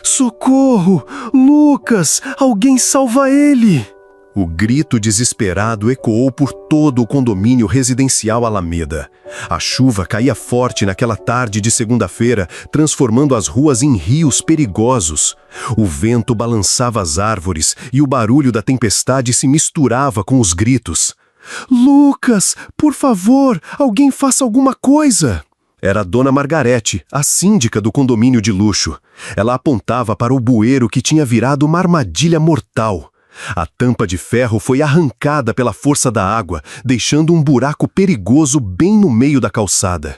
Socorro! Lucas! Alguém salva ele! O grito desesperado ecoou por todo o condomínio residencial Alameda. A chuva caía forte naquela tarde de segunda-feira, transformando as ruas em rios perigosos. O vento balançava as árvores e o barulho da tempestade se misturava com os gritos. Lucas, por favor, alguém faça alguma coisa! Era a Dona Margarete, a síndica do condomínio de luxo. Ela apontava para o bueiro que tinha virado uma armadilha mortal. A tampa de ferro foi arrancada pela força da água, deixando um buraco perigoso bem no meio da calçada.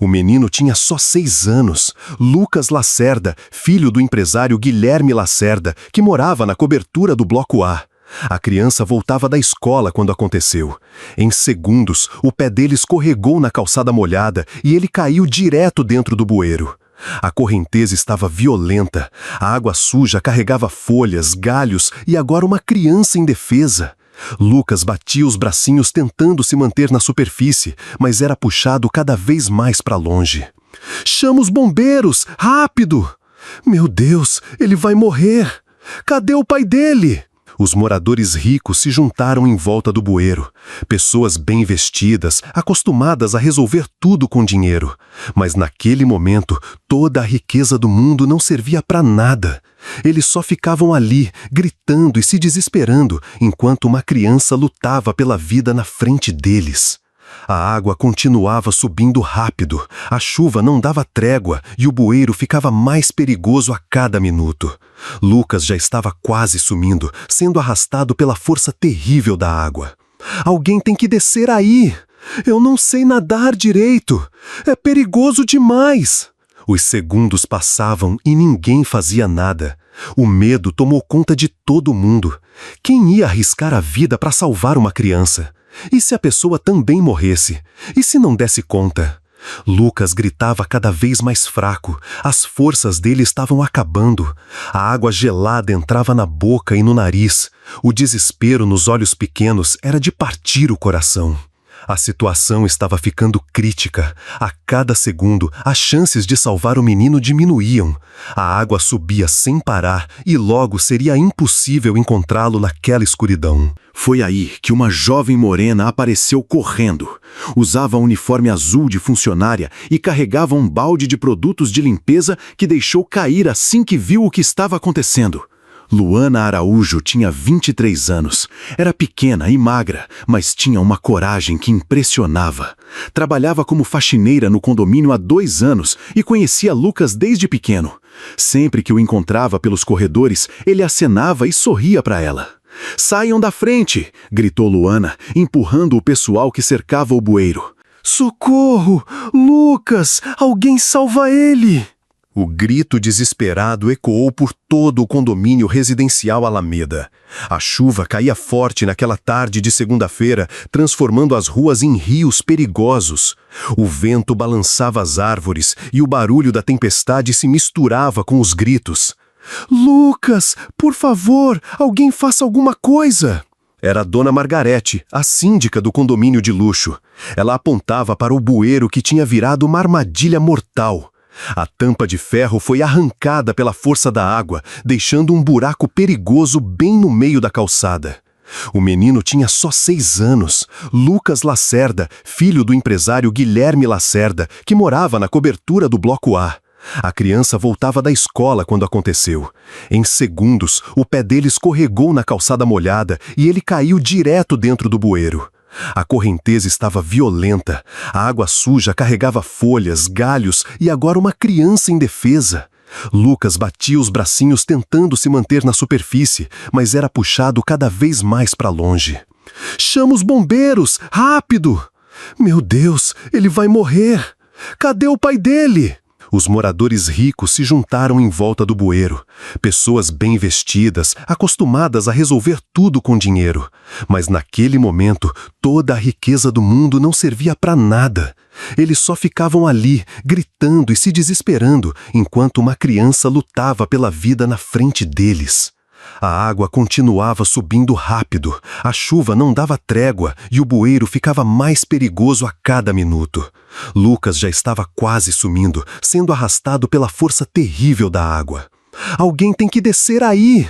O menino tinha só 6 anos, Lucas Lacerda, filho do empresário Guilherme Lacerda, que morava na cobertura do Bloco A. A criança voltava da escola quando aconteceu. Em segundos, o pé dele escorregou na calçada molhada e ele caiu direto dentro do bueiro. A correnteza estava violenta, a água suja carregava folhas, galhos e agora uma criança indefesa. Lucas batia os bracinhos tentando se manter na superfície, mas era puxado cada vez mais para longe. Chama os bombeiros! Rápido! Meu Deus, ele vai morrer! Cadê o pai dele? Os moradores ricos se juntaram em volta do bueiro. Pessoas bem vestidas, acostumadas a resolver tudo com dinheiro. Mas naquele momento, toda a riqueza do mundo não servia para nada. Eles só ficavam ali, gritando e se desesperando, enquanto uma criança lutava pela vida na frente deles. A água continuava subindo rápido, a chuva não dava trégua e o bueiro ficava mais perigoso a cada minuto. Lucas já estava quase sumindo, sendo arrastado pela força terrível da água. Alguém tem que descer aí! Eu não sei nadar direito! É perigoso demais! Os segundos passavam e ninguém fazia nada. O medo tomou conta de todo mundo. Quem ia arriscar a vida para salvar uma criança? E se a pessoa também morresse? E se não desse conta? Lucas gritava cada vez mais fraco. As forças dele estavam acabando. A água gelada entrava na boca e no nariz. O desespero nos olhos pequenos era de partir o coração. A situação estava ficando crítica. A cada segundo, as chances de salvar o menino diminuíam. A água subia sem parar e logo seria impossível encontrá-lo naquela escuridão. Foi aí que uma jovem morena apareceu correndo. Usava um uniforme azul de funcionária e carregava um balde de produtos de limpeza que deixou cair assim que viu o que estava acontecendo. Luana Araújo tinha 23 anos. Era pequena e magra, mas tinha uma coragem que impressionava. Trabalhava como faxineira no condomínio há 2 anos e conhecia Lucas desde pequeno. Sempre que o encontrava pelos corredores, ele acenava e sorria para ela. "Saiam da frente!" gritou Luana, empurrando o pessoal que cercava o bueiro. "Socorro! Lucas! Alguém salva ele!" O grito desesperado ecoou por todo o condomínio residencial Alameda. A chuva caía forte naquela tarde de segunda-feira, transformando as ruas em rios perigosos. O vento balançava as árvores e o barulho da tempestade se misturava com os gritos. "Lucas, por favor, alguém faça alguma coisa!" Era a Dona Margarete, a síndica do condomínio de luxo. Ela apontava para o bueiro que tinha virado uma armadilha mortal. A tampa de ferro foi arrancada pela força da água, deixando um buraco perigoso bem no meio da calçada. O menino tinha só 6 anos, Lucas Lacerda, filho do empresário Guilherme Lacerda, que morava na cobertura do Bloco A. A criança voltava da escola quando aconteceu. Em segundos, o pé dele escorregou na calçada molhada e ele caiu direto dentro do bueiro. A correnteza estava violenta, a água suja carregava folhas, galhos e agora uma criança indefesa. Lucas batia os bracinhos tentando se manter na superfície, mas era puxado cada vez mais para longe. "Chama os bombeiros! Rápido!" "Meu Deus, ele vai morrer! Cadê o pai dele?" Os moradores ricos se juntaram em volta do bueiro. Pessoas bem vestidas, acostumadas a resolver tudo com dinheiro. Mas naquele momento, toda a riqueza do mundo não servia para nada. Eles só ficavam ali, gritando e se desesperando, enquanto uma criança lutava pela vida na frente deles. A água continuava subindo rápido, a chuva não dava trégua e o bueiro ficava mais perigoso a cada minuto. Lucas já estava quase sumindo, sendo arrastado pela força terrível da água. Alguém tem que descer aí!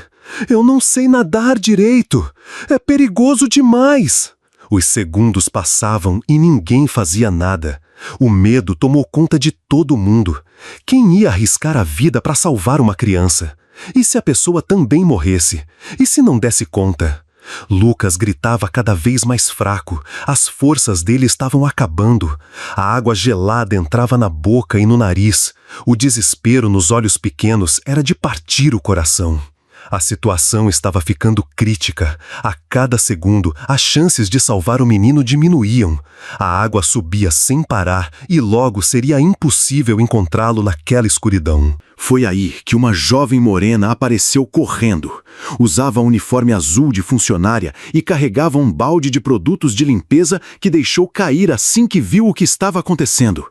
Eu não sei nadar direito! É perigoso demais! Os segundos passavam e ninguém fazia nada. O medo tomou conta de todo mundo. Quem ia arriscar a vida para salvar uma criança? E se a pessoa também morresse? E se não desse conta? Lucas gritava cada vez mais fraco. As forças dele estavam acabando. A água gelada entrava na boca e no nariz. O desespero nos olhos pequenos era de partir o coração. A situação estava ficando crítica. A cada segundo, as chances de salvar o menino diminuíam. A água subia sem parar e logo seria impossível encontrá-lo naquela escuridão. Foi aí que uma jovem morena apareceu correndo. Usava um uniforme azul de funcionária e carregava um balde de produtos de limpeza que deixou cair assim que viu o que estava acontecendo.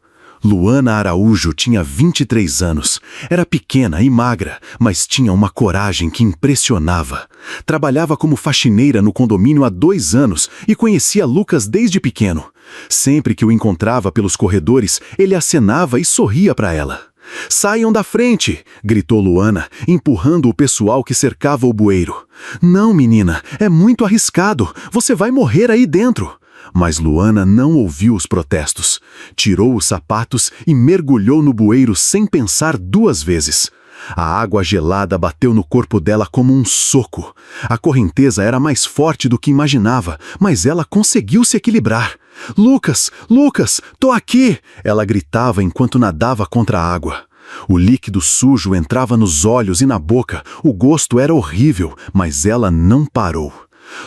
Luana Araújo tinha 23 anos. Era pequena e magra, mas tinha uma coragem que impressionava. Trabalhava como faxineira no condomínio há 2 anos e conhecia Lucas desde pequeno. Sempre que o encontrava pelos corredores, ele acenava e sorria para ela. "Saiam da frente!" gritou Luana, empurrando o pessoal que cercava o bueiro. "Não, menina, é muito arriscado. Você vai morrer aí dentro." Mas Luana não ouviu os protestos. Tirou os sapatos e mergulhou no bueiro sem pensar 2 vezes. A água gelada bateu no corpo dela como um soco. A correnteza era mais forte do que imaginava, mas ela conseguiu se equilibrar. "Lucas! Lucas! Tô aqui!" ela gritava enquanto nadava contra a água. O líquido sujo entrava nos olhos e na boca. O gosto era horrível, mas ela não parou.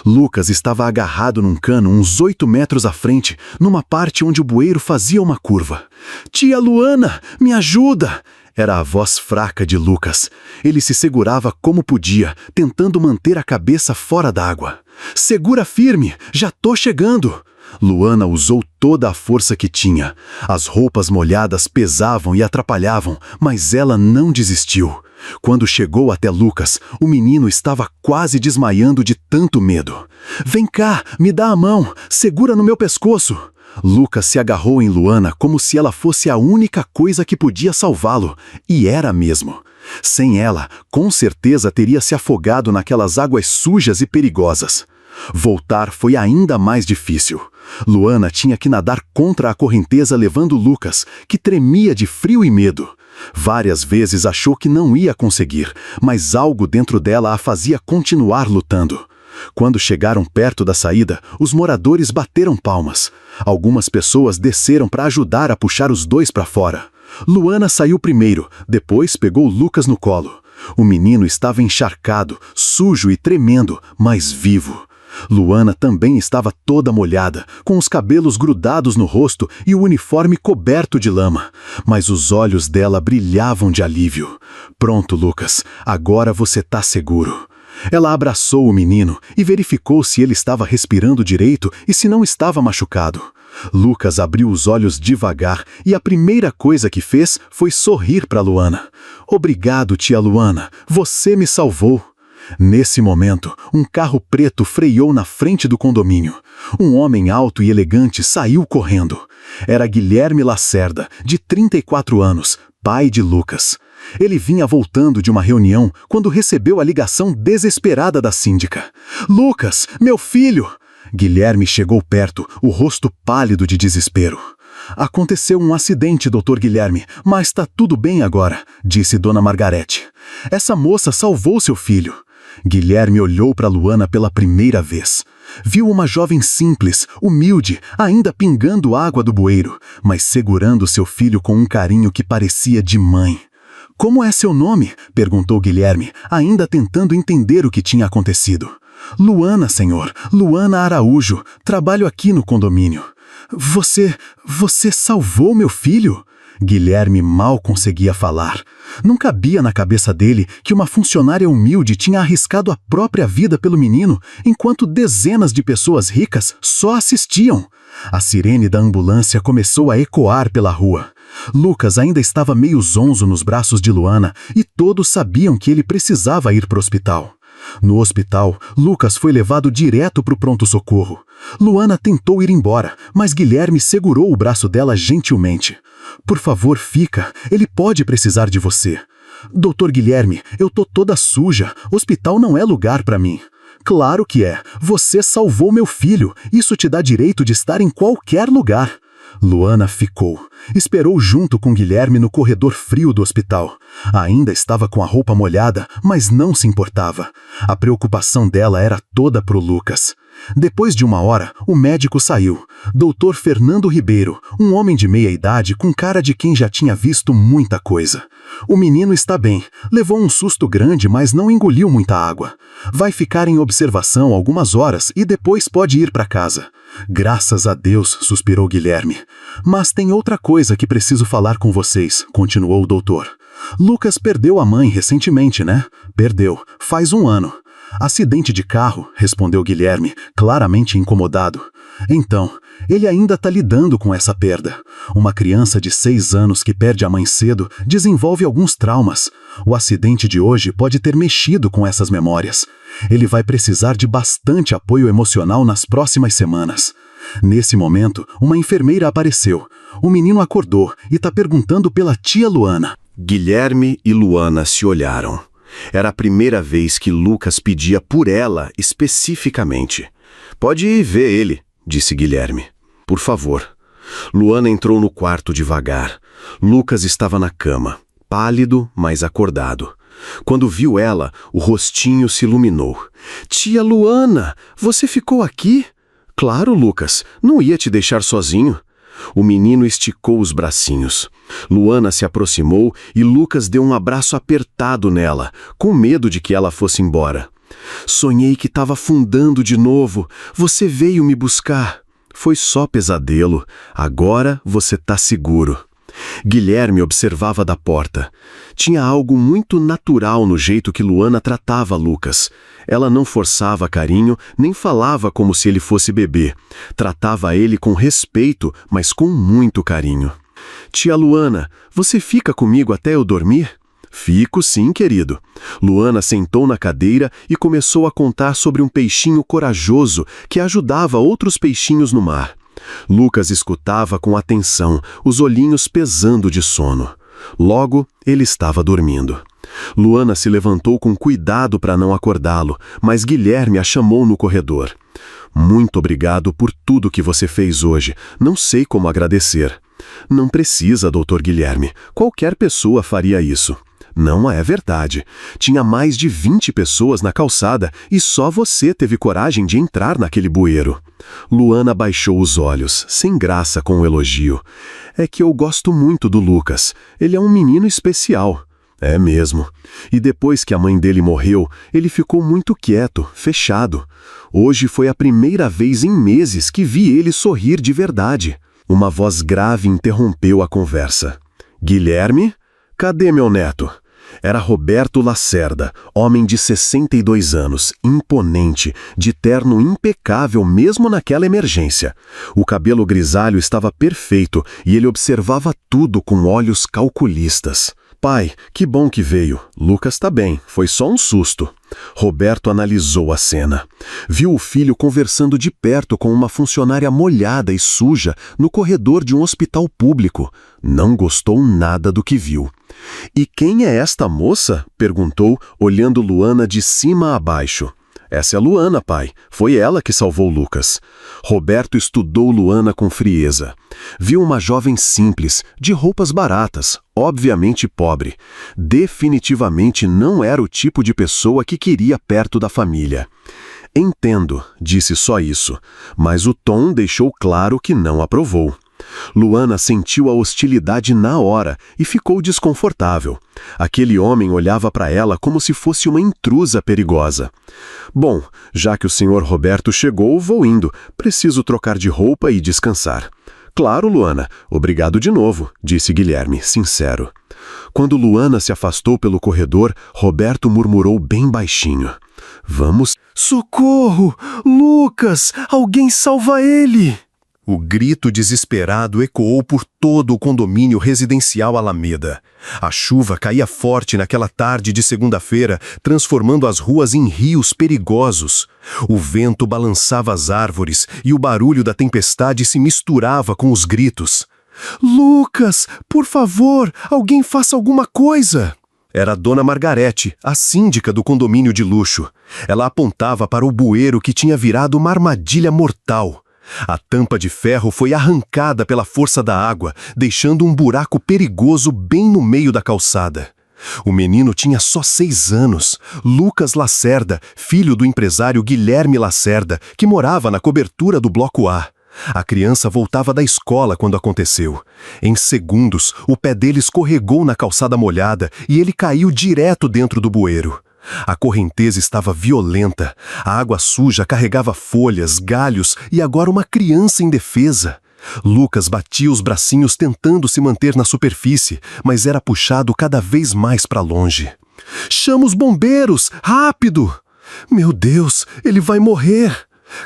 Lucas estava agarrado num cano uns 8 metros à frente, numa parte onde o bueiro fazia uma curva. "Tia Luana, me ajuda!" Era a voz fraca de Lucas. Ele se segurava como podia, tentando manter a cabeça fora d'água. "Segura firme, já tô chegando!" Luana usou toda a força que tinha. As roupas molhadas pesavam e atrapalhavam, mas ela não desistiu. Quando chegou até Lucas, o menino estava quase desmaiando de tanto medo. "Vem cá, me dá a mão, segura no meu pescoço." Lucas se agarrou em Luana como se ela fosse a única coisa que podia salvá-lo, e era mesmo. Sem ela, com certeza teria se afogado naquelas águas sujas e perigosas. Voltar foi ainda mais difícil. Luana tinha que nadar contra a correnteza levando Lucas, que tremia de frio e medo. Várias vezes achou que não ia conseguir, mas algo dentro dela a fazia continuar lutando. Quando chegaram perto da saída, os moradores bateram palmas. Algumas pessoas desceram para ajudar a puxar os 2 para fora. Luana saiu primeiro, depois pegou Lucas no colo. O menino estava encharcado, sujo e tremendo, mas vivo. Luana também estava toda molhada, com os cabelos grudados no rosto e o uniforme coberto de lama. Mas os olhos dela brilhavam de alívio. "Pronto, Lucas, agora você tá seguro." Ela abraçou o menino e verificou se ele estava respirando direito e se não estava machucado. Lucas abriu os olhos devagar e a primeira coisa que fez foi sorrir para Luana. "Obrigado, tia Luana, você me salvou." Nesse momento, um carro preto freou na frente do condomínio. Um homem alto e elegante saiu correndo. Era Guilherme Lacerda, de 34 anos, pai de Lucas. Ele vinha voltando de uma reunião quando recebeu a ligação desesperada da síndica. "Lucas, meu filho!" Guilherme chegou perto, o rosto pálido de desespero. "Aconteceu um acidente, Dr. Guilherme, mas está tudo bem agora", disse Dona Margarete. "Essa moça salvou seu filho." Guilherme olhou para Luana pela primeira vez. Viu uma jovem simples, humilde, ainda pingando água do bueiro, mas segurando seu filho com um carinho que parecia de mãe. "Como é seu nome?" perguntou Guilherme, ainda tentando entender o que tinha acontecido. "Luana, senhor. Luana Araújo. Trabalho aqui no condomínio." Você salvou meu filho?" Guilherme mal conseguia falar. Não cabia na cabeça dele que uma funcionária humilde tinha arriscado a própria vida pelo menino, enquanto dezenas de pessoas ricas só assistiam. A sirene da ambulância começou a ecoar pela rua. Lucas ainda estava meio zonzo nos braços de Luana e todos sabiam que ele precisava ir para o hospital. No hospital, Lucas foi levado direto para o pronto-socorro. Luana tentou ir embora, mas Guilherme segurou o braço dela gentilmente. "Por favor, fica. Ele pode precisar de você." Doutor Guilherme, eu tô toda suja. Hospital não é lugar para mim. Claro que é. Você salvou meu filho. Isso te dá direito de estar em qualquer lugar. Luana ficou. Esperou junto com Guilherme no corredor frio do hospital. Ainda estava com a roupa molhada, mas não se importava. A preocupação dela era toda pro Lucas. Depois de 1 hora, o médico saiu. Doutor Fernando Ribeiro, um homem de meia idade com cara de quem já tinha visto muita coisa. O menino está bem. Levou um susto grande, mas não engoliu muita água. Vai ficar em observação algumas horas e depois pode ir para casa. Graças a Deus, suspirou Guilherme. Mas tem outra coisa que preciso falar com vocês, continuou o doutor. Lucas perdeu a mãe recentemente, né? Perdeu. Faz 1 ano. Acidente de carro, respondeu Guilherme, claramente incomodado. Então, ele ainda está lidando com essa perda. Uma criança de 6 anos que perde a mãe cedo desenvolve alguns traumas. O acidente de hoje pode ter mexido com essas memórias. Ele vai precisar de bastante apoio emocional nas próximas semanas. Nesse momento, uma enfermeira apareceu. O menino acordou e está perguntando pela tia Luana. Guilherme e Luana se olharam. Era a primeira vez que Lucas pedia por ela especificamente. Pode ir ver ele, disse Guilherme. Por favor. Luana entrou no quarto devagar. Lucas estava na cama, pálido, mas acordado. Quando viu ela, o rostinho se iluminou. Tia Luana, você ficou aqui? Claro, Lucas, não ia te deixar sozinho. O menino esticou os bracinhos. Luana se aproximou e Lucas deu um abraço apertado nela, com medo de que ela fosse embora. Sonhei que estava afundando de novo. Você veio me buscar. Foi só pesadelo. Agora você está seguro. Guilherme observava da porta. Tinha algo muito natural no jeito que Luana tratava Lucas. Ela não forçava carinho, nem falava como se ele fosse bebê. Tratava ele com respeito, mas com muito carinho. Tia Luana, você fica comigo até eu dormir? Fico sim, querido. Luana sentou na cadeira e começou a contar sobre um peixinho corajoso que ajudava outros peixinhos no mar. Lucas escutava com atenção, os olhinhos pesando de sono. Logo, ele estava dormindo. Luana se levantou com cuidado para não acordá-lo, mas Guilherme a chamou no corredor. Muito obrigado por tudo que você fez hoje. Não sei como agradecer. Não precisa, doutor Guilherme. Qualquer pessoa faria isso. Não é verdade. Tinha mais de 20 pessoas na calçada e só você teve coragem de entrar naquele bueiro. Luana baixou os olhos, sem graça com o elogio. É que eu gosto muito do Lucas. Ele é um menino especial. É mesmo. E depois que a mãe dele morreu, ele ficou muito quieto, fechado. Hoje foi a primeira vez em meses que vi ele sorrir de verdade. Uma voz grave interrompeu a conversa. Guilherme? Cadê meu neto? Era Roberto Lacerda, homem de 62 anos, imponente, de terno impecável mesmo naquela emergência. O cabelo grisalho estava perfeito e ele observava tudo com olhos calculistas. Pai, que bom que veio. Lucas está bem, foi só um susto. Roberto analisou a cena. Viu o filho conversando de perto com uma funcionária molhada e suja no corredor de um hospital público. Não gostou nada do que viu. E quem é esta moça? Perguntou, olhando Luana de cima a baixo. Essa é a Luana, pai. Foi ela que salvou Lucas. Roberto estudou Luana com frieza. Viu uma jovem simples, de roupas baratas, obviamente pobre. Definitivamente não era o tipo de pessoa que queria perto da família. Entendo, disse só isso, mas o tom deixou claro que não aprovou. Luana sentiu a hostilidade na hora e ficou desconfortável. Aquele homem olhava para ela como se fosse uma intrusa perigosa. Bom, já que o senhor Roberto chegou, vou indo. Preciso trocar de roupa e descansar. Claro, Luana. Obrigado de novo, disse Guilherme, sincero. Quando Luana se afastou pelo corredor, Roberto murmurou bem baixinho. Vamos... Socorro! Lucas! Alguém salva ele! O grito desesperado ecoou por todo o condomínio residencial Alameda. A chuva caía forte naquela tarde de segunda-feira, transformando as ruas em rios perigosos. O vento balançava as árvores e o barulho da tempestade se misturava com os gritos. Lucas, por favor, alguém faça alguma coisa! Era a Dona Margarete, a síndica do condomínio de luxo. Ela apontava para o bueiro que tinha virado uma armadilha mortal. A tampa de ferro foi arrancada pela força da água, deixando um buraco perigoso bem no meio da calçada. O menino tinha só 6 anos, Lucas Lacerda, filho do empresário Guilherme Lacerda, que morava na cobertura do Bloco A. A criança voltava da escola quando aconteceu. Em segundos, o pé dele escorregou na calçada molhada e ele caiu direto dentro do bueiro. A correnteza estava violenta, a água suja carregava folhas, galhos e agora uma criança indefesa. Lucas batia os bracinhos tentando se manter na superfície, mas era puxado cada vez mais para longe. "Chama os bombeiros! Rápido!" "Meu Deus, ele vai morrer!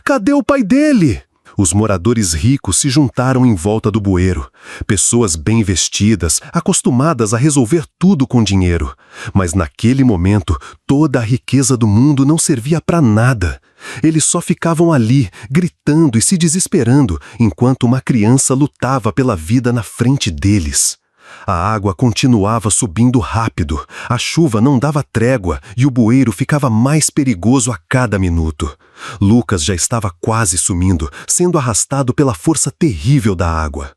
Cadê o pai dele?" Os moradores ricos se juntaram em volta do bueiro. Pessoas bem vestidas, acostumadas a resolver tudo com dinheiro. Mas naquele momento, toda a riqueza do mundo não servia para nada. Eles só ficavam ali, gritando e se desesperando, enquanto uma criança lutava pela vida na frente deles. A água continuava subindo rápido, a chuva não dava trégua e o bueiro ficava mais perigoso a cada minuto. Lucas já estava quase sumindo, sendo arrastado pela força terrível da água.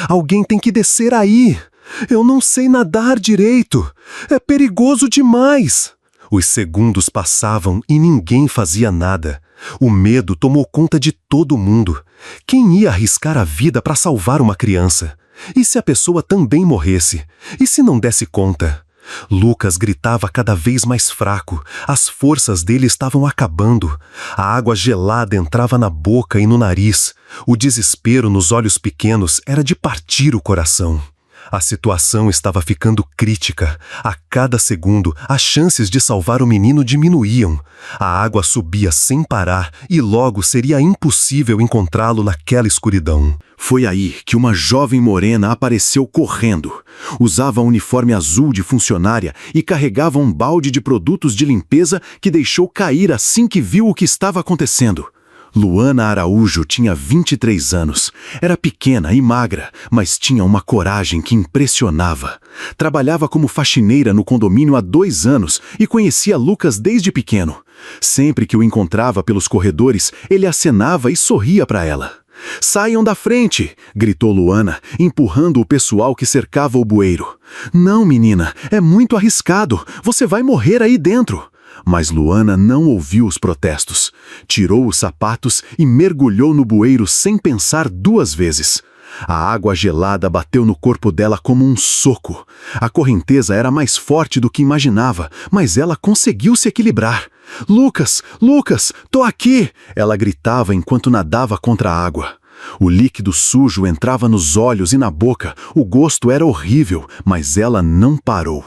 "Alguém tem que descer aí! Eu não sei nadar direito! É perigoso demais!" Os segundos passavam e ninguém fazia nada. O medo tomou conta de todo mundo. Quem ia arriscar a vida para salvar uma criança? E se a pessoa também morresse? E se não desse conta? Lucas gritava cada vez mais fraco. As forças dele estavam acabando. A água gelada entrava na boca e no nariz. O desespero nos olhos pequenos era de partir o coração. A situação estava ficando crítica. A cada segundo, as chances de salvar o menino diminuíam. A água subia sem parar e logo seria impossível encontrá-lo naquela escuridão. Foi aí que uma jovem morena apareceu correndo. Usava um uniforme azul de funcionária e carregava um balde de produtos de limpeza que deixou cair assim que viu o que estava acontecendo. Luana Araújo tinha 23 anos. Era pequena e magra, mas tinha uma coragem que impressionava. Trabalhava como faxineira no condomínio há 2 anos e conhecia Lucas desde pequeno. Sempre que o encontrava pelos corredores, ele acenava e sorria para ela. "Saiam da frente!" gritou Luana, empurrando o pessoal que cercava o bueiro. "Não, menina, é muito arriscado. Você vai morrer aí dentro." Mas Luana não ouviu os protestos. Tirou os sapatos e mergulhou no bueiro sem pensar 2 vezes. A água gelada bateu no corpo dela como um soco. A correnteza era mais forte do que imaginava, mas ela conseguiu se equilibrar. "Lucas, Lucas, tô aqui!" ela gritava enquanto nadava contra a água. O líquido sujo entrava nos olhos e na boca. O gosto era horrível, mas ela não parou.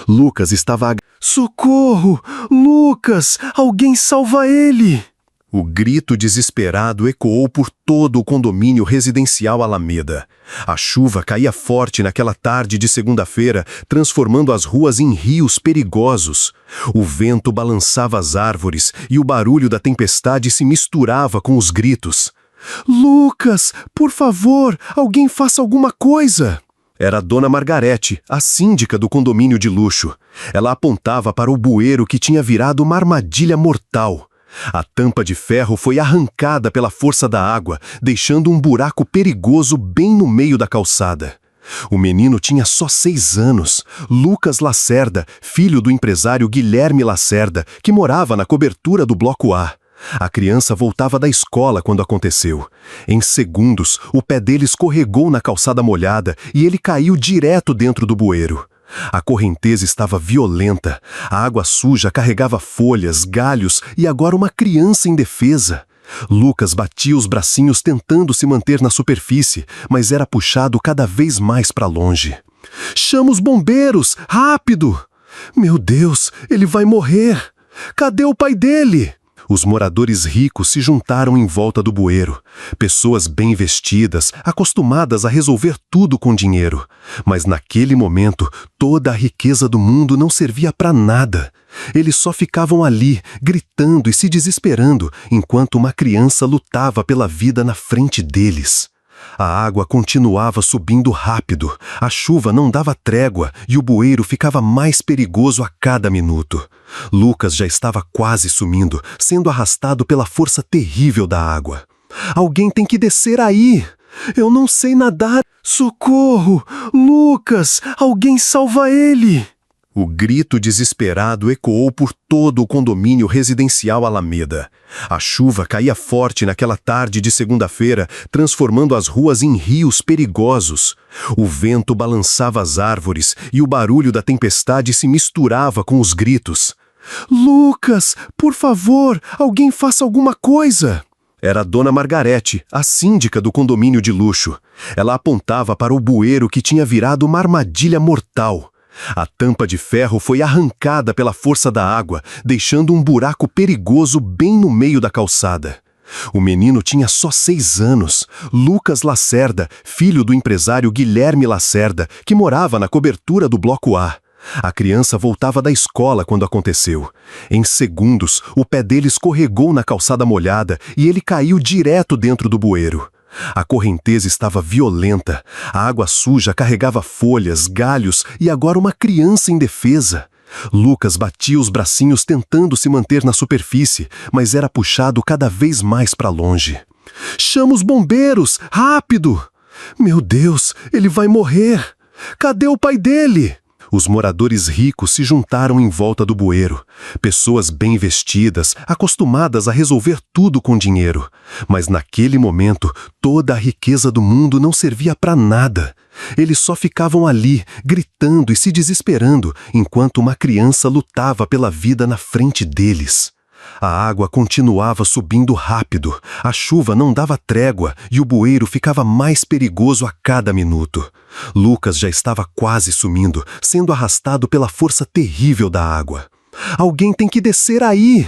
Lucas estava... "Socorro! Lucas! Alguém salva ele!" O grito desesperado ecoou por todo o condomínio residencial Alameda. A chuva caía forte naquela tarde de segunda-feira, transformando as ruas em rios perigosos. O vento balançava as árvores e o barulho da tempestade se misturava com os gritos. "Lucas, por favor, alguém faça alguma coisa!" Era a Dona Margarete, a síndica do condomínio de luxo. Ela apontava para o bueiro que tinha virado uma armadilha mortal. A tampa de ferro foi arrancada pela força da água, deixando um buraco perigoso bem no meio da calçada. O menino tinha só 6 anos, Lucas Lacerda, filho do empresário Guilherme Lacerda, que morava na cobertura do Bloco A. A criança voltava da escola quando aconteceu. Em segundos, o pé dele escorregou na calçada molhada e ele caiu direto dentro do bueiro. A correnteza estava violenta, a água suja carregava folhas, galhos e agora uma criança indefesa. Lucas batia os bracinhos tentando se manter na superfície, mas era puxado cada vez mais para longe. "Chama os bombeiros! Rápido!" "Meu Deus, ele vai morrer! Cadê o pai dele?" Os moradores ricos se juntaram em volta do bueiro. Pessoas bem vestidas, acostumadas a resolver tudo com dinheiro. Mas naquele momento, toda a riqueza do mundo não servia para nada. Eles só ficavam ali, gritando e se desesperando, enquanto uma criança lutava pela vida na frente deles. A água continuava subindo rápido, a chuva não dava trégua e o bueiro ficava mais perigoso a cada minuto. Lucas já estava quase sumindo, sendo arrastado pela força terrível da água. Alguém tem que descer aí! Eu não sei nadar! Socorro! Lucas! Alguém salva ele! O grito desesperado ecoou por todo o condomínio residencial Alameda. A chuva caía forte naquela tarde de segunda-feira, transformando as ruas em rios perigosos. O vento balançava as árvores e o barulho da tempestade se misturava com os gritos. Lucas, por favor, alguém faça alguma coisa! Era a Dona Margarete, a síndica do condomínio de luxo. Ela apontava para o bueiro que tinha virado uma armadilha mortal. A tampa de ferro foi arrancada pela força da água, deixando um buraco perigoso bem no meio da calçada. O menino tinha só 6 anos, Lucas Lacerda, filho do empresário Guilherme Lacerda, que morava na cobertura do Bloco A. A criança voltava da escola quando aconteceu. Em segundos, o pé dele escorregou na calçada molhada e ele caiu direto dentro do bueiro. A correnteza estava violenta, a água suja carregava folhas, galhos e agora uma criança indefesa. Lucas batia os bracinhos tentando se manter na superfície, mas era puxado cada vez mais para longe. Chama os bombeiros! Rápido! Meu Deus, ele vai morrer! Cadê o pai dele? Os moradores ricos se juntaram em volta do bueiro. Pessoas bem vestidas, acostumadas a resolver tudo com dinheiro. Mas naquele momento, toda a riqueza do mundo não servia para nada. Eles só ficavam ali, gritando e se desesperando, enquanto uma criança lutava pela vida na frente deles. A água continuava subindo rápido, a chuva não dava trégua e o bueiro ficava mais perigoso a cada minuto. Lucas já estava quase sumindo, sendo arrastado pela força terrível da água. Alguém tem que descer aí!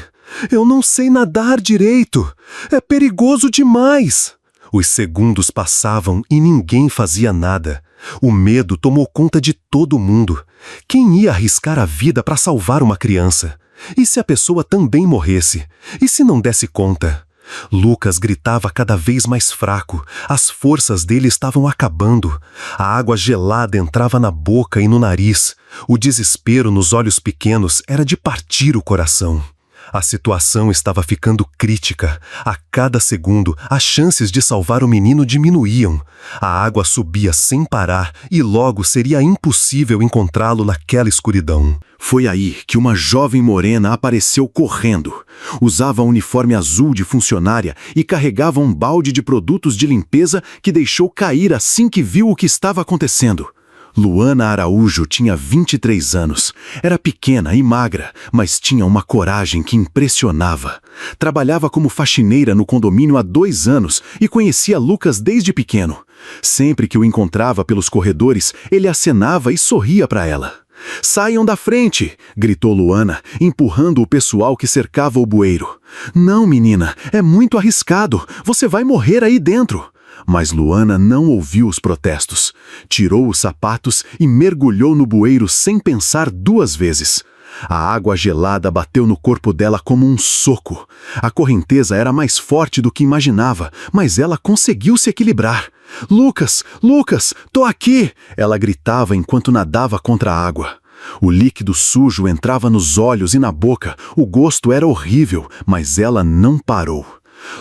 Eu não sei nadar direito! É perigoso demais! Os segundos passavam e ninguém fazia nada. O medo tomou conta de todo mundo. Quem ia arriscar a vida para salvar uma criança? E se a pessoa também morresse? E se não desse conta? Lucas gritava cada vez mais fraco. As forças dele estavam acabando. A água gelada entrava na boca e no nariz. O desespero nos olhos pequenos era de partir o coração. A situação estava ficando crítica. A cada segundo, as chances de salvar o menino diminuíam. A água subia sem parar e logo seria impossível encontrá-lo naquela escuridão. Foi aí que uma jovem morena apareceu correndo. Usava um uniforme azul de funcionária e carregava um balde de produtos de limpeza que deixou cair assim que viu o que estava acontecendo. Luana Araújo tinha 23 anos. Era pequena e magra, mas tinha uma coragem que impressionava. Trabalhava como faxineira no condomínio há 2 anos e conhecia Lucas desde pequeno. Sempre que o encontrava pelos corredores, ele acenava e sorria para ela. "Saiam da frente!" gritou Luana, empurrando o pessoal que cercava o bueiro. "Não, menina, é muito arriscado. Você vai morrer aí dentro." Mas Luana não ouviu os protestos. Tirou os sapatos e mergulhou no bueiro sem pensar 2 vezes. A água gelada bateu no corpo dela como um soco. A correnteza era mais forte do que imaginava, mas ela conseguiu se equilibrar. "Lucas! Lucas! Tô aqui!" ela gritava enquanto nadava contra a água. O líquido sujo entrava nos olhos e na boca. O gosto era horrível, mas ela não parou.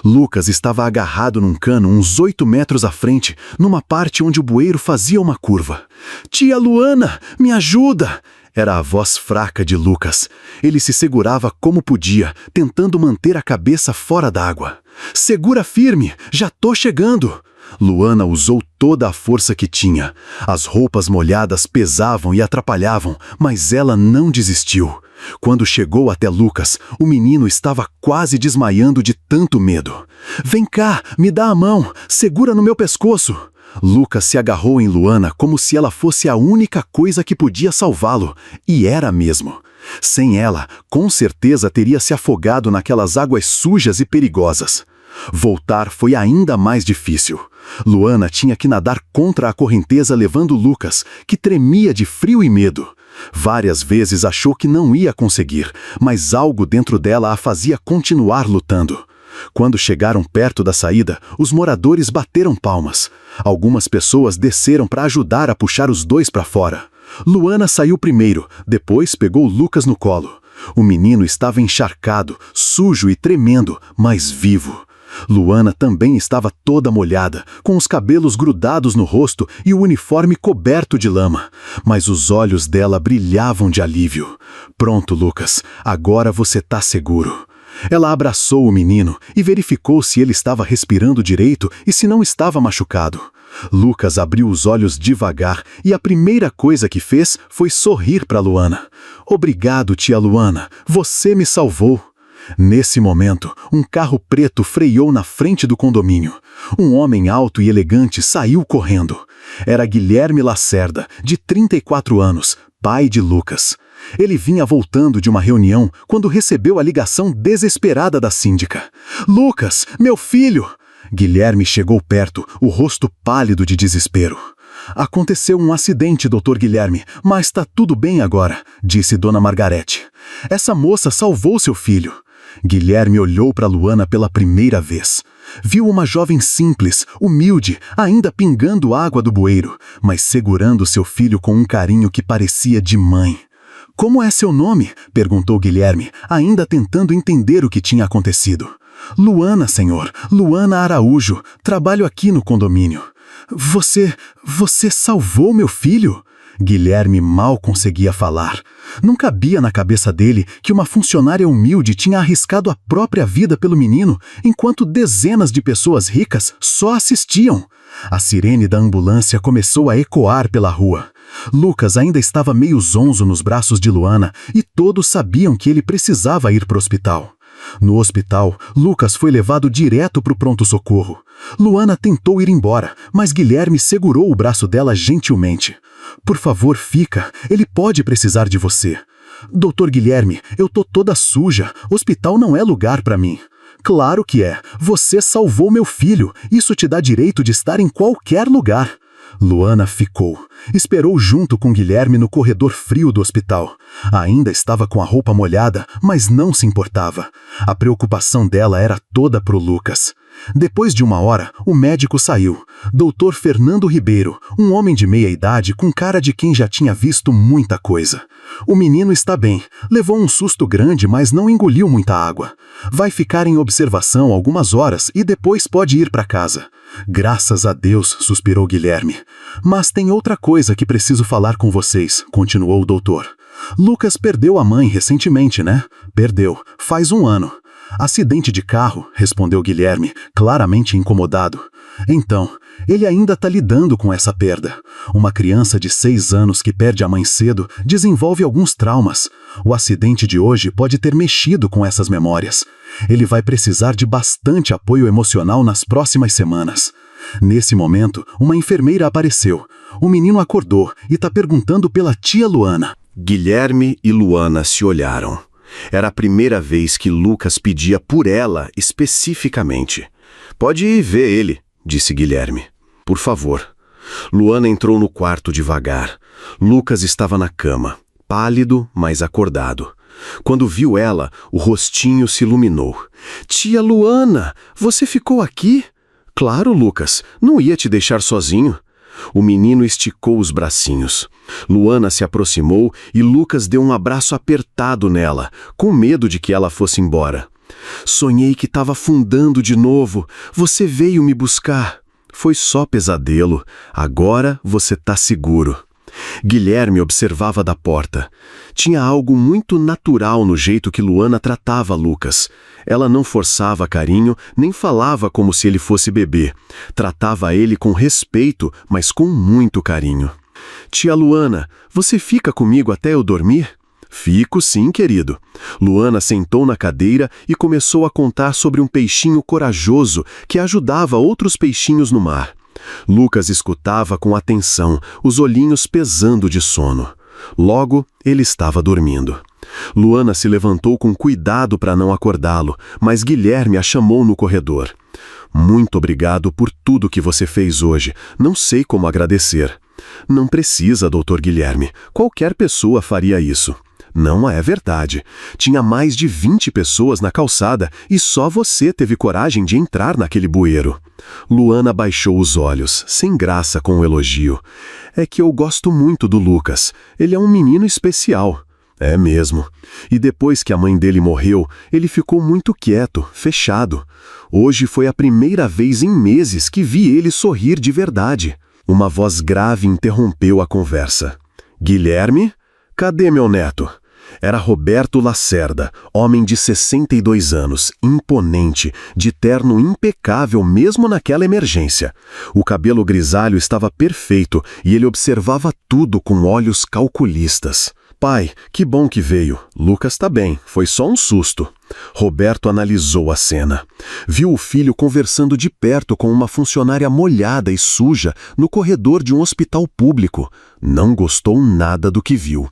Lucas estava agarrado num cano uns 8 metros à frente, numa parte onde o bueiro fazia uma curva. "Tia Luana, me ajuda!" Era a voz fraca de Lucas. Ele se segurava como podia, tentando manter a cabeça fora d'água. "Segura firme, já tô chegando!" Luana usou toda a força que tinha. As roupas molhadas pesavam e atrapalhavam, mas ela não desistiu. Quando chegou até Lucas, o menino estava quase desmaiando de tanto medo. "Vem cá, me dá a mão, segura no meu pescoço." Lucas se agarrou em Luana como se ela fosse a única coisa que podia salvá-lo, e era mesmo. Sem ela, com certeza teria se afogado naquelas águas sujas e perigosas. Voltar foi ainda mais difícil. Luana tinha que nadar contra a correnteza levando Lucas, que tremia de frio e medo. Várias vezes achou que não ia conseguir, mas algo dentro dela a fazia continuar lutando. Quando chegaram perto da saída, os moradores bateram palmas. Algumas pessoas desceram para ajudar a puxar os dois para fora. Luana saiu primeiro, depois pegou Lucas no colo. O menino estava encharcado, sujo e tremendo, mas vivo. Luana também estava toda molhada, com os cabelos grudados no rosto e o uniforme coberto de lama. Mas os olhos dela brilhavam de alívio. Pronto, Lucas, agora você tá seguro. Ela abraçou o menino e verificou se ele estava respirando direito e se não estava machucado. Lucas abriu os olhos devagar e a primeira coisa que fez foi sorrir para Luana. Obrigado, tia Luana, você me salvou. Nesse momento, um carro preto freou na frente do condomínio. Um homem alto e elegante saiu correndo. Era Guilherme Lacerda, de 34 anos, pai de Lucas. Ele vinha voltando de uma reunião quando recebeu a ligação desesperada da síndica. Lucas, meu filho! Guilherme chegou perto, o rosto pálido de desespero. Aconteceu um acidente, Dr. Guilherme, mas está tudo bem agora, disse Dona Margarete. Essa moça salvou seu filho. Guilherme olhou para Luana pela primeira vez. Viu uma jovem simples, humilde, ainda pingando água do bueiro, mas segurando seu filho com um carinho que parecia de mãe. Como é seu nome? Perguntou Guilherme, ainda tentando entender o que tinha acontecido. Luana, senhor, Luana Araújo, trabalho aqui no condomínio. Você salvou meu filho? Guilherme mal conseguia falar. Não cabia na cabeça dele que uma funcionária humilde tinha arriscado a própria vida pelo menino, enquanto dezenas de pessoas ricas só assistiam. A sirene da ambulância começou a ecoar pela rua. Lucas ainda estava meio zonzo nos braços de Luana e todos sabiam que ele precisava ir para o hospital. No hospital, Lucas foi levado direto para o pronto-socorro. Luana tentou ir embora, mas Guilherme segurou o braço dela gentilmente. Por favor, fica. Ele pode precisar de você. Doutor Guilherme, eu tô toda suja. Hospital não é lugar para mim. Claro que é. Você salvou meu filho. Isso te dá direito de estar em qualquer lugar. Luana ficou. Esperou junto com Guilherme no corredor frio do hospital. Ainda estava com a roupa molhada, mas não se importava. A preocupação dela era toda pro Lucas. Depois de uma hora, o médico saiu. Dr. Fernando Ribeiro, um homem de meia idade com cara de quem já tinha visto muita coisa. O menino está bem. Levou um susto grande, mas não engoliu muita água. Vai ficar em observação algumas horas e depois pode ir para casa. Graças a Deus, suspirou Guilherme. Mas tem outra coisa que preciso falar com vocês, continuou o doutor. Lucas perdeu a mãe recentemente, né? Perdeu. Faz 1 ano. Acidente de carro, respondeu Guilherme, claramente incomodado. Então, ele ainda está lidando com essa perda. Uma criança de 6 anos que perde a mãe cedo desenvolve alguns traumas. O acidente de hoje pode ter mexido com essas memórias. Ele vai precisar de bastante apoio emocional nas próximas semanas. Nesse momento, uma enfermeira apareceu. O menino acordou e está perguntando pela tia Luana. Guilherme e Luana se olharam. Era a primeira vez que Lucas pedia por ela especificamente. Pode ir ver ele, disse Guilherme. Por favor. Luana entrou no quarto devagar. Lucas estava na cama, pálido, mas acordado. Quando viu ela, o rostinho se iluminou. Tia Luana, você ficou aqui? Claro, Lucas, não ia te deixar sozinho. O menino esticou os bracinhos. Luana se aproximou e Lucas deu um abraço apertado nela, com medo de que ela fosse embora. Sonhei que estava afundando de novo. Você veio me buscar. Foi só pesadelo. Agora você está seguro. Guilherme observava da porta. Tinha algo muito natural no jeito que Luana tratava Lucas. Ela não forçava carinho, nem falava como se ele fosse bebê. Tratava ele com respeito, mas com muito carinho. Tia Luana, você fica comigo até eu dormir? Fico sim, querido. Luana sentou na cadeira e começou a contar sobre um peixinho corajoso que ajudava outros peixinhos no mar. Lucas escutava com atenção, os olhinhos pesando de sono. Logo, ele estava dormindo. Luana se levantou com cuidado para não acordá-lo, mas Guilherme a chamou no corredor. Muito obrigado por tudo que você fez hoje. Não sei como agradecer. Não precisa, Dr. Guilherme. Qualquer pessoa faria isso. Não é verdade. Tinha mais de 20 pessoas na calçada e só você teve coragem de entrar naquele bueiro. Luana baixou os olhos, sem graça com o elogio. É que eu gosto muito do Lucas. Ele é um menino especial. É mesmo. E depois que a mãe dele morreu, ele ficou muito quieto, fechado. Hoje foi a primeira vez em meses que vi ele sorrir de verdade. Uma voz grave interrompeu a conversa. Guilherme? Cadê meu neto? Era Roberto Lacerda, homem de 62 anos, imponente, de terno impecável mesmo naquela emergência. O cabelo grisalho estava perfeito e ele observava tudo com olhos calculistas. Pai, que bom que veio. Lucas tá bem, foi só um susto. Roberto analisou a cena. Viu o filho conversando de perto com uma funcionária molhada e suja no corredor de um hospital público. Não gostou nada do que viu.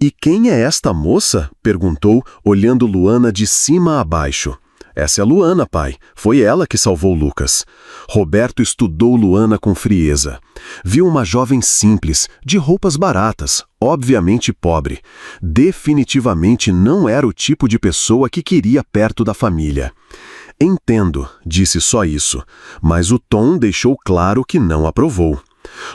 E quem é esta moça? Perguntou, olhando Luana de cima a baixo. Essa é Luana, pai. Foi ela que salvou Lucas. Roberto estudou Luana com frieza. Viu uma jovem simples, de roupas baratas, obviamente pobre. Definitivamente não era o tipo de pessoa que queria perto da família. Entendo, disse só isso, mas o tom deixou claro que não aprovou.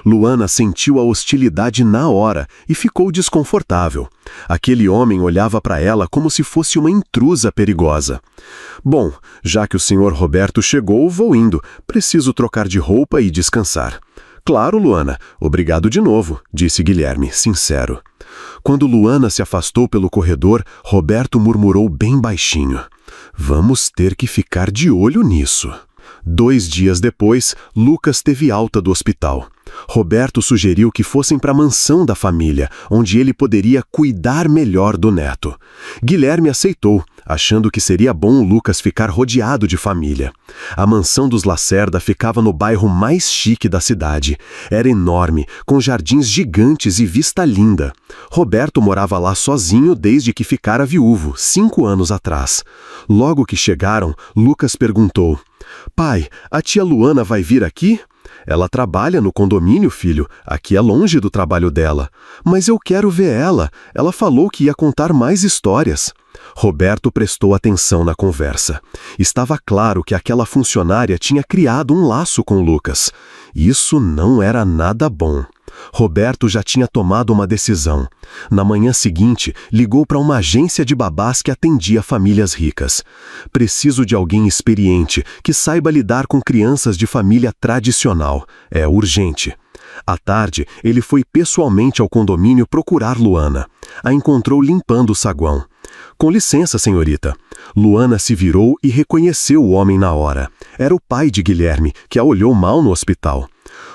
Luana sentiu a hostilidade na hora e ficou desconfortável. Aquele homem olhava para ela como se fosse uma intrusa perigosa. Bom, já que o senhor Roberto chegou, vou indo. Preciso trocar de roupa e descansar. Claro, Luana. Obrigado de novo, disse Guilherme, sincero. Quando Luana se afastou pelo corredor, Roberto murmurou bem baixinho. Vamos ter que ficar de olho nisso. 2 dias depois, Lucas teve alta do hospital. Roberto sugeriu que fossem para a mansão da família, onde ele poderia cuidar melhor do neto. Guilherme aceitou, achando que seria bom o Lucas ficar rodeado de família. A mansão dos Lacerda ficava no bairro mais chique da cidade. Era enorme, com jardins gigantes e vista linda. Roberto morava lá sozinho desde que ficara viúvo, 5 anos atrás. Logo que chegaram, Lucas perguntou: Pai, a tia Luana vai vir aqui? Ela trabalha no condomínio, filho. Aqui é longe do trabalho dela. Mas eu quero ver ela. Ela falou que ia contar mais histórias. Roberto prestou atenção na conversa. Estava claro que aquela funcionária tinha criado um laço com Lucas. Isso não era nada bom. Roberto já tinha tomado uma decisão. Na manhã seguinte, ligou para uma agência de babás que atendia famílias ricas. Preciso de alguém experiente, que saiba lidar com crianças de família tradicional. É urgente. À tarde, ele foi pessoalmente ao condomínio procurar Luana. A encontrou limpando o saguão. Com licença, senhorita. Luana se virou e reconheceu o homem na hora. Era o pai de Guilherme, que a olhou mal no hospital.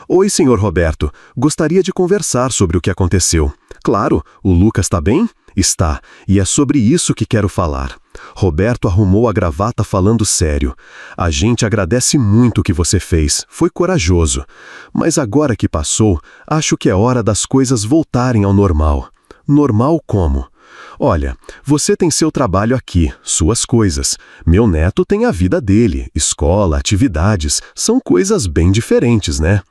Oi, senhor Roberto. Gostaria de conversar sobre o que aconteceu. Claro, o Lucas está bem? Está, e é sobre isso que quero falar. Roberto arrumou a gravata falando sério. A gente agradece muito o que você fez, foi corajoso. Mas agora que passou, acho que é hora das coisas voltarem ao normal. Normal como? Olha, você tem seu trabalho aqui, suas coisas. Meu neto tem a vida dele, escola, atividades, são coisas bem diferentes, né?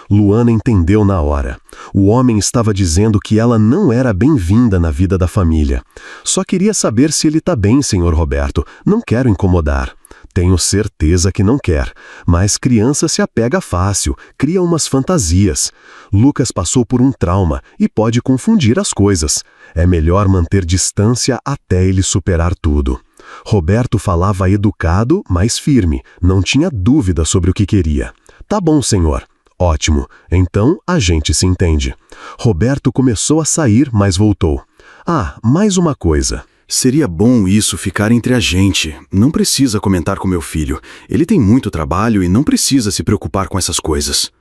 Luana entendeu na hora. O homem estava dizendo que ela não era bem-vinda na vida da família. Só queria saber se ele está bem, senhor Roberto. Não quero incomodar. Tenho certeza que não quer, mas criança se apega fácil, cria umas fantasias. Lucas passou por um trauma e pode confundir as coisas. É melhor manter distância até ele superar tudo. Roberto falava educado, mas firme, não tinha dúvida sobre o que queria. Tá bom, senhor. Ótimo, então a gente se entende. Roberto começou a sair, mas voltou. Ah, mais uma coisa. Seria bom isso ficar entre a gente. Não precisa comentar com meu filho. Ele tem muito trabalho e não precisa se preocupar com essas coisas.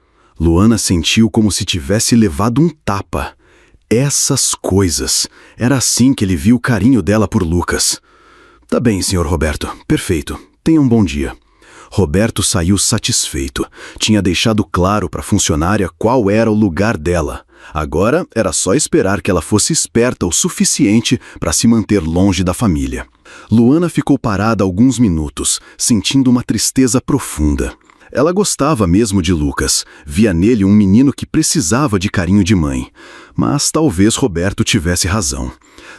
Luana sentiu como se tivesse levado um tapa. Essas coisas. Era assim que ele viu o carinho dela por Lucas. Tá bem, senhor Roberto. Perfeito. Tenha um bom dia. Roberto saiu satisfeito. Tinha deixado claro para a funcionária qual era o lugar dela. Agora era só esperar que ela fosse esperta o suficiente para se manter longe da família. Luana ficou parada alguns minutos, sentindo uma tristeza profunda. Ela gostava mesmo de Lucas, via nele um menino que precisava de carinho de mãe. Mas talvez Roberto tivesse razão.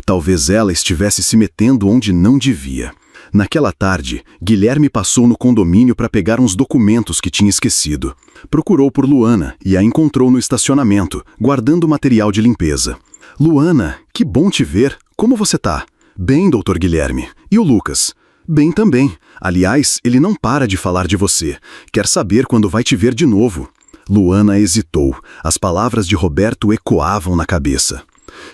Talvez ela estivesse se metendo onde não devia. Naquela tarde, Guilherme passou no condomínio para pegar uns documentos que tinha esquecido. Procurou por Luana e a encontrou no estacionamento, guardando material de limpeza. Luana, que bom te ver. Como você tá? Bem, doutor Guilherme. E o Lucas? Bem também. Aliás, ele não para de falar de você. Quer saber quando vai te ver de novo. Luana hesitou. As palavras de Roberto ecoavam na cabeça.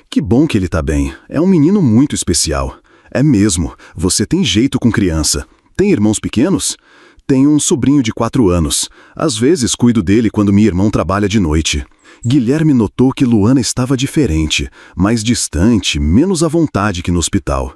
Que bom que ele tá bem. É um menino muito especial. É mesmo. Você tem jeito com criança. Tem irmãos pequenos? Tenho um sobrinho de 4 anos. Às vezes cuido dele quando meu irmão trabalha de noite. Guilherme notou que Luana estava diferente, mais distante, menos à vontade que no hospital.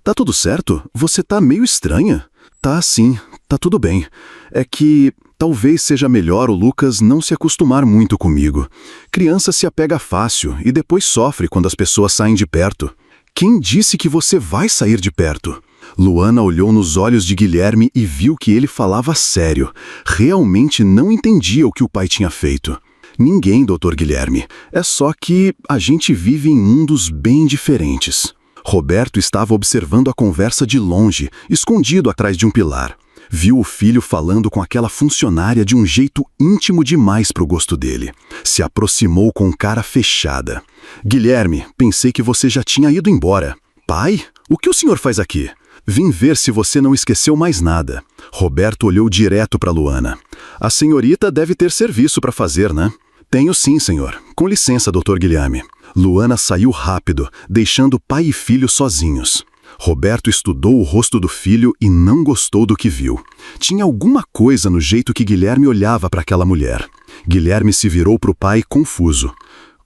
Tá tudo certo? Você tá meio estranha? Tá sim, tá tudo bem. É que talvez seja melhor o Lucas não se acostumar muito comigo. Criança se apega fácil e depois sofre quando as pessoas saem de perto. Quem disse que você vai sair de perto? Luana olhou nos olhos de Guilherme e viu que ele falava sério. Realmente não entendia o que o pai tinha feito. Ninguém, doutor Guilherme. É só que a gente vive em mundos bem diferentes. Roberto estava observando a conversa de longe, escondido atrás de um pilar. Viu o filho falando com aquela funcionária de um jeito íntimo demais para o gosto dele. Se aproximou com cara fechada. Guilherme, pensei que você já tinha ido embora. Pai, o que o senhor faz aqui? Vim ver se você não esqueceu mais nada. Roberto olhou direto para Luana. A senhorita deve ter serviço para fazer, né? Tenho sim, senhor. Com licença, doutor Guilherme. Luana saiu rápido, deixando pai e filho sozinhos. Roberto estudou o rosto do filho e não gostou do que viu. Tinha alguma coisa no jeito que Guilherme olhava para aquela mulher. Guilherme se virou para o pai confuso.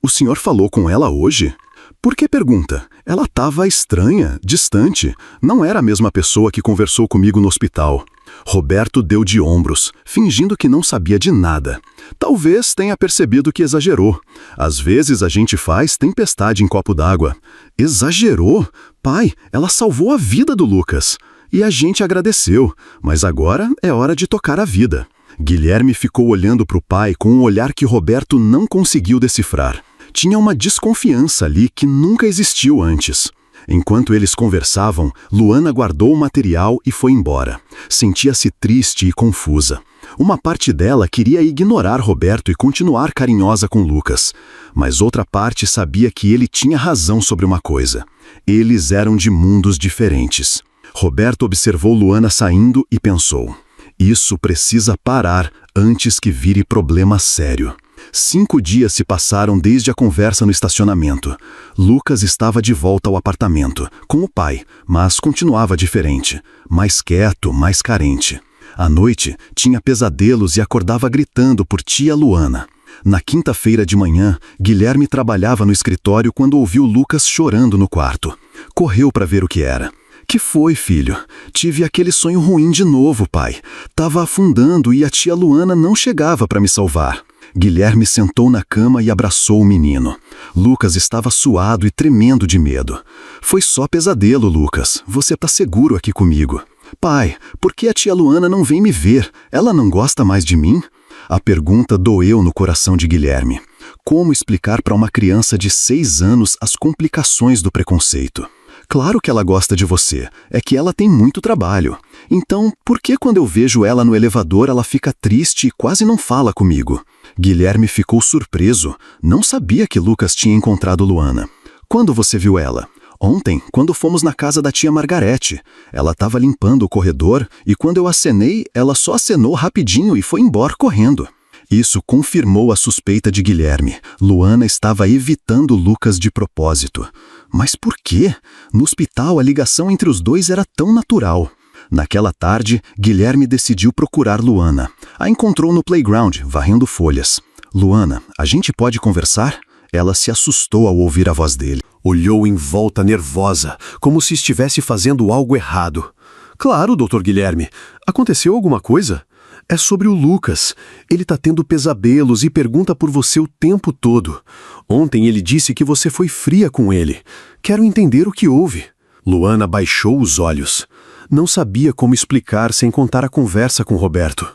O senhor falou com ela hoje? Por que pergunta? Ela estava estranha, distante. Não era a mesma pessoa que conversou comigo no hospital. Roberto deu de ombros, fingindo que não sabia de nada. Talvez tenha percebido que exagerou. Às vezes a gente faz tempestade em copo d'água. Exagerou? Pai, ela salvou a vida do Lucas. E a gente agradeceu, mas agora é hora de tocar a vida. Guilherme ficou olhando para o pai com um olhar que Roberto não conseguiu decifrar. Tinha uma desconfiança ali que nunca existiu antes. Enquanto eles conversavam, Luana guardou o material e foi embora. Sentia-se triste e confusa. Uma parte dela queria ignorar Roberto e continuar carinhosa com Lucas. Mas outra parte sabia que ele tinha razão sobre uma coisa. Eles eram de mundos diferentes. Roberto observou Luana saindo e pensou: isso precisa parar antes que vire problema sério. 5 dias se passaram desde a conversa no estacionamento. Lucas estava de volta ao apartamento, com o pai, mas continuava diferente. Mais quieto, mais carente. À noite, tinha pesadelos e acordava gritando por tia Luana. Na quinta-feira de manhã, Guilherme trabalhava no escritório quando ouviu Lucas chorando no quarto. Correu para ver o que era. Que foi, filho? Tive aquele sonho ruim de novo, pai. Tava afundando e a tia Luana não chegava para me salvar. Guilherme sentou na cama e abraçou o menino. Lucas estava suado e tremendo de medo. Foi só pesadelo, Lucas. Você tá seguro aqui comigo. Pai, por que a tia Luana não vem me ver? Ela não gosta mais de mim? A pergunta doeu no coração de Guilherme. Como explicar para uma criança de 6 anos as complicações do preconceito? Claro que ela gosta de você, é que ela tem muito trabalho. Então, por que quando eu vejo ela no elevador ela fica triste e quase não fala comigo? Guilherme ficou surpreso. Não sabia que Lucas tinha encontrado Luana. Quando você viu ela? Ontem, quando fomos na casa da tia Margarete. Ela estava limpando o corredor e quando eu acenei, ela só acenou rapidinho e foi embora correndo. Isso confirmou a suspeita de Guilherme. Luana estava evitando Lucas de propósito. Mas por quê? No hospital, a ligação entre os dois era tão natural. Naquela tarde, Guilherme decidiu procurar Luana. A encontrou no playground, varrendo folhas. Luana, a gente pode conversar? Ela se assustou ao ouvir a voz dele. Olhou em volta nervosa, como se estivesse fazendo algo errado. Claro, doutor Guilherme. Aconteceu alguma coisa? É sobre o Lucas. Ele tá tendo pesadelos e pergunta por você o tempo todo. Ontem ele disse que você foi fria com ele. Quero entender o que houve. Luana baixou os olhos. Não sabia como explicar sem contar a conversa com Roberto.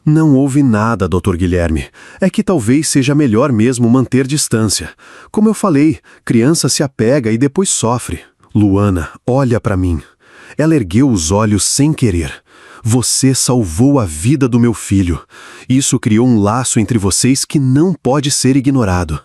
Não houve nada, Dr. Guilherme. É que talvez seja melhor mesmo manter distância. Como eu falei, criança se apega e depois sofre. Luana, olha para mim. Ela ergueu os olhos sem querer. Você salvou a vida do meu filho. Isso criou um laço entre vocês que não pode ser ignorado.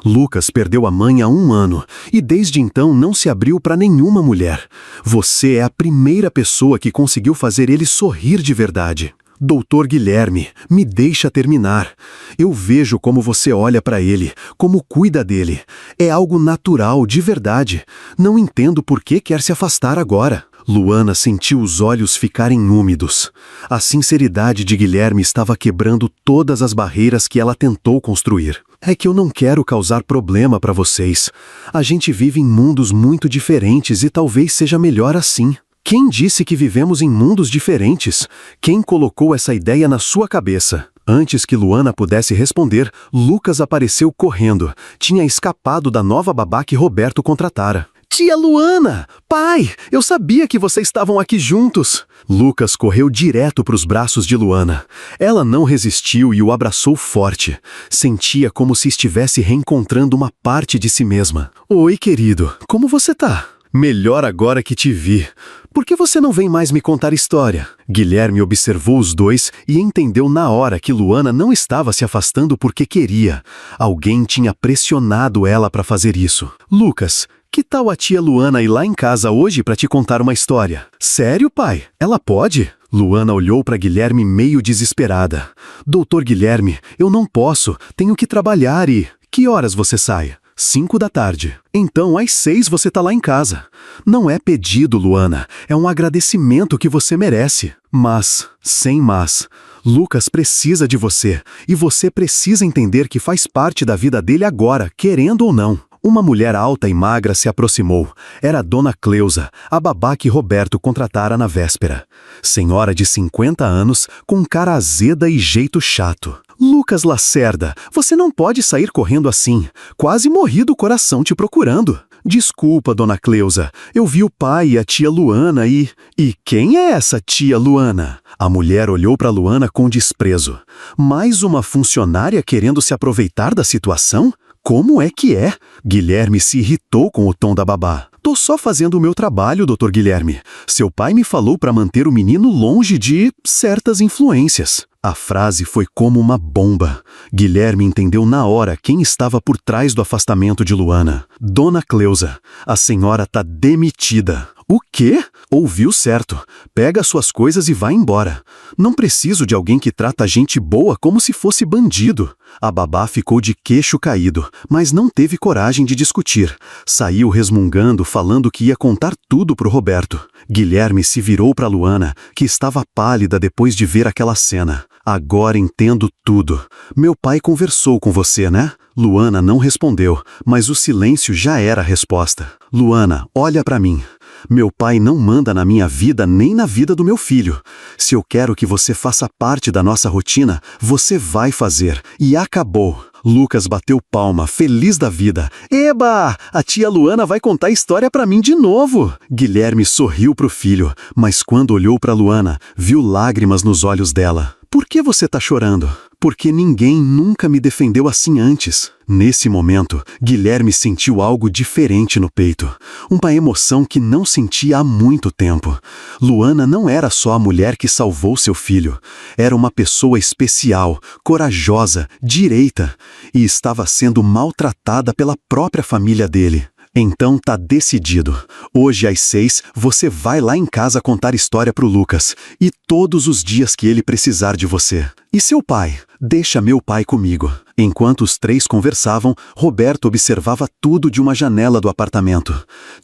Lucas perdeu a mãe há 1 ano e desde então não se abriu para nenhuma mulher. Você é a primeira pessoa que conseguiu fazer ele sorrir de verdade. Doutor Guilherme, me deixa terminar. Eu vejo como você olha para ele, como cuida dele. É algo natural, de verdade. Não entendo por que quer se afastar agora. Luana sentiu os olhos ficarem úmidos. A sinceridade de Guilherme estava quebrando todas as barreiras que ela tentou construir. É que eu não quero causar problema para vocês. A gente vive em mundos muito diferentes e talvez seja melhor assim. Quem disse que vivemos em mundos diferentes? Quem colocou essa ideia na sua cabeça? Antes que Luana pudesse responder, Lucas apareceu correndo. Tinha escapado da nova babá que Roberto contratara. Tia Luana! Pai! Eu sabia que vocês estavam aqui juntos! Lucas correu direto para os braços de Luana. Ela não resistiu e o abraçou forte. Sentia como se estivesse reencontrando uma parte de si mesma. Oi, querido. Como você tá? Melhor agora que te vi. Por que você não vem mais me contar história? Guilherme observou os dois e entendeu na hora que Luana não estava se afastando porque queria. Alguém tinha pressionado ela para fazer isso. Lucas, que tal a tia Luana ir lá em casa hoje para te contar uma história? Sério, pai? Ela pode? Luana olhou para Guilherme meio desesperada. Doutor Guilherme, eu não posso. Tenho que trabalhar e... Que horas você sai? 5 da tarde. Então, às 6 você tá lá em casa. Não é pedido, Luana. É um agradecimento que você merece. Mas, sem mas, Lucas precisa de você. E você precisa entender que faz parte da vida dele agora, querendo ou não. Uma mulher alta e magra se aproximou. Era a Dona Cleusa, a babá que Roberto contratara na véspera. Senhora de 50 anos, com cara azeda e jeito chato. Lucas Lacerda, você não pode sair correndo assim. Quase morri do coração te procurando. Desculpa, Dona Cleusa. Eu vi o pai e a tia Luana e... E quem é essa tia Luana? A mulher olhou para Luana com desprezo. Mais uma funcionária querendo se aproveitar da situação? Como é que é? Guilherme se irritou com o tom da babá. Tô só fazendo o meu trabalho, Dr. Guilherme. Seu pai me falou para manter o menino longe de certas influências. A frase foi como uma bomba. Guilherme entendeu na hora quem estava por trás do afastamento de Luana. Dona Cleusa, a senhora tá demitida. O quê? Ouviu certo. Pega suas coisas e vai embora. Não preciso de alguém que trata gente boa como se fosse bandido. A babá ficou de queixo caído, mas não teve coragem de discutir. Saiu resmungando, falando que ia contar tudo pro Roberto. Guilherme se virou para Luana, que estava pálida depois de ver aquela cena. Agora entendo tudo. Meu pai conversou com você, né? Luana não respondeu, mas o silêncio já era a resposta. Luana, olha para mim. Meu pai não manda na minha vida nem na vida do meu filho. Se eu quero que você faça parte da nossa rotina, você vai fazer. E acabou. Lucas bateu palma, feliz da vida. Eba! A tia Luana vai contar história pra mim de novo! Guilherme sorriu pro filho, mas quando olhou pra Luana, viu lágrimas nos olhos dela. Por que você tá chorando? Porque ninguém nunca me defendeu assim antes. Nesse momento, Guilherme sentiu algo diferente no peito. Uma emoção que não sentia há muito tempo. Luana não era só a mulher que salvou seu filho. Era uma pessoa especial, corajosa, direita. E estava sendo maltratada pela própria família dele. Então tá decidido. Hoje às 6 você vai lá em casa contar história pro Lucas. E todos os dias que ele precisar de você. E seu pai? Deixa meu pai comigo. Enquanto os três conversavam, Roberto observava tudo de uma janela do apartamento.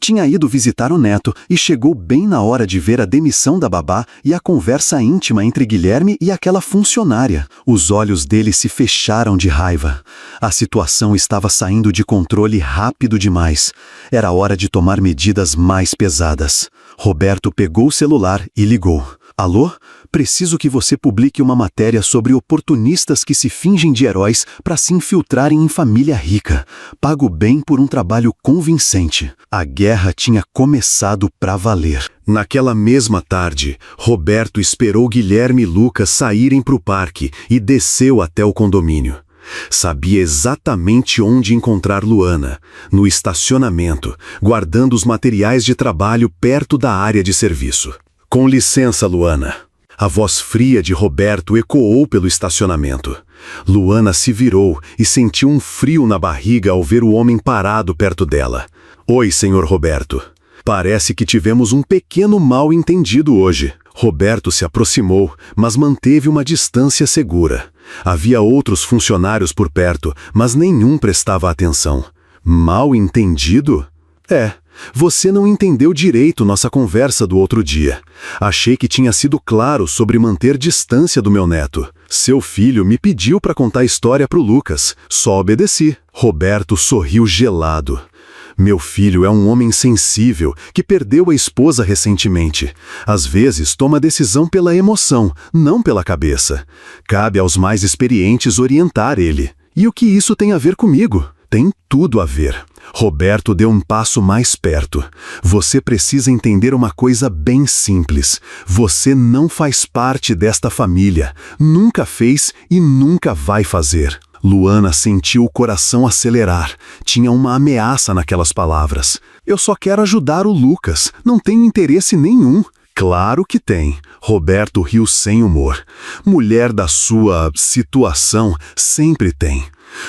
Tinha ido visitar o neto e chegou bem na hora de ver a demissão da babá e a conversa íntima entre Guilherme e aquela funcionária. Os olhos dele se fecharam de raiva. A situação estava saindo de controle rápido demais. Era hora de tomar medidas mais pesadas. Roberto pegou o celular e ligou. Alô? Preciso que você publique uma matéria sobre oportunistas que se fingem de heróis para se infiltrarem em família rica. Pago bem por um trabalho convincente. A guerra tinha começado para valer. Naquela mesma tarde, Roberto esperou Guilherme e Lucas saírem para o parque e desceu até o condomínio. Sabia exatamente onde encontrar Luana, no estacionamento, guardando os materiais de trabalho perto da área de serviço. Com licença, Luana. A voz fria de Roberto ecoou pelo estacionamento. Luana se virou e sentiu um frio na barriga ao ver o homem parado perto dela. Oi, senhor Roberto. Parece que tivemos um pequeno mal-entendido hoje. Roberto se aproximou, mas manteve uma distância segura. Havia outros funcionários por perto, mas nenhum prestava atenção. Mal-entendido? Você não entendeu direito nossa conversa do outro dia. Achei que tinha sido claro sobre manter distância do meu neto. Seu filho me pediu para contar a história para o Lucas. Só obedeci. Roberto sorriu gelado. Meu filho é um homem sensível que perdeu a esposa recentemente. Às vezes toma decisão pela emoção, não pela cabeça. Cabe aos mais experientes orientar ele. E o que isso tem a ver comigo? Tem tudo a ver. Roberto deu um passo mais perto. Você precisa entender uma coisa bem simples. Você não faz parte desta família. Nunca fez e nunca vai fazer. Luana sentiu o coração acelerar. Tinha uma ameaça naquelas palavras. Eu só quero ajudar o Lucas. Não tenho interesse nenhum. Claro que tem. Roberto riu sem humor. Mulher da sua situação sempre tem.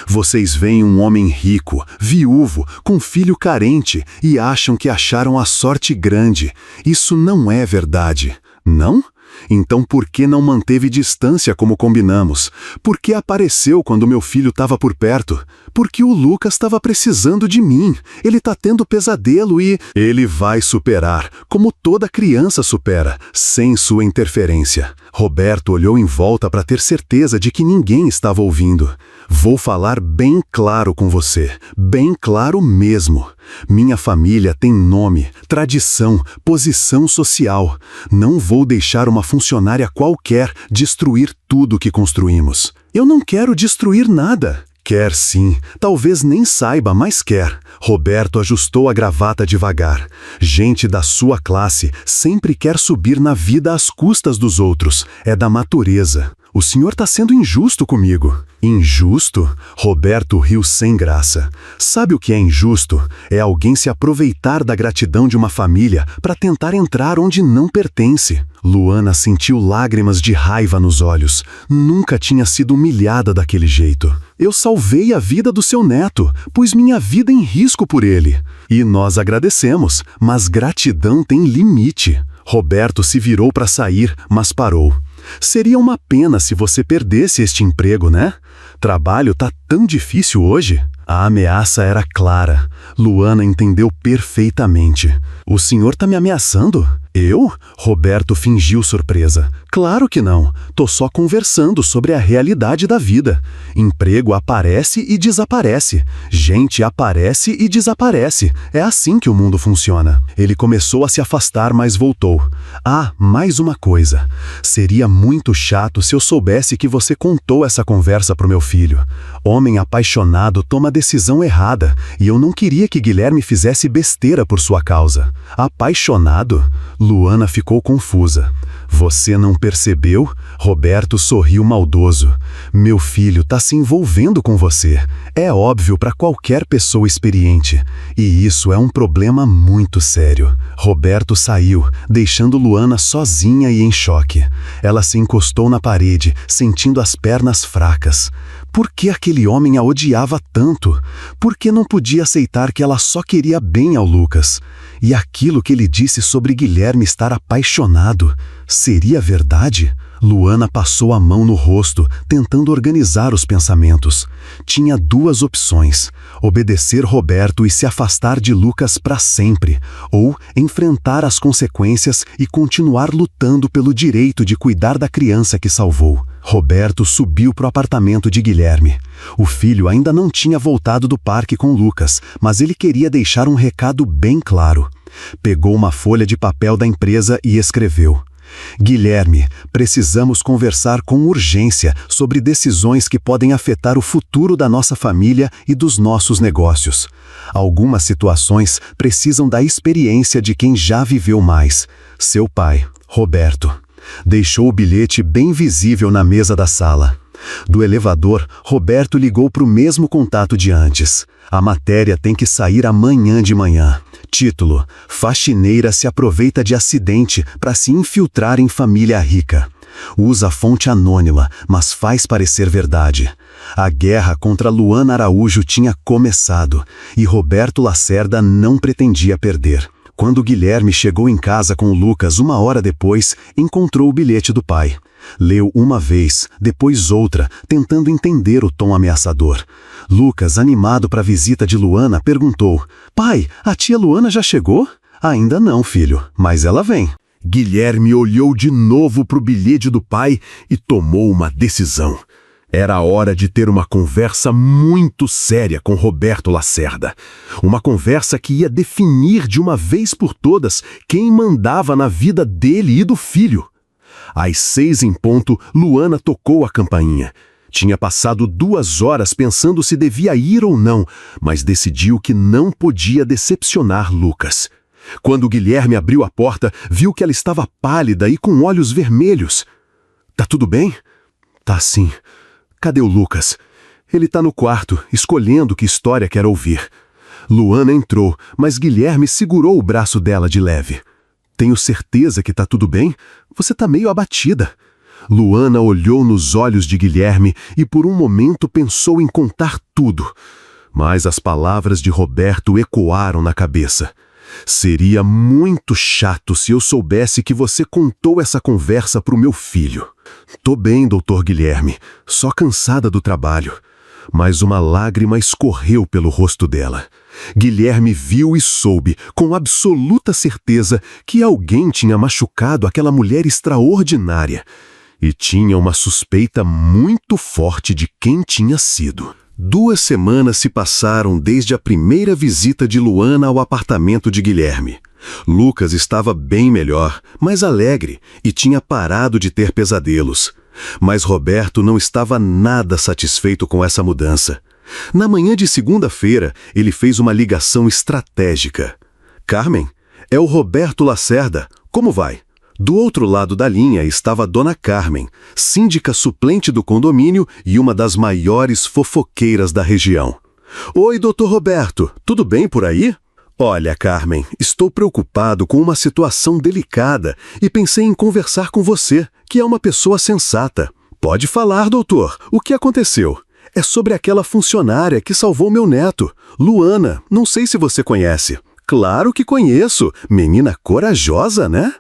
Vocês veem um homem rico, viúvo, com filho carente e acham que acharam a sorte grande. Isso não é verdade. Não? Então por que não manteve distância como combinamos? Por que apareceu quando meu filho estava por perto? Porque o Lucas estava precisando de mim. Ele está tendo pesadelo e... Ele vai superar, como toda criança supera, sem sua interferência. Roberto olhou em volta para ter certeza de que ninguém estava ouvindo. Vou falar bem claro com você, bem claro mesmo. Minha família tem nome, tradição, posição social. Não vou deixar uma funcionária qualquer destruir tudo que construímos. Eu não quero destruir nada. Quer sim, talvez nem saiba, mas quer. Roberto ajustou a gravata devagar. Gente da sua classe sempre quer subir na vida às custas dos outros. É da natureza. O senhor está sendo injusto comigo. Injusto? Roberto riu sem graça. Sabe o que é injusto? É alguém se aproveitar da gratidão de uma família para tentar entrar onde não pertence. Luana sentiu lágrimas de raiva nos olhos. Nunca tinha sido humilhada daquele jeito. Eu salvei a vida do seu neto, pus minha vida em risco por ele. E nós agradecemos, mas gratidão tem limite. Roberto se virou para sair, mas parou. Seria uma pena se você perdesse este emprego, né? Trabalho tá tão difícil hoje. A ameaça era clara. Luana entendeu perfeitamente. O senhor tá me ameaçando? Eu? Roberto fingiu surpresa. Claro que não. Tô só conversando sobre a realidade da vida. Emprego aparece e desaparece. Gente aparece e desaparece. É assim que o mundo funciona. Ele começou a se afastar, mas voltou. Ah, mais uma coisa. Seria muito chato se eu soubesse que você contou essa conversa pro meu filho. Homem apaixonado toma decisão errada e eu não queria que Guilherme fizesse besteira por sua causa. Apaixonado? Luana ficou confusa. Você não percebeu? Roberto sorriu maldoso. Meu filho está se envolvendo com você. É óbvio para qualquer pessoa experiente. E isso é um problema muito sério. Roberto saiu, deixando Luana sozinha e em choque. Ela se encostou na parede, sentindo as pernas fracas. Por que aquele homem a odiava tanto? Por que não podia aceitar que ela só queria bem ao Lucas? E aquilo que ele disse sobre Guilherme estar apaixonado, seria verdade? Luana passou a mão no rosto, tentando organizar os pensamentos. Tinha duas opções: obedecer Roberto e se afastar de Lucas para sempre, ou enfrentar as consequências e continuar lutando pelo direito de cuidar da criança que salvou. Roberto subiu para o apartamento de Guilherme. O filho ainda não tinha voltado do parque com Lucas, mas ele queria deixar um recado bem claro. Pegou uma folha de papel da empresa e escreveu: Guilherme, precisamos conversar com urgência sobre decisões que podem afetar o futuro da nossa família e dos nossos negócios. Algumas situações precisam da experiência de quem já viveu mais. Seu pai, Roberto. Deixou o bilhete bem visível na mesa da sala. Do elevador, Roberto ligou para o mesmo contato de antes. A matéria tem que sair amanhã de manhã. Título: Faxineira se aproveita de acidente para se infiltrar em família rica. Usa fonte anônima, mas faz parecer verdade. A guerra contra Luana Araújo tinha começado e Roberto Lacerda não pretendia perder. Quando Guilherme chegou em casa com Lucas 1 hora depois, encontrou o bilhete do pai. Leu uma vez, depois outra, tentando entender o tom ameaçador. Lucas, animado para a visita de Luana, perguntou: Pai, a tia Luana já chegou? Ainda não, filho, mas ela vem. Guilherme olhou de novo para o bilhete do pai e tomou uma decisão. Era hora de ter uma conversa muito séria com Roberto Lacerda. Uma conversa que ia definir de uma vez por todas quem mandava na vida dele e do filho. Às 6 em ponto, Luana tocou a campainha. Tinha passado 2 horas pensando se devia ir ou não, mas decidiu que não podia decepcionar Lucas. Quando Guilherme abriu a porta, viu que ela estava pálida e com olhos vermelhos. Tá tudo bem? Tá sim. Cadê o Lucas? Ele tá no quarto, escolhendo que história quer ouvir. Luana entrou, mas Guilherme segurou o braço dela de leve. Tenho certeza que tá tudo bem? Você tá meio abatida. Luana olhou nos olhos de Guilherme e por um momento pensou em contar tudo. Mas as palavras de Roberto ecoaram na cabeça. Seria muito chato se eu soubesse que você contou essa conversa pro meu filho. Tô bem, doutor Guilherme, só cansada do trabalho. Mas uma lágrima escorreu pelo rosto dela. Guilherme viu e soube, com absoluta certeza, que alguém tinha machucado aquela mulher extraordinária. E tinha uma suspeita muito forte de quem tinha sido. 2 semanas se passaram desde a primeira visita de Luana ao apartamento de Guilherme. Lucas estava bem melhor, mais alegre e tinha parado de ter pesadelos. Mas Roberto não estava nada satisfeito com essa mudança. Na manhã de segunda-feira, ele fez uma ligação estratégica. Carmen, é o Roberto Lacerda. Como vai? Do outro lado da linha estava a Dona Carmen, síndica suplente do condomínio e uma das maiores fofoqueiras da região. Oi, doutor Roberto, tudo bem por aí? Olha, Carmen, estou preocupado com uma situação delicada e pensei em conversar com você, que é uma pessoa sensata. Pode falar, doutor, o que aconteceu? É sobre aquela funcionária que salvou meu neto, Luana, não sei se você conhece. Claro que conheço, menina corajosa, né?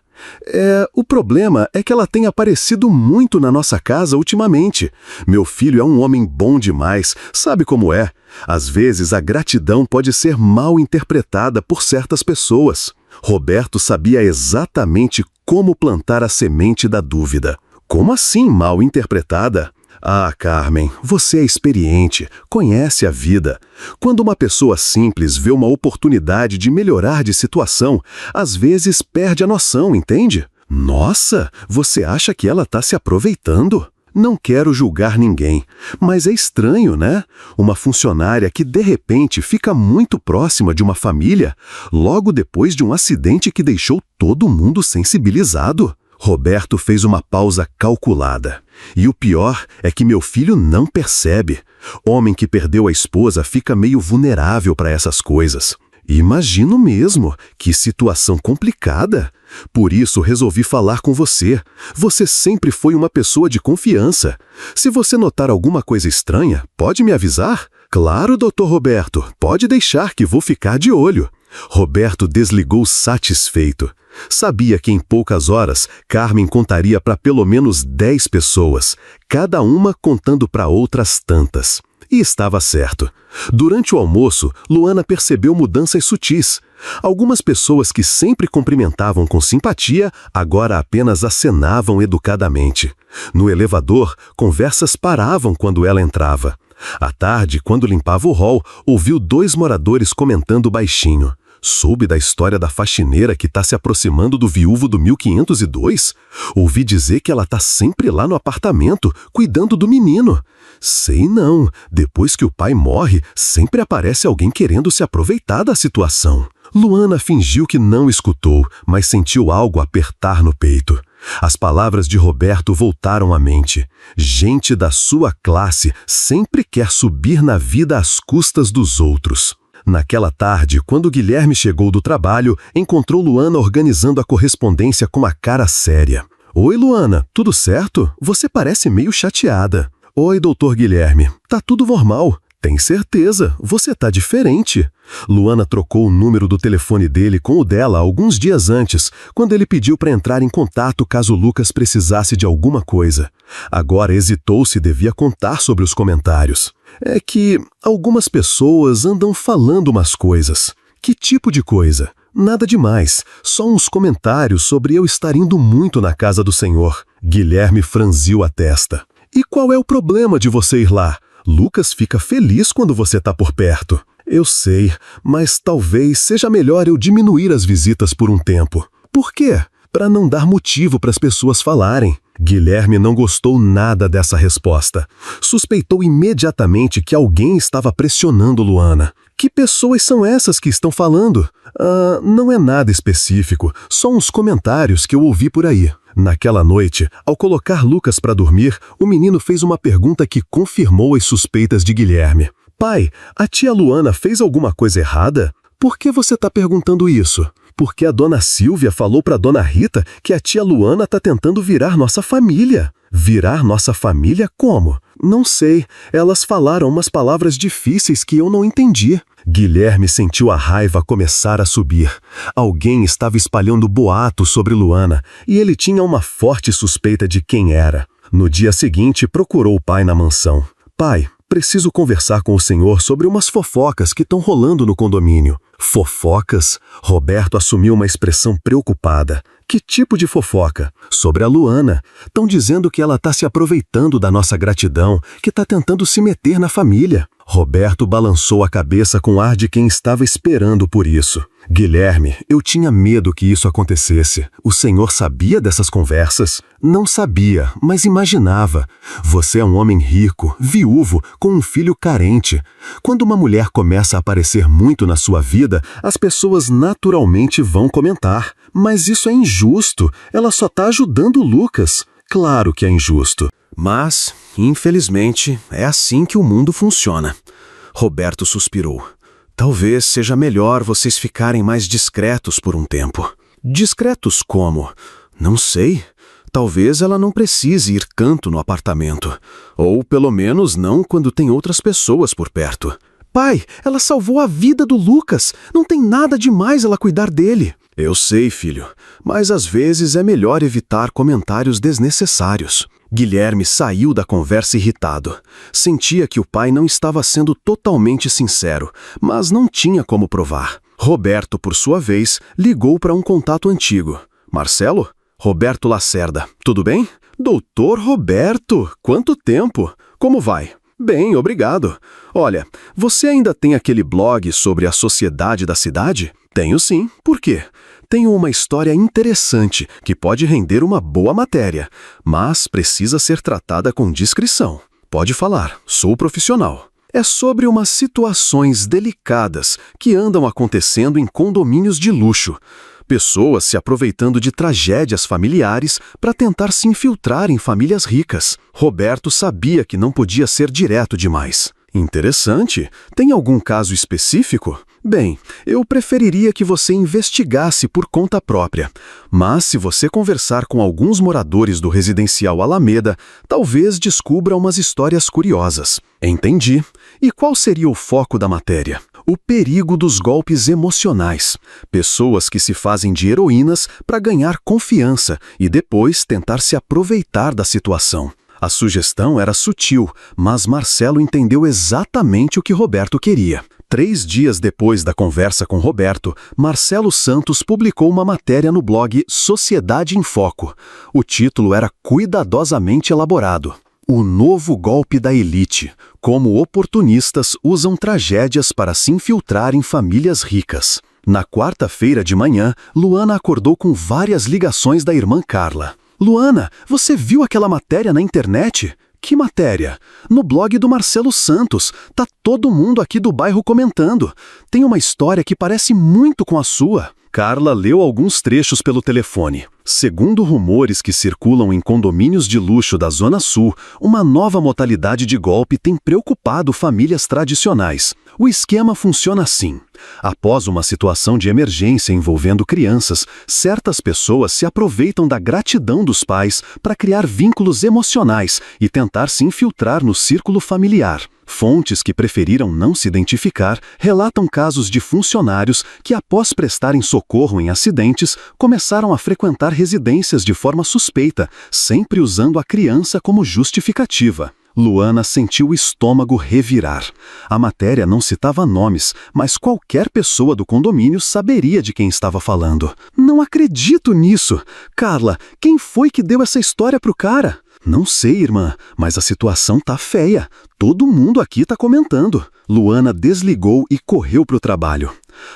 O problema é que ela tem aparecido muito na nossa casa ultimamente. Meu filho é um homem bom demais, sabe como é? Às vezes a gratidão pode ser mal interpretada por certas pessoas. Roberto sabia exatamente como plantar a semente da dúvida. Como assim mal interpretada? Ah, Carmen, você é experiente, conhece a vida. Quando uma pessoa simples vê uma oportunidade de melhorar de situação, às vezes perde a noção, entende? Nossa, você acha que ela está se aproveitando? Não quero julgar ninguém, mas é estranho, né? Uma funcionária que de repente fica muito próxima de uma família, logo depois de um acidente que deixou todo mundo sensibilizado. Roberto fez uma pausa calculada. E o pior é que meu filho não percebe. Homem que perdeu a esposa fica meio vulnerável para essas coisas. Imagino mesmo, que situação complicada. Por isso resolvi falar com você. Você sempre foi uma pessoa de confiança. Se você notar alguma coisa estranha, pode me avisar? Claro, doutor Roberto, pode deixar que vou ficar de olho. Roberto desligou satisfeito. Sabia que em poucas horas Carmen contaria para pelo menos 10 pessoas, cada uma contando para outras tantas. E estava certo. Durante o almoço, Luana percebeu mudanças sutis. Algumas pessoas que sempre cumprimentavam com simpatia, agora apenas acenavam educadamente. No elevador, conversas paravam quando ela entrava. À tarde, quando limpava o hall, ouviu 2 moradores comentando baixinho. Soube da história da faxineira que está se aproximando do viúvo do 1502? Ouvi dizer que ela está sempre lá no apartamento, cuidando do menino. Sei não, depois que o pai morre, sempre aparece alguém querendo se aproveitar da situação. Luana fingiu que não escutou, mas sentiu algo apertar no peito. As palavras de Roberto voltaram à mente. Gente da sua classe sempre quer subir na vida às custas dos outros. Naquela tarde, quando Guilherme chegou do trabalho, encontrou Luana organizando a correspondência com uma cara séria. Oi, Luana, tudo certo? Você parece meio chateada. Oi, doutor Guilherme, tá tudo normal. Tem certeza, você tá diferente. Luana trocou o número do telefone dele com o dela alguns dias antes, quando ele pediu para entrar em contato caso Lucas precisasse de alguma coisa. Agora hesitou se devia contar sobre os comentários. É que algumas pessoas andam falando umas coisas. Que tipo de coisa? Nada demais, só uns comentários sobre eu estar indo muito na casa do Senhor. Guilherme franziu a testa. E qual é o problema de você ir lá? Lucas fica feliz quando você está por perto. Eu sei, mas talvez seja melhor eu diminuir as visitas por um tempo. Por quê? Para não dar motivo para as pessoas falarem. Guilherme não gostou nada dessa resposta. Suspeitou imediatamente que alguém estava pressionando Luana. Que pessoas são essas que estão falando? Não é nada específico, só uns comentários que eu ouvi por aí. Naquela noite, ao colocar Lucas para dormir, o menino fez uma pergunta que confirmou as suspeitas de Guilherme. Pai, a tia Luana fez alguma coisa errada? Por que você está perguntando isso? Porque a dona Silvia falou para a dona Rita que a tia Luana está tentando virar nossa família. Virar nossa família como? Não sei, elas falaram umas palavras difíceis que eu não entendi. Guilherme sentiu a raiva começar a subir. Alguém estava espalhando boatos sobre Luana e ele tinha uma forte suspeita de quem era. No dia seguinte, procurou o pai na mansão. Pai, preciso conversar com o senhor sobre umas fofocas que estão rolando no condomínio. Fofocas? Roberto assumiu uma expressão preocupada. Que tipo de fofoca? Sobre a Luana. Estão dizendo que ela está se aproveitando da nossa gratidão, que está tentando se meter na família. Roberto balançou a cabeça com ar de quem estava esperando por isso. Guilherme, eu tinha medo que isso acontecesse. O senhor sabia dessas conversas? Não sabia, mas imaginava. Você é um homem rico, viúvo, com um filho carente. Quando uma mulher começa a aparecer muito na sua vida, as pessoas naturalmente vão comentar. Mas isso é injusto. Ela só está ajudando o Lucas. Claro que é injusto. Mas, infelizmente, é assim que o mundo funciona. Roberto suspirou. Talvez seja melhor vocês ficarem mais discretos por um tempo. Discretos como? Não sei. Talvez ela não precise ir canto no apartamento. Ou, pelo menos, não quando tem outras pessoas por perto. Pai, ela salvou a vida do Lucas. Não tem nada demais ela cuidar dele. Eu sei, filho, mas às vezes é melhor evitar comentários desnecessários. Guilherme saiu da conversa irritado. Sentia que o pai não estava sendo totalmente sincero, mas não tinha como provar. Roberto, por sua vez, ligou para um contato antigo. Marcelo? Roberto Lacerda. Tudo bem? Doutor Roberto, quanto tempo? Como vai? Bem, obrigado. Olha, você ainda tem aquele blog sobre a sociedade da cidade? Tenho sim. Por quê? Tenho uma história interessante que pode render uma boa matéria, mas precisa ser tratada com discrição. Pode falar, sou profissional. É sobre umas situações delicadas que andam acontecendo em condomínios de luxo. Pessoas se aproveitando de tragédias familiares para tentar se infiltrar em famílias ricas. Roberto sabia que não podia ser direto demais. Interessante. Tem algum caso específico? Bem, eu preferiria que você investigasse por conta própria. Mas se você conversar com alguns moradores do residencial Alameda, talvez descubra umas histórias curiosas. Entendi. E qual seria o foco da matéria? O perigo dos golpes emocionais. Pessoas que se fazem de heroínas para ganhar confiança e depois tentar se aproveitar da situação. A sugestão era sutil, mas Marcelo entendeu exatamente o que Roberto queria. 3 dias depois da conversa com Roberto, Marcelo Santos publicou uma matéria no blog Sociedade em Foco. O título era cuidadosamente elaborado. O novo golpe da elite. Como oportunistas usam tragédias para se infiltrar em famílias ricas. Na quarta-feira de manhã, Luana acordou com várias ligações da irmã Carla. Luana, você viu aquela matéria na internet? Que matéria? No blog do Marcelo Santos. Tá todo mundo aqui do bairro comentando. Tem uma história que parece muito com a sua. Carla leu alguns trechos pelo telefone. Segundo rumores que circulam em condomínios de luxo da Zona Sul, uma nova modalidade de golpe tem preocupado famílias tradicionais. O esquema funciona assim. Após uma situação de emergência envolvendo crianças, certas pessoas se aproveitam da gratidão dos pais para criar vínculos emocionais e tentar se infiltrar no círculo familiar. Fontes que preferiram não se identificar relatam casos de funcionários que, após prestarem socorro em acidentes, começaram a frequentar residências de forma suspeita, sempre usando a criança como justificativa. Luana sentiu o estômago revirar. A matéria não citava nomes, mas qualquer pessoa do condomínio saberia de quem estava falando. Não acredito nisso! Carla, quem foi que deu essa história pro cara? Não sei, irmã, mas a situação tá feia. Todo mundo aqui tá comentando. Luana desligou e correu pro trabalho.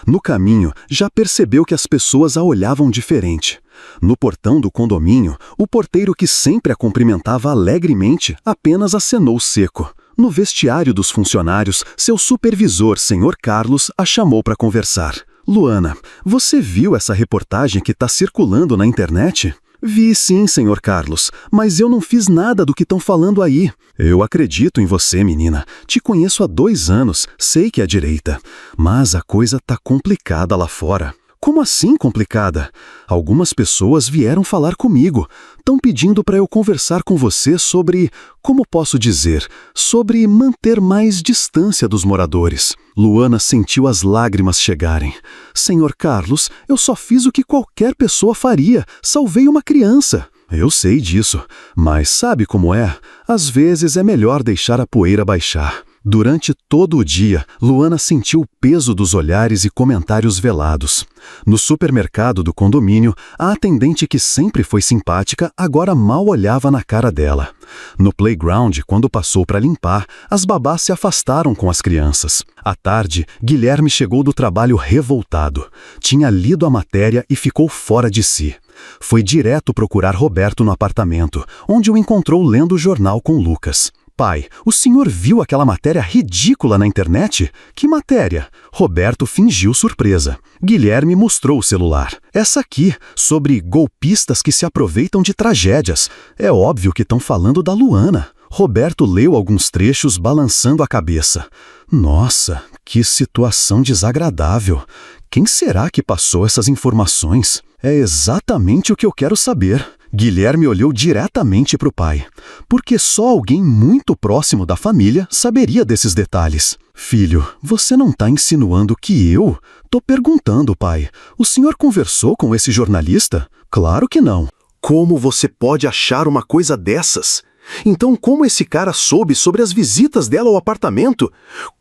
No caminho, já percebeu que as pessoas a olhavam diferente. No portão do condomínio, o porteiro que sempre a cumprimentava alegremente apenas acenou seco. No vestiário dos funcionários, seu supervisor, Sr. Carlos, a chamou para conversar. Luana, você viu essa reportagem que está circulando na internet? Vi sim, Sr. Carlos, mas eu não fiz nada do que estão falando aí. Eu acredito em você, menina. Te conheço há 2 anos, sei que é direita. Mas a coisa tá complicada lá fora. Como assim complicada? Algumas pessoas vieram falar comigo. Estão pedindo para eu conversar com você sobre, como posso dizer, sobre manter mais distância dos moradores. Luana sentiu as lágrimas chegarem. Senhor Carlos, eu só fiz o que qualquer pessoa faria. Salvei uma criança. Eu sei disso, mas sabe como é? Às vezes é melhor deixar a poeira baixar. Durante todo o dia, Luana sentiu o peso dos olhares e comentários velados. No supermercado do condomínio, a atendente que sempre foi simpática agora mal olhava na cara dela. No playground, quando passou para limpar, as babás se afastaram com as crianças. À tarde, Guilherme chegou do trabalho revoltado. Tinha lido a matéria e ficou fora de si. Foi direto procurar Roberto no apartamento, onde o encontrou lendo o jornal com Lucas. Pai, o senhor viu aquela matéria ridícula na internet? Que matéria? Roberto fingiu surpresa. Guilherme mostrou o celular. Essa aqui, sobre golpistas que se aproveitam de tragédias. É óbvio que estão falando da Luana. Roberto leu alguns trechos balançando a cabeça. Nossa, que situação desagradável. Quem será que passou essas informações? É exatamente o que eu quero saber. Guilherme olhou diretamente para o pai, porque só alguém muito próximo da família saberia desses detalhes. Filho, você não está insinuando que eu? Tô perguntando, pai. O senhor conversou com esse jornalista? Claro que não. Como você pode achar uma coisa dessas? Então como esse cara soube sobre as visitas dela ao apartamento?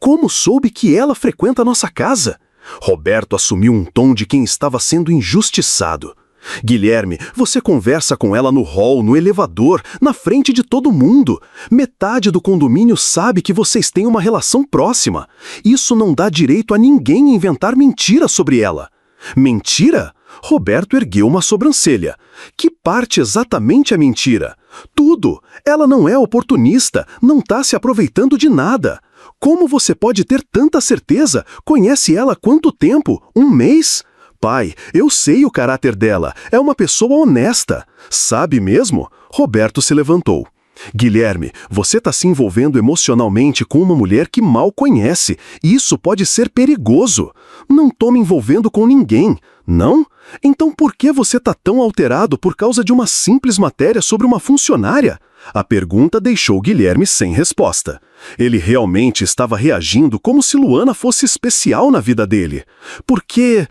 Como soube que ela frequenta a nossa casa? Roberto assumiu um tom de quem estava sendo injustiçado. Guilherme, você conversa com ela no hall, no elevador, na frente de todo mundo. Metade do condomínio sabe que vocês têm uma relação próxima. Isso não dá direito a ninguém inventar mentira sobre ela. Mentira? Roberto ergueu uma sobrancelha. Que parte exatamente é mentira? Tudo. Ela não é oportunista, não está se aproveitando de nada. Como você pode ter tanta certeza? Conhece ela há quanto tempo? 1 mês? Pai, eu sei o caráter dela. É uma pessoa honesta. Sabe mesmo? Roberto se levantou. Guilherme, você está se envolvendo emocionalmente com uma mulher que mal conhece. Isso pode ser perigoso. Não estou me envolvendo com ninguém, não? Então por que você está tão alterado por causa de uma simples matéria sobre uma funcionária? A pergunta deixou Guilherme sem resposta. Ele realmente estava reagindo como se Luana fosse especial na vida dele. Porque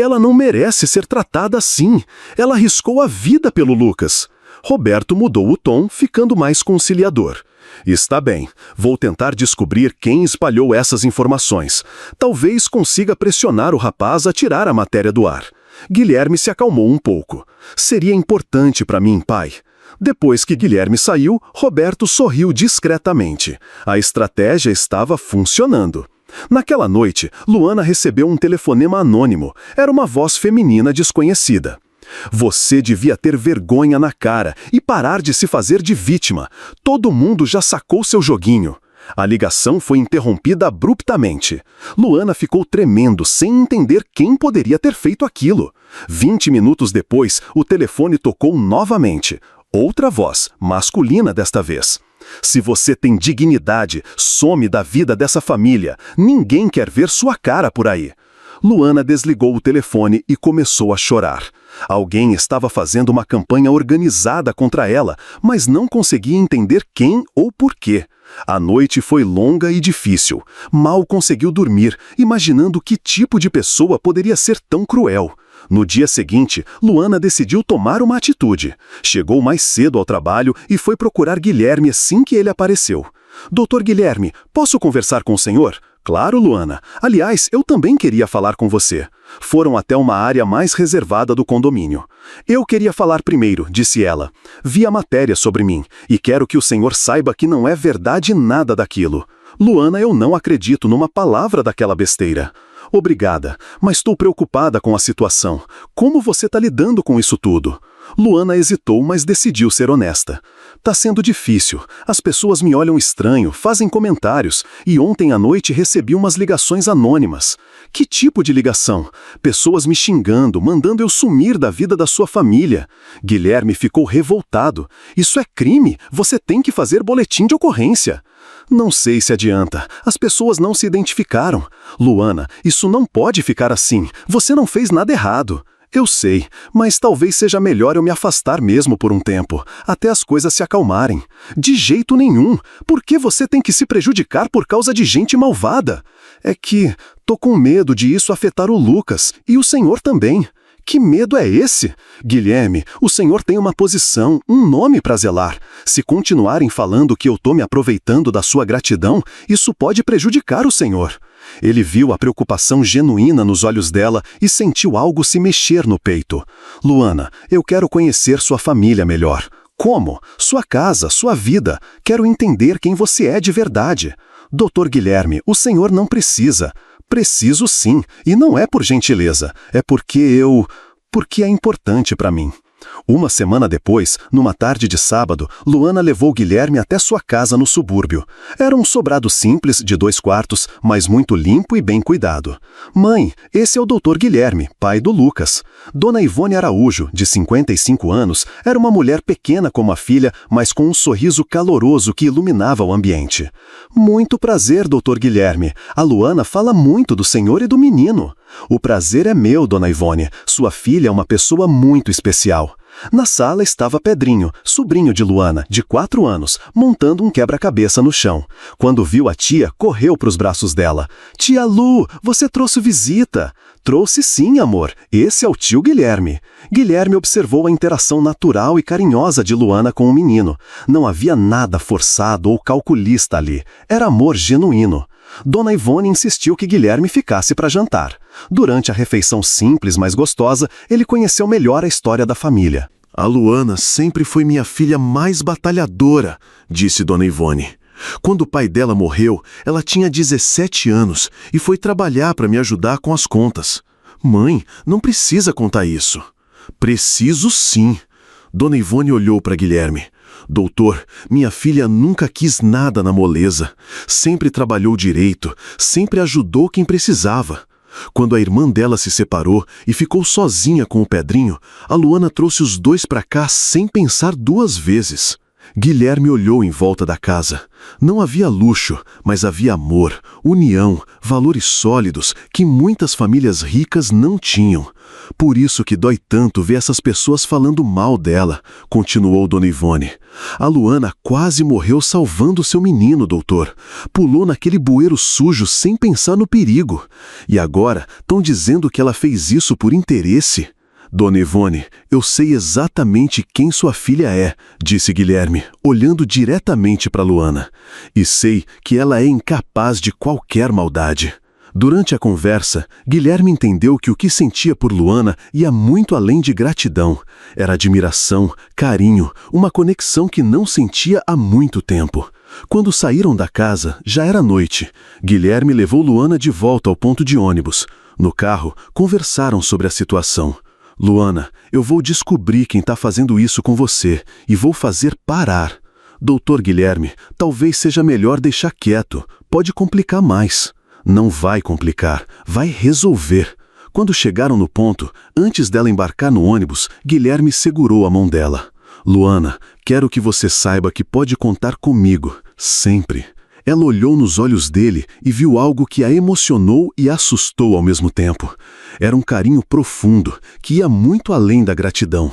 ela não merece ser tratada assim. Ela arriscou a vida pelo Lucas. Roberto mudou o tom, ficando mais conciliador. Está bem, vou tentar descobrir quem espalhou essas informações. Talvez consiga pressionar o rapaz a tirar a matéria do ar. Guilherme se acalmou um pouco. Seria importante para mim, pai. Depois que Guilherme saiu, Roberto sorriu discretamente. A estratégia estava funcionando. Naquela noite, Luana recebeu um telefonema anônimo. Era uma voz feminina desconhecida. Você devia ter vergonha na cara e parar de se fazer de vítima. Todo mundo já sacou seu joguinho. A ligação foi interrompida abruptamente. Luana ficou tremendo, sem entender quem poderia ter feito aquilo. 20 minutos depois, o telefone tocou novamente. Outra voz, masculina desta vez. Se você tem dignidade, some da vida dessa família. Ninguém quer ver sua cara por aí. Luana desligou o telefone e começou a chorar. Alguém estava fazendo uma campanha organizada contra ela, mas não conseguia entender quem ou por quê. A noite foi longa e difícil. Mal conseguiu dormir, imaginando que tipo de pessoa poderia ser tão cruel. No dia seguinte, Luana decidiu tomar uma atitude. Chegou mais cedo ao trabalho e foi procurar Guilherme assim que ele apareceu. Doutor Guilherme, posso conversar com o senhor? Claro, Luana. Aliás, eu também queria falar com você. Foram até uma área mais reservada do condomínio. Eu queria falar primeiro, disse ela. Vi a matéria sobre mim e quero que o senhor saiba que não é verdade nada daquilo. Luana, eu não acredito numa palavra daquela besteira. Obrigada, mas estou preocupada com a situação. Como você está lidando com isso tudo? Luana hesitou, mas decidiu ser honesta. Tá sendo difícil. As pessoas me olham estranho, fazem comentários, e ontem à noite recebi umas ligações anônimas. Que tipo de ligação? Pessoas me xingando, mandando eu sumir da vida da sua família. Guilherme ficou revoltado. Isso é crime. Você tem que fazer boletim de ocorrência. Não sei se adianta. As pessoas não se identificaram. Luana, isso não pode ficar assim. Você não fez nada errado. Eu sei, mas talvez seja melhor eu me afastar mesmo por um tempo, até as coisas se acalmarem. De jeito nenhum. Por que você tem que se prejudicar por causa de gente malvada? É que tô com medo de isso afetar o Lucas, e o senhor também. Que medo é esse? Guilherme, o senhor tem uma posição, um nome para zelar. Se continuarem falando que eu tô me aproveitando da sua gratidão, isso pode prejudicar o senhor. Ele viu a preocupação genuína nos olhos dela e sentiu algo se mexer no peito. Luana, eu quero conhecer sua família melhor. Como? Sua casa, sua vida. Quero entender quem você é de verdade. Doutor Guilherme, o senhor não precisa. Preciso sim, e não é por gentileza, é porque é importante para mim. Uma semana depois, numa tarde de sábado, Luana levou Guilherme até sua casa no subúrbio. Era um sobrado simples, de 2 quartos, mas muito limpo e bem cuidado. Mãe, esse é o Dr. Guilherme, pai do Lucas. Dona Ivone Araújo, de 55 anos, era uma mulher pequena como a filha, mas com um sorriso caloroso que iluminava o ambiente. Muito prazer, Dr. Guilherme. A Luana fala muito do senhor e do menino. O prazer é meu, Dona Ivone. Sua filha é uma pessoa muito especial. Na sala estava Pedrinho, sobrinho de Luana, de 4 anos, montando um quebra-cabeça no chão. Quando viu a tia, correu para os braços dela. Tia Lu, você trouxe visita. Trouxe sim, amor. Esse é o tio Guilherme. Guilherme observou a interação natural e carinhosa de Luana com o menino. Não havia nada forçado ou calculista ali. Era amor genuíno. Dona Ivone insistiu que Guilherme ficasse para jantar. Durante a refeição simples, mas gostosa, ele conheceu melhor a história da família. A Luana sempre foi minha filha mais batalhadora, disse Dona Ivone. Quando o pai dela morreu, ela tinha 17 anos e foi trabalhar para me ajudar com as contas. Mãe, não precisa contar isso. Preciso sim. Dona Ivone olhou para Guilherme. Doutor, minha filha nunca quis nada na moleza. Sempre trabalhou direito, sempre ajudou quem precisava. Quando a irmã dela se separou e ficou sozinha com o Pedrinho, a Luana trouxe os dois para cá sem pensar 2 vezes. Guilherme olhou em volta da casa. Não havia luxo, mas havia amor, união, valores sólidos que muitas famílias ricas não tinham. Por isso que dói tanto ver essas pessoas falando mal dela, continuou Dona Ivone. A Luana quase morreu salvando seu menino, doutor. Pulou naquele bueiro sujo sem pensar no perigo. E agora estão dizendo que ela fez isso por interesse. Dona Ivone, eu sei exatamente quem sua filha é, disse Guilherme, olhando diretamente para Luana. E sei que ela é incapaz de qualquer maldade. Durante a conversa, Guilherme entendeu que o que sentia por Luana ia muito além de gratidão. Era admiração, carinho, uma conexão que não sentia há muito tempo. Quando saíram da casa, já era noite. Guilherme levou Luana de volta ao ponto de ônibus. No carro, conversaram sobre a situação. Luana, eu vou descobrir quem está fazendo isso com você e vou fazer parar. Doutor Guilherme, talvez seja melhor deixar quieto. Pode complicar mais. Não vai complicar, vai resolver. Quando chegaram no ponto, antes dela embarcar no ônibus, Guilherme segurou a mão dela. Luana, quero que você saiba que pode contar comigo, sempre. Ela olhou nos olhos dele e viu algo que a emocionou e assustou ao mesmo tempo. Era um carinho profundo, que ia muito além da gratidão.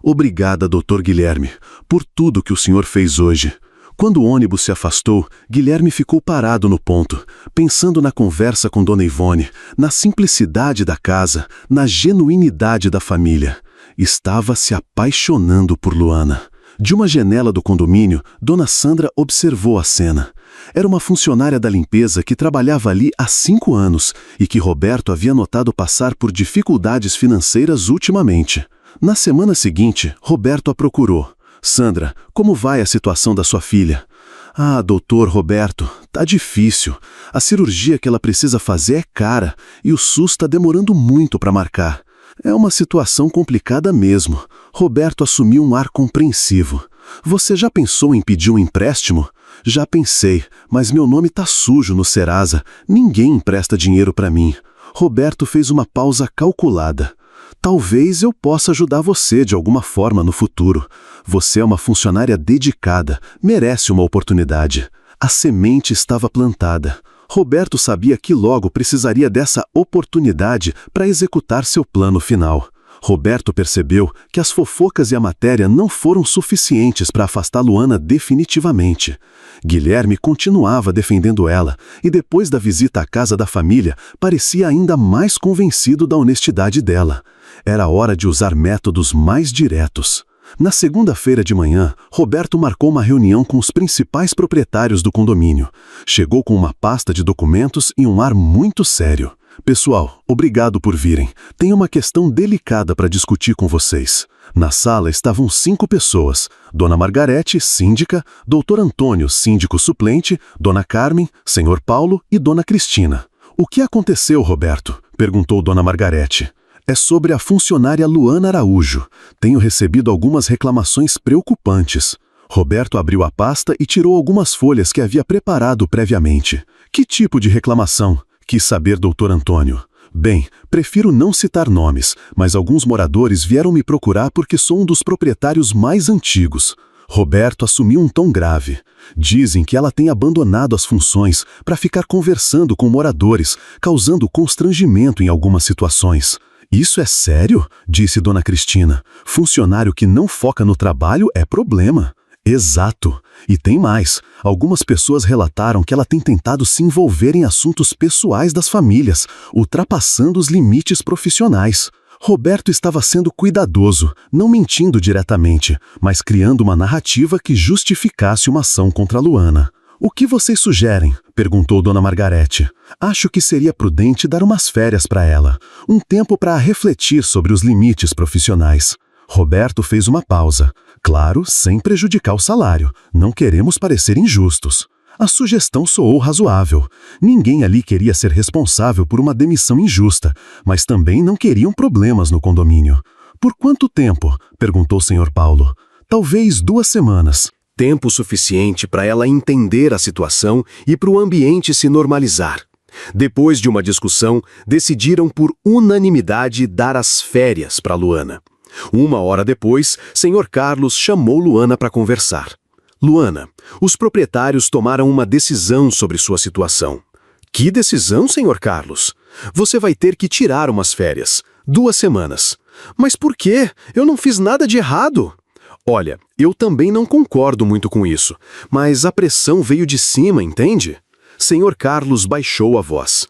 Obrigada, Dr. Guilherme, por tudo que o senhor fez hoje. Quando o ônibus se afastou, Guilherme ficou parado no ponto, pensando na conversa com Dona Ivone, na simplicidade da casa, na genuinidade da família. Estava se apaixonando por Luana. De uma janela do condomínio, Dona Sandra observou a cena. Era uma funcionária da limpeza que trabalhava ali há 5 anos e que Roberto havia notado passar por dificuldades financeiras ultimamente. Na semana seguinte, Roberto a procurou. Sandra, como vai a situação da sua filha? Ah, doutor Roberto, tá difícil. A cirurgia que ela precisa fazer é cara e o SUS está demorando muito para marcar. É uma situação complicada mesmo. Roberto assumiu um ar compreensivo. Você já pensou em pedir um empréstimo? Já pensei, mas meu nome tá sujo no Serasa. Ninguém empresta dinheiro para mim. Roberto fez uma pausa calculada. Talvez eu possa ajudar você de alguma forma no futuro. Você é uma funcionária dedicada, merece uma oportunidade. A semente estava plantada. Roberto sabia que logo precisaria dessa oportunidade para executar seu plano final. Roberto percebeu que as fofocas e a matéria não foram suficientes para afastar Luana definitivamente. Guilherme continuava defendendo ela e depois da visita à casa da família, parecia ainda mais convencido da honestidade dela. Era hora de usar métodos mais diretos. Na segunda-feira de manhã, Roberto marcou uma reunião com os principais proprietários do condomínio. Chegou com uma pasta de documentos e um ar muito sério. Pessoal, obrigado por virem. Tenho uma questão delicada para discutir com vocês. Na sala estavam 5 pessoas. Dona Margarete, síndica, Dr. Antônio, síndico suplente, Dona Carmen, Senhor Paulo e Dona Cristina. O que aconteceu, Roberto? Perguntou Dona Margarete. É sobre a funcionária Luana Araújo. Tenho recebido algumas reclamações preocupantes. Roberto abriu a pasta e tirou algumas folhas que havia preparado previamente. Que tipo de reclamação? Quis saber Dr. Antônio. Bem, prefiro não citar nomes, mas alguns moradores vieram me procurar porque sou um dos proprietários mais antigos. Roberto assumiu um tom grave. Dizem que ela tem abandonado as funções para ficar conversando com moradores, causando constrangimento em algumas situações. Isso é sério? Disse Dona Cristina. Funcionário que não foca no trabalho é problema. Exato. E tem mais. Algumas pessoas relataram que ela tem tentado se envolver em assuntos pessoais das famílias, ultrapassando os limites profissionais. Roberto estava sendo cuidadoso, não mentindo diretamente, mas criando uma narrativa que justificasse uma ação contra Luana. O que vocês sugerem? Perguntou Dona Margarete. Acho que seria prudente dar umas férias para ela, um tempo para refletir sobre os limites profissionais. Roberto fez uma pausa. Claro, sem prejudicar o salário. Não queremos parecer injustos. A sugestão soou razoável. Ninguém ali queria ser responsável por uma demissão injusta, mas também não queriam problemas no condomínio. Por quanto tempo? Perguntou o Sr. Paulo. Talvez 2 semanas. Tempo suficiente para ela entender a situação e para o ambiente se normalizar. Depois de uma discussão, decidiram por unanimidade dar as férias para Luana. 1 hora depois, Sr. Carlos chamou Luana para conversar. Luana, os proprietários tomaram uma decisão sobre sua situação. Que decisão, senhor Carlos? Você vai ter que tirar umas férias. 2 semanas. Mas por quê? Eu não fiz nada de errado. Olha, eu também não concordo muito com isso, mas a pressão veio de cima, entende? Senhor Carlos baixou a voz.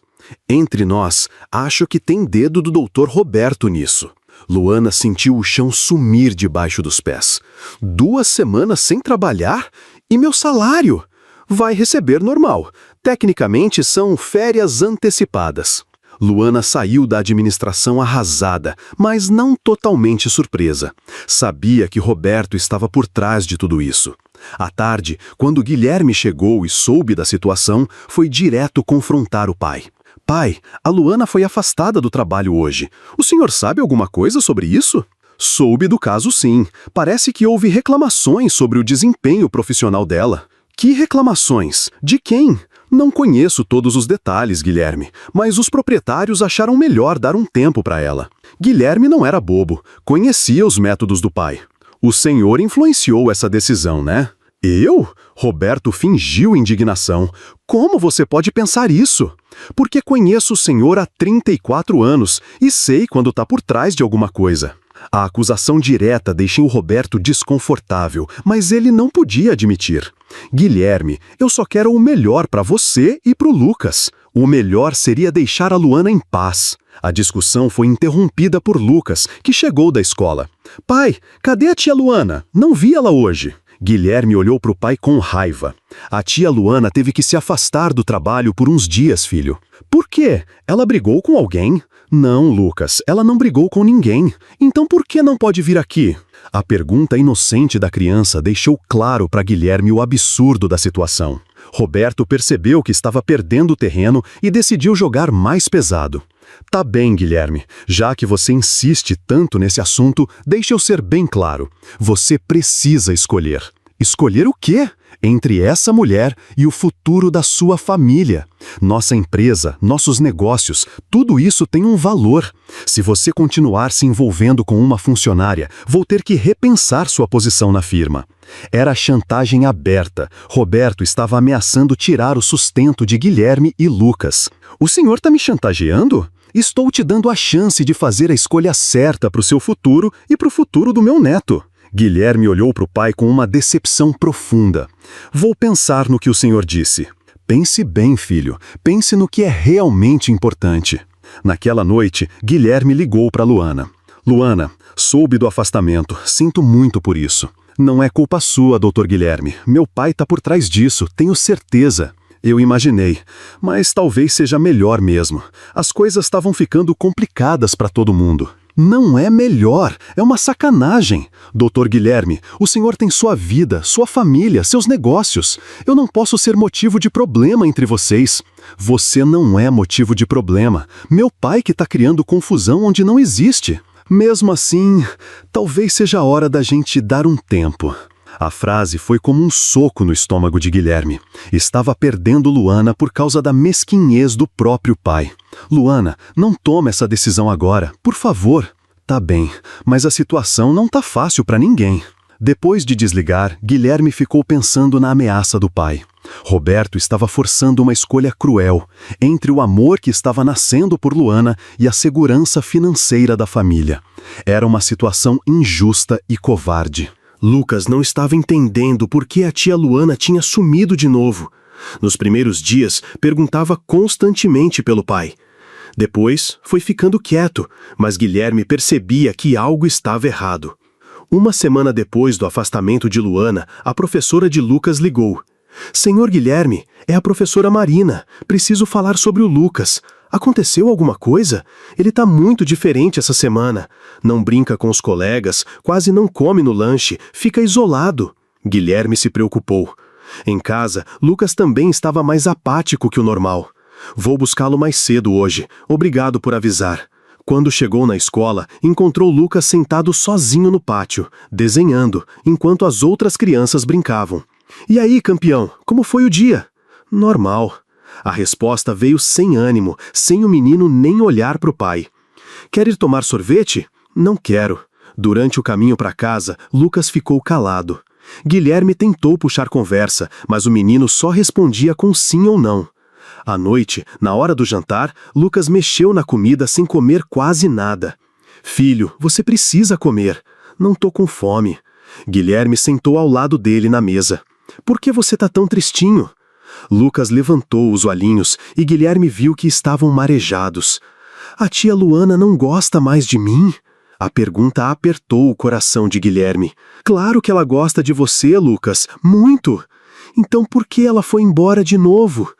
Entre nós, acho que tem dedo do Dr. Roberto nisso. Luana sentiu o chão sumir debaixo dos pés. 2 semanas sem trabalhar? E meu salário? Vai receber normal. Tecnicamente, são férias antecipadas. Luana saiu da administração arrasada, mas não totalmente surpresa. Sabia que Roberto estava por trás de tudo isso. À tarde, quando Guilherme chegou e soube da situação, foi direto confrontar o pai. Pai, a Luana foi afastada do trabalho hoje. O senhor sabe alguma coisa sobre isso? Soube do caso, sim. Parece que houve reclamações sobre o desempenho profissional dela. Que reclamações? De quem? Não conheço todos os detalhes, Guilherme, mas os proprietários acharam melhor dar um tempo para ela. Guilherme não era bobo, conhecia os métodos do pai. O senhor influenciou essa decisão, né? Eu? Roberto fingiu indignação. Como você pode pensar isso? Porque conheço o senhor há 34 anos e sei quando está por trás de alguma coisa. A acusação direta deixou o Roberto desconfortável, mas ele não podia admitir. Guilherme, eu só quero o melhor para você e para o Lucas. O melhor seria deixar a Luana em paz. A discussão foi interrompida por Lucas, que chegou da escola. Pai, cadê a tia Luana? Não vi ela hoje. Guilherme olhou para o pai com raiva. A tia Luana teve que se afastar do trabalho por uns dias, filho. Por quê? Ela brigou com alguém? Não, Lucas, ela não brigou com ninguém. Então por que não pode vir aqui? A pergunta inocente da criança deixou claro para Guilherme o absurdo da situação. Roberto percebeu que estava perdendo o terreno e decidiu jogar mais pesado. Tá bem, Guilherme. Já que você insiste tanto nesse assunto, deixe eu ser bem claro. Você precisa escolher. Escolher o quê? Entre essa mulher e o futuro da sua família. Nossa empresa, nossos negócios, tudo isso tem um valor. Se você continuar se envolvendo com uma funcionária, vou ter que repensar sua posição na firma. Era chantagem aberta. Roberto estava ameaçando tirar o sustento de Guilherme e Lucas. O senhor está me chantageando? Estou te dando a chance de fazer a escolha certa para o seu futuro e para o futuro do meu neto. Guilherme olhou para o pai com uma decepção profunda. Vou pensar no que o senhor disse. Pense bem, filho. Pense no que é realmente importante. Naquela noite, Guilherme ligou para Luana. Luana, soube do afastamento. Sinto muito por isso. Não é culpa sua, doutor Guilherme. Meu pai está por trás disso, tenho certeza. Eu imaginei, mas talvez seja melhor mesmo. As coisas estavam ficando complicadas para todo mundo. Não é melhor, é uma sacanagem. Doutor Guilherme, o senhor tem sua vida, sua família, seus negócios. Eu não posso ser motivo de problema entre vocês. Você não é motivo de problema. Meu pai que está criando confusão onde não existe. Mesmo assim, talvez seja a hora da gente dar um tempo. A frase foi como um soco no estômago de Guilherme. Estava perdendo Luana por causa da mesquinhez do próprio pai. Luana, não toma essa decisão agora, por favor. Tá bem, mas a situação não tá fácil para ninguém. Depois de desligar, Guilherme ficou pensando na ameaça do pai. Roberto estava forçando uma escolha cruel, entre o amor que estava nascendo por Luana e a segurança financeira da família. Era uma situação injusta e covarde. Lucas não estava entendendo por que a tia Luana tinha sumido de novo. Nos primeiros dias, perguntava constantemente pelo pai. Depois, foi ficando quieto, mas Guilherme percebia que algo estava errado. Uma semana depois do afastamento de Luana, a professora de Lucas ligou. Senhor Guilherme, é a professora Marina. Preciso falar sobre o Lucas. Aconteceu alguma coisa? Ele está muito diferente essa semana. Não brinca com os colegas, quase não come no lanche, fica isolado. Guilherme se preocupou. Em casa, Lucas também estava mais apático que o normal. Vou buscá-lo mais cedo hoje. Obrigado por avisar. Quando chegou na escola, encontrou Lucas sentado sozinho no pátio, desenhando, enquanto as outras crianças brincavam. E aí, campeão, como foi o dia? Normal. A resposta veio sem ânimo, sem o menino nem olhar para o pai. Quer ir tomar sorvete? Não quero. Durante o caminho para casa, Lucas ficou calado. Guilherme tentou puxar conversa, mas o menino só respondia com sim ou não. À noite, na hora do jantar, Lucas mexeu na comida sem comer quase nada. Filho, você precisa comer. Não tô com fome. Guilherme sentou ao lado dele na mesa. Por que você tá tão tristinho? Lucas levantou os olhinhos e Guilherme viu que estavam marejados. A tia Luana não gosta mais de mim? A pergunta apertou o coração de Guilherme. Claro que ela gosta de você, Lucas, muito. Então por que ela foi embora de novo?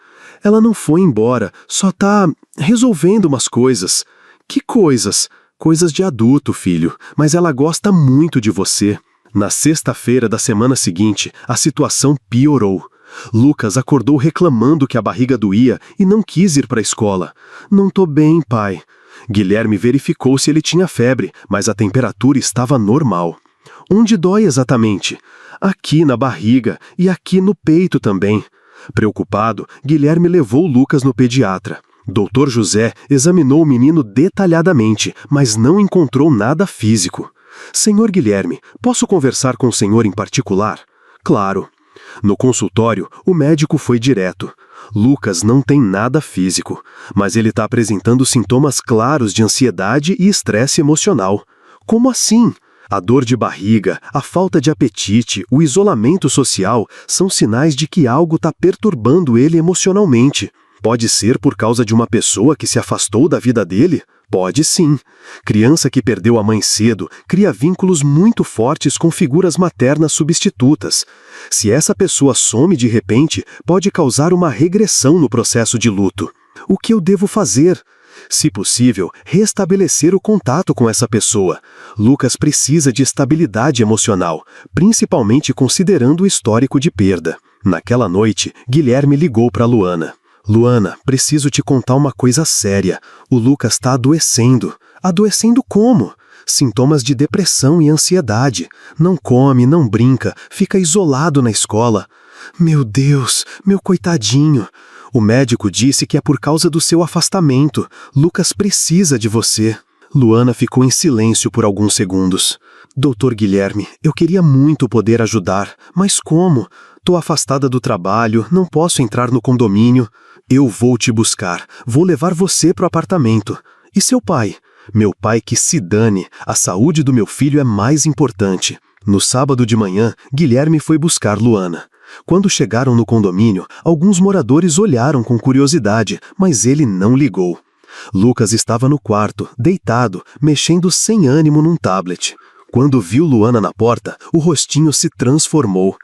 Ela não foi embora, só tá resolvendo umas coisas. Que coisas? Coisas de adulto, filho, mas ela gosta muito de você. Na sexta-feira da semana seguinte, a situação piorou. Lucas acordou reclamando que a barriga doía e não quis ir para a escola. Não tô bem, pai. Guilherme verificou se ele tinha febre, mas a temperatura estava normal. Onde dói exatamente? Aqui na barriga e aqui no peito também. Preocupado, Guilherme levou Lucas no pediatra. Dr. José examinou o menino detalhadamente, mas não encontrou nada físico. Senhor Guilherme, posso conversar com o senhor em particular? Claro. No consultório, o médico foi direto. Lucas não tem nada físico, mas ele está apresentando sintomas claros de ansiedade e estresse emocional. Como assim? A dor de barriga, a falta de apetite, o isolamento social são sinais de que algo está perturbando ele emocionalmente. Pode ser por causa de uma pessoa que se afastou da vida dele? Pode sim. Criança que perdeu a mãe cedo cria vínculos muito fortes com figuras maternas substitutas. Se essa pessoa some de repente, pode causar uma regressão no processo de luto. O que eu devo fazer? Se possível, restabelecer o contato com essa pessoa. Lucas precisa de estabilidade emocional, principalmente considerando o histórico de perda. Naquela noite, Guilherme ligou para Luana. Luana, preciso te contar uma coisa séria. O Lucas está adoecendo. Adoecendo como? Sintomas de depressão e ansiedade. Não come, não brinca, fica isolado na escola. Meu Deus, meu coitadinho. O médico disse que é por causa do seu afastamento. Lucas precisa de você. Luana ficou em silêncio por alguns segundos. Doutor Guilherme, eu queria muito poder ajudar, mas como? Tô afastada do trabalho, não posso entrar no condomínio. Eu vou te buscar, vou levar você pro apartamento. E seu pai? Meu pai que se dane, a saúde do meu filho é mais importante. No sábado de manhã, Guilherme foi buscar Luana. Quando chegaram no condomínio, alguns moradores olharam com curiosidade, mas ele não ligou. Lucas estava no quarto, deitado, mexendo sem ânimo num tablet. Quando viu Luana na porta, o rostinho se transformou.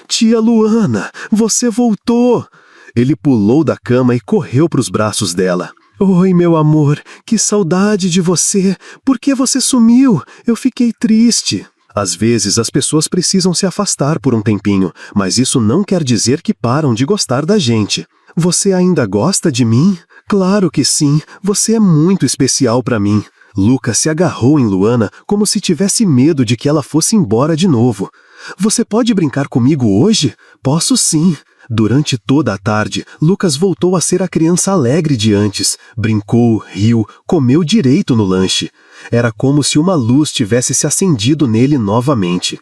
Tia Luana, você voltou! Ele pulou da cama e correu para os braços dela. Oi, meu amor, que saudade de você! Por que você sumiu? Eu fiquei triste. Às vezes as pessoas precisam se afastar por um tempinho, mas isso não quer dizer que param de gostar da gente. Você ainda gosta de mim? Claro que sim, você é muito especial para mim. Lucas se agarrou em Luana como se tivesse medo de que ela fosse embora de novo. Você pode brincar comigo hoje? Posso sim. Durante toda a tarde, Lucas voltou a ser a criança alegre de antes. Brincou, riu, comeu direito no lanche. Era como se uma luz tivesse se acendido nele novamente.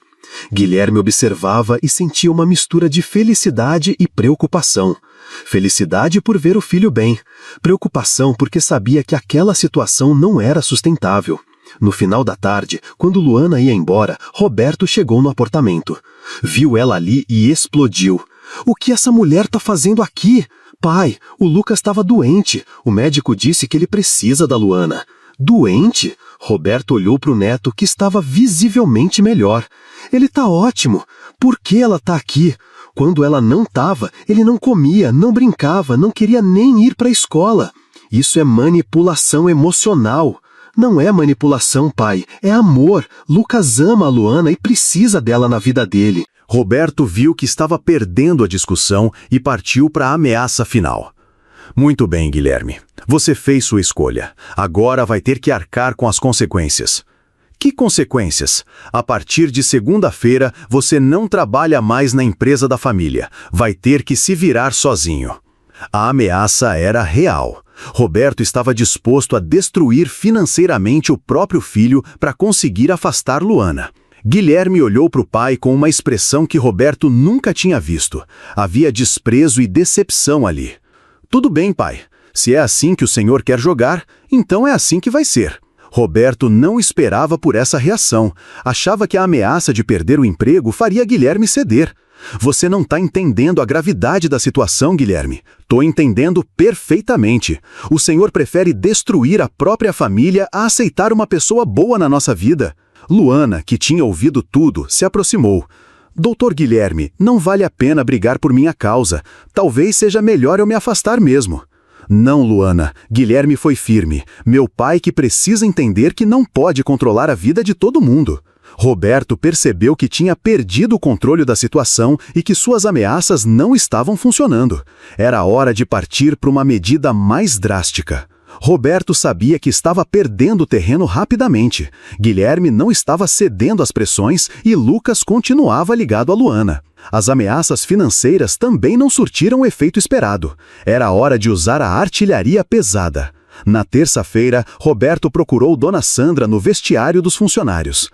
Guilherme observava e sentia uma mistura de felicidade e preocupação. Felicidade por ver o filho bem. Preocupação porque sabia que aquela situação não era sustentável. No final da tarde, quando Luana ia embora, Roberto chegou no apartamento. Viu ela ali e explodiu. O que essa mulher tá fazendo aqui? Pai, o Lucas estava doente. O médico disse que ele precisa da Luana. Doente? Roberto olhou para o neto, que estava visivelmente melhor. Ele tá ótimo. Por que ela tá aqui? Quando ela não tava, ele não comia, não brincava, não queria nem ir para a escola. Isso é manipulação emocional. Não é manipulação, pai. É amor. Lucas ama a Luana e precisa dela na vida dele. Roberto viu que estava perdendo a discussão e partiu para a ameaça final. Muito bem, Guilherme. Você fez sua escolha. Agora vai ter que arcar com as consequências. Que consequências? A partir de segunda-feira, você não trabalha mais na empresa da família. Vai ter que se virar sozinho. A ameaça era real. Roberto estava disposto a destruir financeiramente o próprio filho para conseguir afastar Luana. Guilherme olhou para o pai com uma expressão que Roberto nunca tinha visto. Havia desprezo e decepção ali. Tudo bem, pai. Se é assim que o senhor quer jogar, então é assim que vai ser. Roberto não esperava por essa reação. Achava que a ameaça de perder o emprego faria Guilherme ceder. Você não está entendendo a gravidade da situação, Guilherme. Tô entendendo perfeitamente. O senhor prefere destruir a própria família a aceitar uma pessoa boa na nossa vida. Luana, que tinha ouvido tudo, se aproximou. Doutor Guilherme, não vale a pena brigar por minha causa. Talvez seja melhor eu me afastar mesmo. Não, Luana. Guilherme foi firme. Meu pai que precisa entender que não pode controlar a vida de todo mundo. Roberto percebeu que tinha perdido o controle da situação e que suas ameaças não estavam funcionando. Era hora de partir para uma medida mais drástica. Roberto sabia que estava perdendo terreno rapidamente. Guilherme não estava cedendo às pressões e Lucas continuava ligado a Luana. As ameaças financeiras também não surtiram o efeito esperado. Era hora de usar a artilharia pesada. Na terça-feira, Roberto procurou Dona Sandra no vestiário dos funcionários.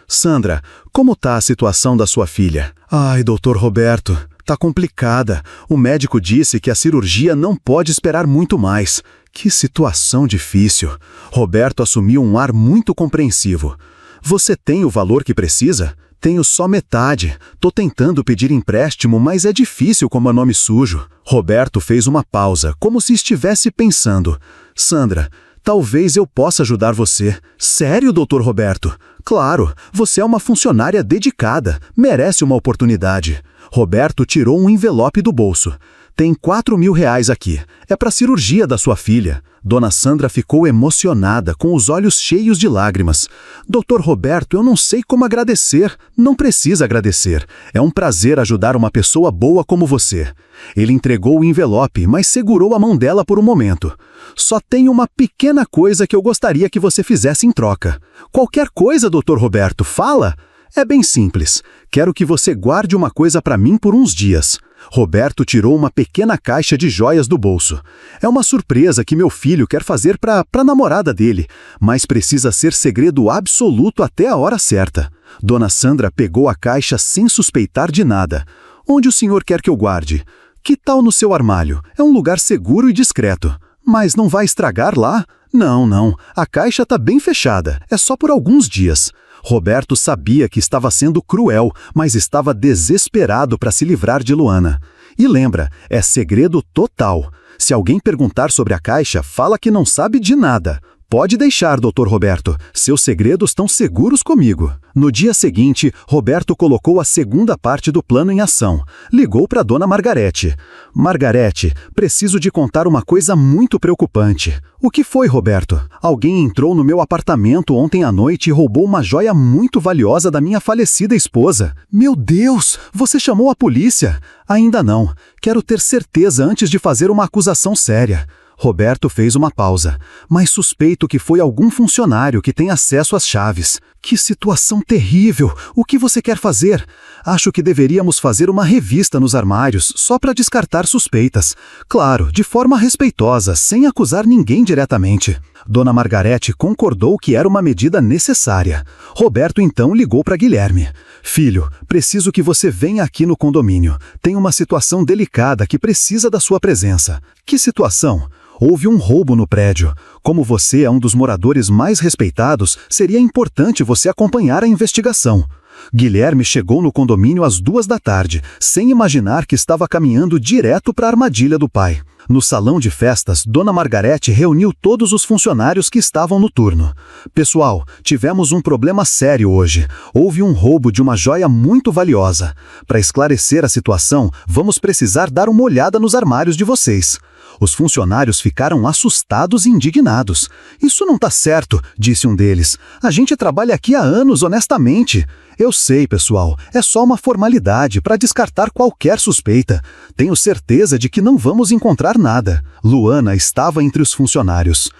Sandra, como está a situação da sua filha? Ai, doutor Roberto, tá complicada. O médico disse que a cirurgia não pode esperar muito mais. Que situação difícil. Roberto assumiu um ar muito compreensivo. Você tem o valor que precisa? Tenho só metade. Tô tentando pedir empréstimo, mas é difícil como é nome sujo. Roberto fez uma pausa, como se estivesse pensando. Sandra, talvez eu possa ajudar você. Sério, doutor Roberto? Claro, você é uma funcionária dedicada. Merece uma oportunidade. Roberto tirou um envelope do bolso. Tem R$ 4.000 aqui. É para a cirurgia da sua filha. Dona Sandra ficou emocionada, com os olhos cheios de lágrimas. Doutor Roberto, eu não sei como agradecer. Não precisa agradecer. É um prazer ajudar uma pessoa boa como você. Ele entregou o envelope, mas segurou a mão dela por um momento. Só tem uma pequena coisa que eu gostaria que você fizesse em troca. Qualquer coisa, doutor Roberto, fala. É bem simples. Quero que você guarde uma coisa para mim por uns dias. Roberto tirou uma pequena caixa de joias do bolso. É uma surpresa que meu filho quer fazer para a namorada dele, mas precisa ser segredo absoluto até a hora certa. Dona Sandra pegou a caixa sem suspeitar de nada. Onde o senhor quer que eu guarde? Que tal no seu armário? É um lugar seguro e discreto. Mas não vai estragar lá? Não. A caixa está bem fechada. É só por alguns dias. Roberto sabia que estava sendo cruel, mas estava desesperado para se livrar de Luana. E lembra, é segredo total. Se alguém perguntar sobre a caixa, fala que não sabe de nada. Pode deixar, doutor Roberto. Seus segredos estão seguros comigo. No dia seguinte, Roberto colocou a segunda parte do plano em ação. Ligou para Dona Margarete. Margarete, preciso de contar uma coisa muito preocupante. O que foi, Roberto? Alguém entrou no meu apartamento ontem à noite e roubou uma joia muito valiosa da minha falecida esposa. Meu Deus, você chamou a polícia? Ainda não. Quero ter certeza antes de fazer uma acusação séria. Roberto fez uma pausa, mas suspeito que foi algum funcionário que tem acesso às chaves. Que situação terrível! O que você quer fazer? Acho que deveríamos fazer uma revista nos armários, só para descartar suspeitas. Claro, de forma respeitosa, sem acusar ninguém diretamente. Dona Margarete concordou que era uma medida necessária. Roberto então ligou para Guilherme. Filho, preciso que você venha aqui no condomínio. Tem uma situação delicada que precisa da sua presença. Que situação? Houve um roubo no prédio. Como você é um dos moradores mais respeitados, seria importante você acompanhar a investigação. Guilherme chegou no condomínio às 14h, sem imaginar que estava caminhando direto para a armadilha do pai. No salão de festas, Dona Margarete reuniu todos os funcionários que estavam no turno. Pessoal, tivemos um problema sério hoje. Houve um roubo de uma joia muito valiosa. Para esclarecer a situação, vamos precisar dar uma olhada nos armários de vocês. Os funcionários ficaram assustados e indignados. Isso não está certo, disse um deles. A gente trabalha aqui há anos honestamente. Eu sei, pessoal, é só uma formalidade para descartar qualquer suspeita. Tenho certeza de que não vamos encontrar nada. Luana estava entre os funcionários.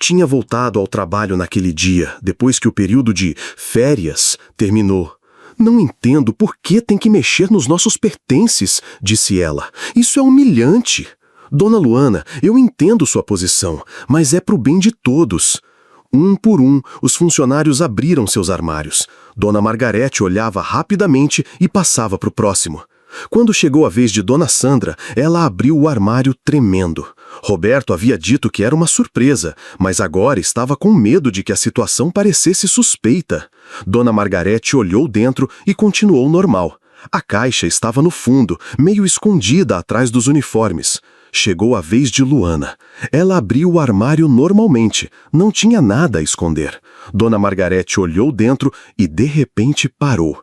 Tinha voltado ao trabalho naquele dia, depois que o período de férias terminou. Não entendo por que tem que mexer nos nossos pertences, disse ela. Isso é humilhante. Dona Luana, eu entendo sua posição, mas é pro bem de todos. Um por um, os funcionários abriram seus armários. Dona Margarete olhava rapidamente e passava para o próximo. Quando chegou a vez de Dona Sandra, ela abriu o armário tremendo. Roberto havia dito que era uma surpresa, mas agora estava com medo de que a situação parecesse suspeita. Dona Margarete olhou dentro e continuou normal. A caixa estava no fundo, meio escondida atrás dos uniformes. Chegou a vez de Luana. Ela abriu o armário normalmente, não tinha nada a esconder. Dona Margarete olhou dentro e de repente parou.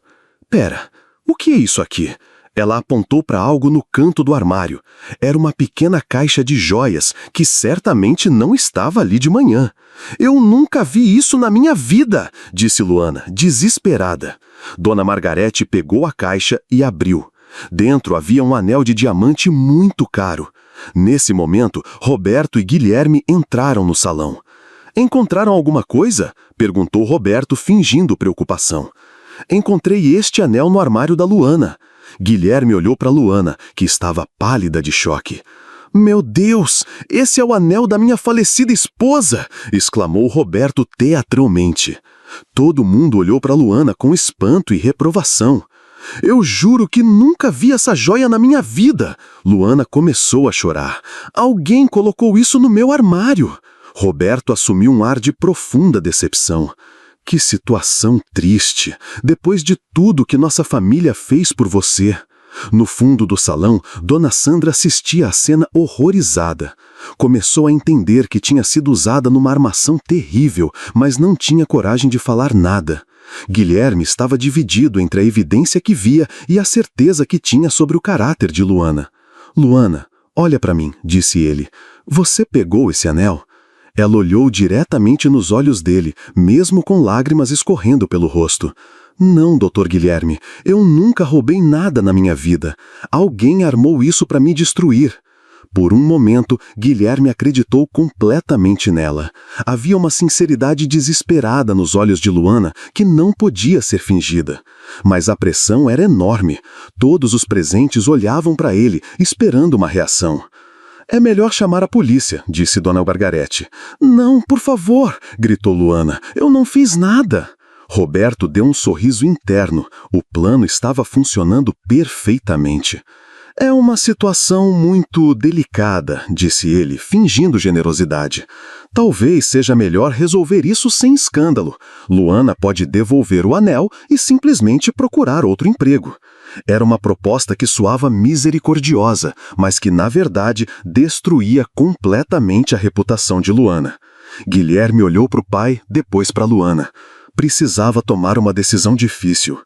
Pera, o que é isso aqui? Ela apontou para algo no canto do armário. Era uma pequena caixa de joias que certamente não estava ali de manhã. Eu nunca vi isso na minha vida, disse Luana, desesperada. Dona Margarete pegou a caixa e abriu. Dentro havia um anel de diamante muito caro. Nesse momento, Roberto e Guilherme entraram no salão. Encontraram alguma coisa? Perguntou Roberto, fingindo preocupação. Encontrei este anel no armário da Luana. Guilherme olhou para Luana, que estava pálida de choque. Meu Deus, esse é o anel da minha falecida esposa! Exclamou Roberto teatralmente. Todo mundo olhou para Luana com espanto e reprovação. Eu juro que nunca vi essa joia na minha vida! Luana começou a chorar. Alguém colocou isso no meu armário! Roberto assumiu um ar de profunda decepção. Que situação triste, depois de tudo que nossa família fez por você. No fundo do salão, Dona Sandra assistia à cena horrorizada. Começou a entender que tinha sido usada numa armação terrível, mas não tinha coragem de falar nada. Guilherme estava dividido entre a evidência que via e a certeza que tinha sobre o caráter de Luana. Luana, olha para mim, disse ele. Você pegou esse anel? Ela olhou diretamente nos olhos dele, mesmo com lágrimas escorrendo pelo rosto. Não, Dr. Guilherme, eu nunca roubei nada na minha vida. Alguém armou isso para me destruir. Por um momento, Guilherme acreditou completamente nela. Havia uma sinceridade desesperada nos olhos de Luana que não podia ser fingida. Mas a pressão era enorme. Todos os presentes olhavam para ele, esperando uma reação. É melhor chamar a polícia, disse Dona Margarete. Não, por favor, gritou Luana. Eu não fiz nada. Roberto deu um sorriso interno. O plano estava funcionando perfeitamente. É uma situação muito delicada, disse ele, fingindo generosidade. Talvez seja melhor resolver isso sem escândalo. Luana pode devolver o anel e simplesmente procurar outro emprego. Era uma proposta que soava misericordiosa, mas que, na verdade, destruía completamente a reputação de Luana. Guilherme olhou para o pai, depois para Luana. Precisava tomar uma decisão difícil.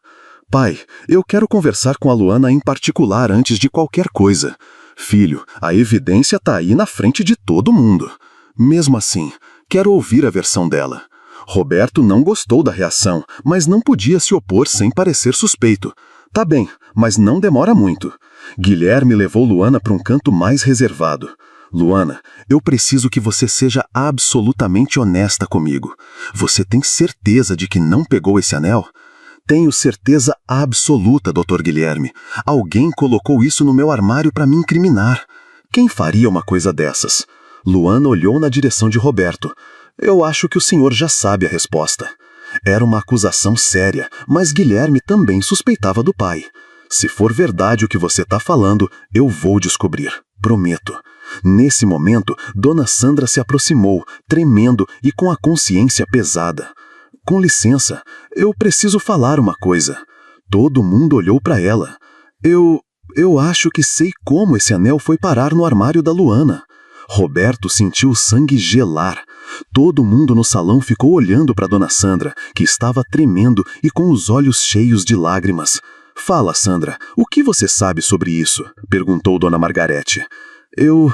Pai, eu quero conversar com a Luana em particular antes de qualquer coisa. Filho, a evidência está aí na frente de todo mundo. Mesmo assim, quero ouvir a versão dela. Roberto não gostou da reação, mas não podia se opor sem parecer suspeito. Tá bem, mas não demora muito. Guilherme levou Luana para um canto mais reservado. Luana, eu preciso que você seja absolutamente honesta comigo. Você tem certeza de que não pegou esse anel? Tenho certeza absoluta, Dr. Guilherme. Alguém colocou isso no meu armário para me incriminar. Quem faria uma coisa dessas? Luana olhou na direção de Roberto. Eu acho que o senhor já sabe a resposta. Era uma acusação séria, mas Guilherme também suspeitava do pai. Se for verdade o que você está falando, eu vou descobrir. Prometo. Nesse momento, Dona Sandra se aproximou, tremendo e com a consciência pesada. Com licença, eu preciso falar uma coisa. Todo mundo olhou para ela. Eu acho que sei como esse anel foi parar no armário da Luana. Roberto sentiu o sangue gelar. Todo mundo no salão ficou olhando para Dona Sandra, que estava tremendo e com os olhos cheios de lágrimas. Fala, Sandra, o que você sabe sobre isso? Perguntou Dona Margarete. Eu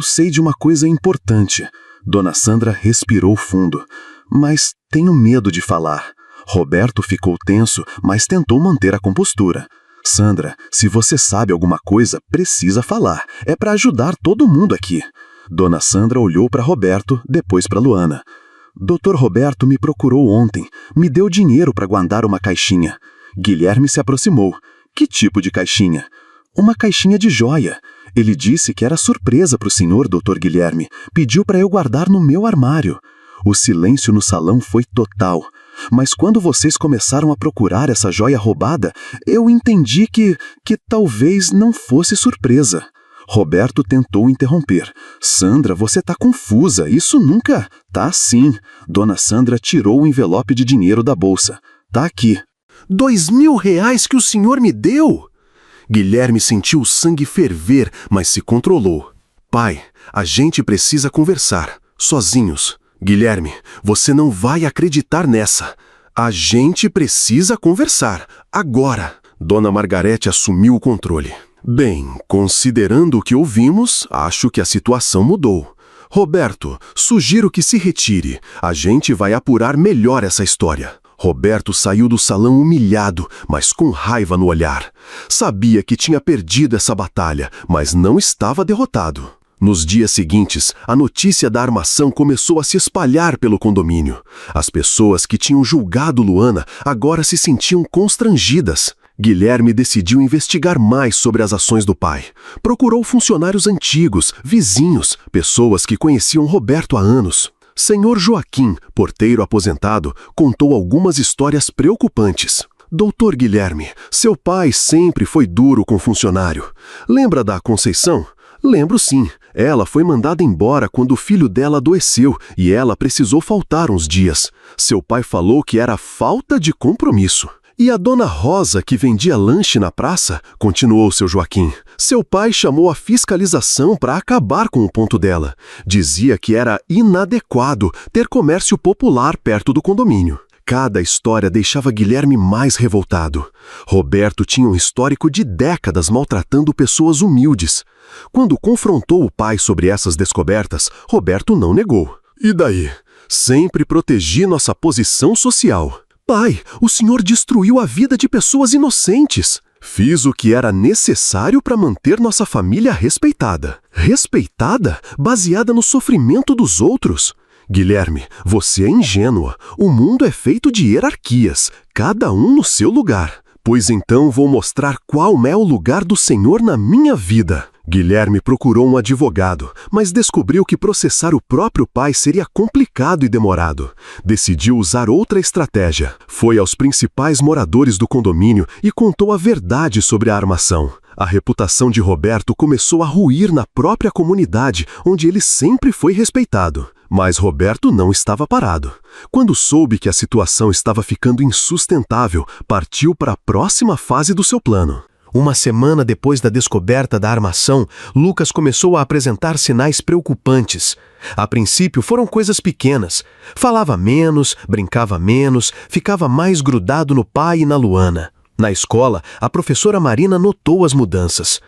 sei de uma coisa importante. Dona Sandra respirou fundo. Mas tenho medo de falar. Roberto ficou tenso, mas tentou manter a compostura. Sandra, se você sabe alguma coisa, precisa falar. É para ajudar todo mundo aqui. Dona Sandra olhou para Roberto, depois para Luana. Dr. Roberto me procurou ontem. Me deu dinheiro para guardar uma caixinha. Guilherme se aproximou. Que tipo de caixinha? Uma caixinha de joia. Ele disse que era surpresa para o senhor, Dr. Guilherme. Pediu para eu guardar no meu armário. O silêncio no salão foi total. Mas quando vocês começaram a procurar essa joia roubada, eu entendi que talvez não fosse surpresa. Roberto tentou interromper. Sandra, você tá confusa, isso nunca... Tá sim. Dona Sandra tirou o envelope de dinheiro da bolsa. Tá aqui. R$ 2.000 que o senhor me deu? Guilherme sentiu o sangue ferver, mas se controlou. Pai, a gente precisa conversar, sozinhos. Guilherme, você não vai acreditar nessa. A gente precisa conversar, agora. Dona Margarete assumiu o controle. Bem, considerando o que ouvimos, acho que a situação mudou. Roberto, sugiro que se retire. A gente vai apurar melhor essa história. Roberto saiu do salão humilhado, mas com raiva no olhar. Sabia que tinha perdido essa batalha, mas não estava derrotado. Nos dias seguintes, a notícia da armação começou a se espalhar pelo condomínio. As pessoas que tinham julgado Luana agora se sentiam constrangidas. Guilherme decidiu investigar mais sobre as ações do pai. Procurou funcionários antigos, vizinhos, pessoas que conheciam Roberto há anos. Senhor Joaquim, porteiro aposentado, contou algumas histórias preocupantes. Doutor Guilherme, seu pai sempre foi duro com funcionário. Lembra da Conceição? Lembro sim. Ela foi mandada embora quando o filho dela adoeceu e ela precisou faltar uns dias. Seu pai falou que era falta de compromisso. E a dona Rosa, que vendia lanche na praça, continuou seu Joaquim. Seu pai chamou a fiscalização para acabar com o ponto dela. Dizia que era inadequado ter comércio popular perto do condomínio. Cada história deixava Guilherme mais revoltado. Roberto tinha um histórico de décadas maltratando pessoas humildes. Quando confrontou o pai sobre essas descobertas, Roberto não negou. E daí? Sempre protegi nossa posição social. Pai, o senhor destruiu a vida de pessoas inocentes. Fiz o que era necessário para manter nossa família respeitada. Respeitada? Baseada no sofrimento dos outros? Guilherme, você é ingênua. O mundo é feito de hierarquias, cada um no seu lugar. Pois então vou mostrar qual é o lugar do Senhor na minha vida. Guilherme procurou um advogado, mas descobriu que processar o próprio pai seria complicado e demorado. Decidiu usar outra estratégia. Foi aos principais moradores do condomínio e contou a verdade sobre a armação. A reputação de Roberto começou a ruir na própria comunidade, onde ele sempre foi respeitado. Mas Roberto não estava parado. Quando soube que a situação estava ficando insustentável, partiu para a próxima fase do seu plano. Uma semana depois da descoberta da armação, Lucas começou a apresentar sinais preocupantes. A princípio foram coisas pequenas. Falava menos, brincava menos, ficava mais grudado no pai e na Luana. Na escola, a professora Marina notou as mudanças.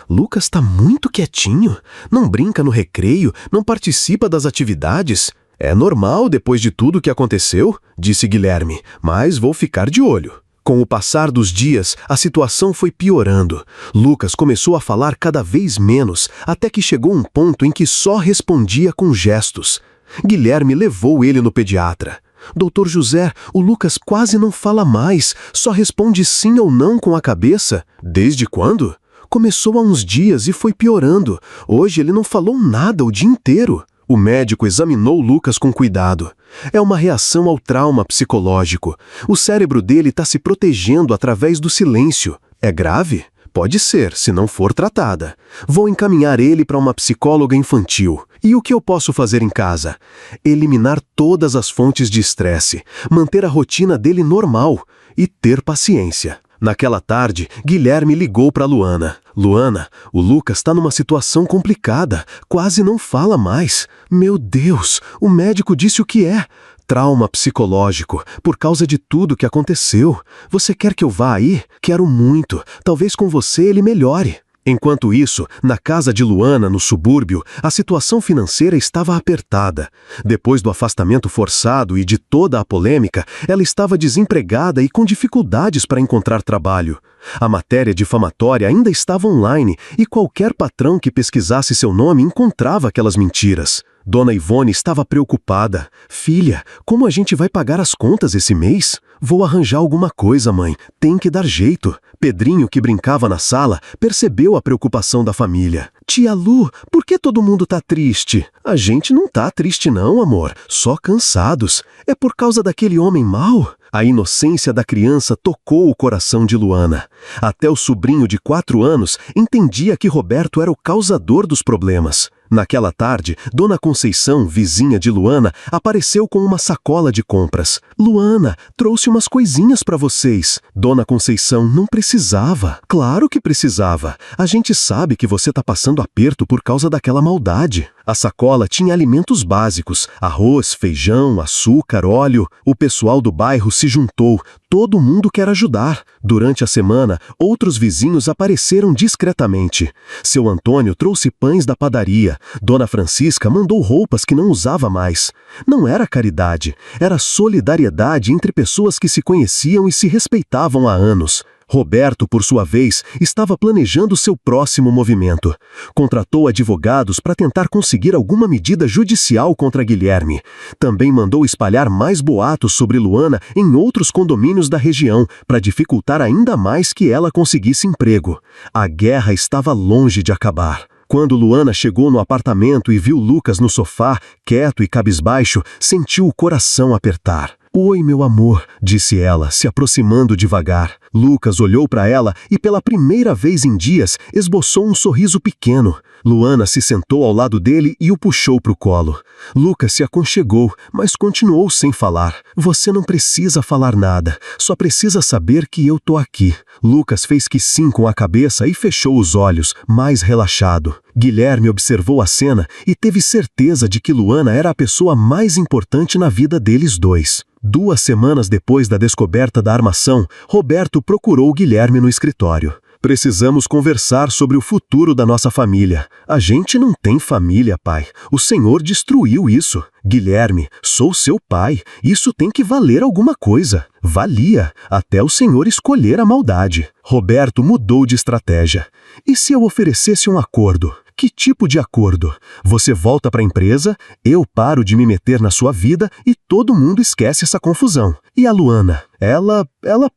Lucas está muito quietinho, não brinca no recreio, não participa das atividades. É normal depois de tudo o que aconteceu, disse Guilherme, mas vou ficar de olho. Com o passar dos dias, a situação foi piorando. Lucas começou a falar cada vez menos, até que chegou um ponto em que só respondia com gestos. Guilherme levou ele no pediatra. Doutor José, o Lucas quase não fala mais, só responde sim ou não com a cabeça. Desde quando? Começou há uns dias e foi piorando. Hoje ele não falou nada o dia inteiro. O médico examinou Lucas com cuidado. É uma reação ao trauma psicológico. O cérebro dele está se protegendo através do silêncio. É grave? Pode ser, se não for tratada. Vou encaminhar ele para uma psicóloga infantil. E o que eu posso fazer em casa? Eliminar todas as fontes de estresse, manter a rotina dele normal e ter paciência. Naquela tarde, Guilherme ligou para Luana. Luana, o Lucas está numa situação complicada, quase não fala mais. Meu Deus, o médico disse o que é. Trauma psicológico, por causa de tudo que aconteceu. Você quer que eu vá aí? Quero muito. Talvez com você ele melhore. Enquanto isso, na casa de Luana, no subúrbio, a situação financeira estava apertada. Depois do afastamento forçado e de toda a polêmica, ela estava desempregada e com dificuldades para encontrar trabalho. A matéria difamatória ainda estava online e qualquer patrão que pesquisasse seu nome encontrava aquelas mentiras. Dona Ivone estava preocupada. Filha, como a gente vai pagar as contas esse mês? Vou arranjar alguma coisa, mãe. Tem que dar jeito. Pedrinho, que brincava na sala, percebeu a preocupação da família. Tia Lu, por que todo mundo tá triste? A gente não tá triste não, amor. Só cansados. É por causa daquele homem mau? A inocência da criança tocou o coração de Luana. Até o sobrinho de 4 anos entendia que Roberto era o causador dos problemas. Naquela tarde, Dona Conceição, vizinha de Luana, apareceu com uma sacola de compras. Luana, trouxe umas coisinhas para vocês. Dona Conceição, não precisava. Claro que precisava. A gente sabe que você tá passando aperto por causa daquela maldade. A sacola tinha alimentos básicos, arroz, feijão, açúcar, óleo. O pessoal do bairro se juntou. Todo mundo quer ajudar. Durante a semana, outros vizinhos apareceram discretamente. Seu Antônio trouxe pães da padaria. Dona Francisca mandou roupas que não usava mais. Não era caridade, era solidariedade entre pessoas que se conheciam e se respeitavam há anos. Roberto, por sua vez, estava planejando seu próximo movimento. Contratou advogados para tentar conseguir alguma medida judicial contra Guilherme. Também mandou espalhar mais boatos sobre Luana em outros condomínios da região, para dificultar ainda mais que ela conseguisse emprego. A guerra estava longe de acabar. Quando Luana chegou no apartamento e viu Lucas no sofá, quieto e cabisbaixo, sentiu o coração apertar. "Oi, meu amor", disse ela, se aproximando devagar. Lucas olhou para ela e pela primeira vez em dias esboçou um sorriso pequeno. Luana se sentou ao lado dele e o puxou para o colo. Lucas se aconchegou, mas continuou sem falar. "Você não precisa falar nada, só precisa saber que eu tô aqui." Lucas fez que sim com a cabeça e fechou os olhos, mais relaxado. Guilherme observou a cena e teve certeza de que Luana era a pessoa mais importante na vida deles dois. 2 semanas depois da descoberta da armação, Roberto procurou Guilherme no escritório. "Precisamos conversar sobre o futuro da nossa família. A gente não tem família, pai. O Senhor destruiu isso. Guilherme, sou seu pai. Isso tem que valer alguma coisa." Valia, até o Senhor escolher a maldade. Roberto mudou de estratégia. "E se eu oferecesse um acordo?" "Que tipo de acordo?" "Você volta para a empresa, eu paro de me meter na sua vida e todo mundo esquece essa confusão. E a Luana? Ela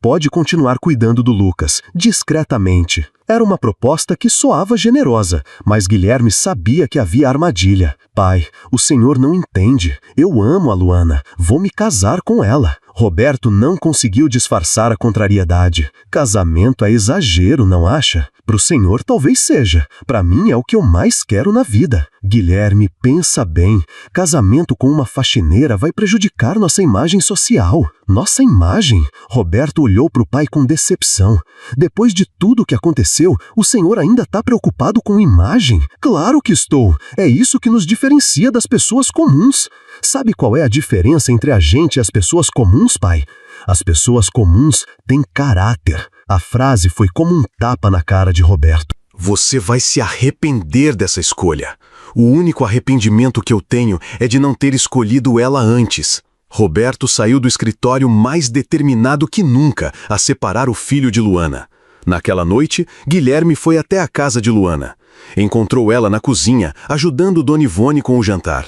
pode continuar cuidando do Lucas, discretamente." Era uma proposta que soava generosa, mas Guilherme sabia que havia armadilha. "Pai, o senhor não entende. Eu amo a Luana. Vou me casar com ela." Roberto não conseguiu disfarçar a contrariedade. "Casamento é exagero, não acha? Pro senhor talvez seja. Para mim é o que eu mais quero na vida." "Guilherme, pensa bem. Casamento com uma faxineira vai prejudicar nossa imagem social." "Nossa imagem?" Roberto olhou para o pai com decepção. "Depois de tudo o que aconteceu, o senhor ainda está preocupado com imagem?" "Claro que estou. É isso que nos diferencia das pessoas comuns." "Sabe qual é a diferença entre a gente e as pessoas comuns, pai? As pessoas comuns têm caráter." A frase foi como um tapa na cara de Roberto. "Você vai se arrepender dessa escolha. O único arrependimento que eu tenho é de não ter escolhido ela antes." Roberto saiu do escritório mais determinado que nunca a separar o filho de Luana. Naquela noite, Guilherme foi até a casa de Luana. Encontrou ela na cozinha, ajudando Dona Ivone com o jantar.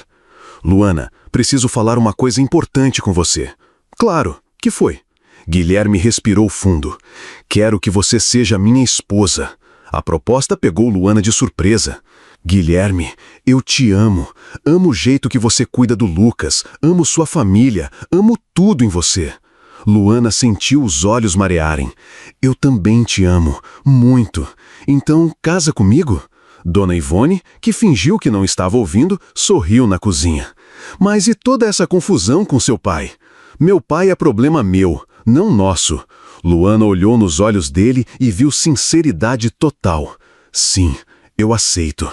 "Luana, preciso falar uma coisa importante com você." "Claro, que foi?" Guilherme respirou fundo. "Quero que você seja minha esposa." A proposta pegou Luana de surpresa. "Guilherme, eu te amo. Amo o jeito que você cuida do Lucas. Amo sua família. Amo tudo em você." Luana sentiu os olhos marearem. "Eu também te amo. Muito. Então, casa comigo?" Dona Ivone, que fingiu que não estava ouvindo, sorriu na cozinha. "Mas e toda essa confusão com seu pai?" "Meu pai é problema meu, não nosso." Luana olhou nos olhos dele e viu sinceridade total. "Sim, eu aceito."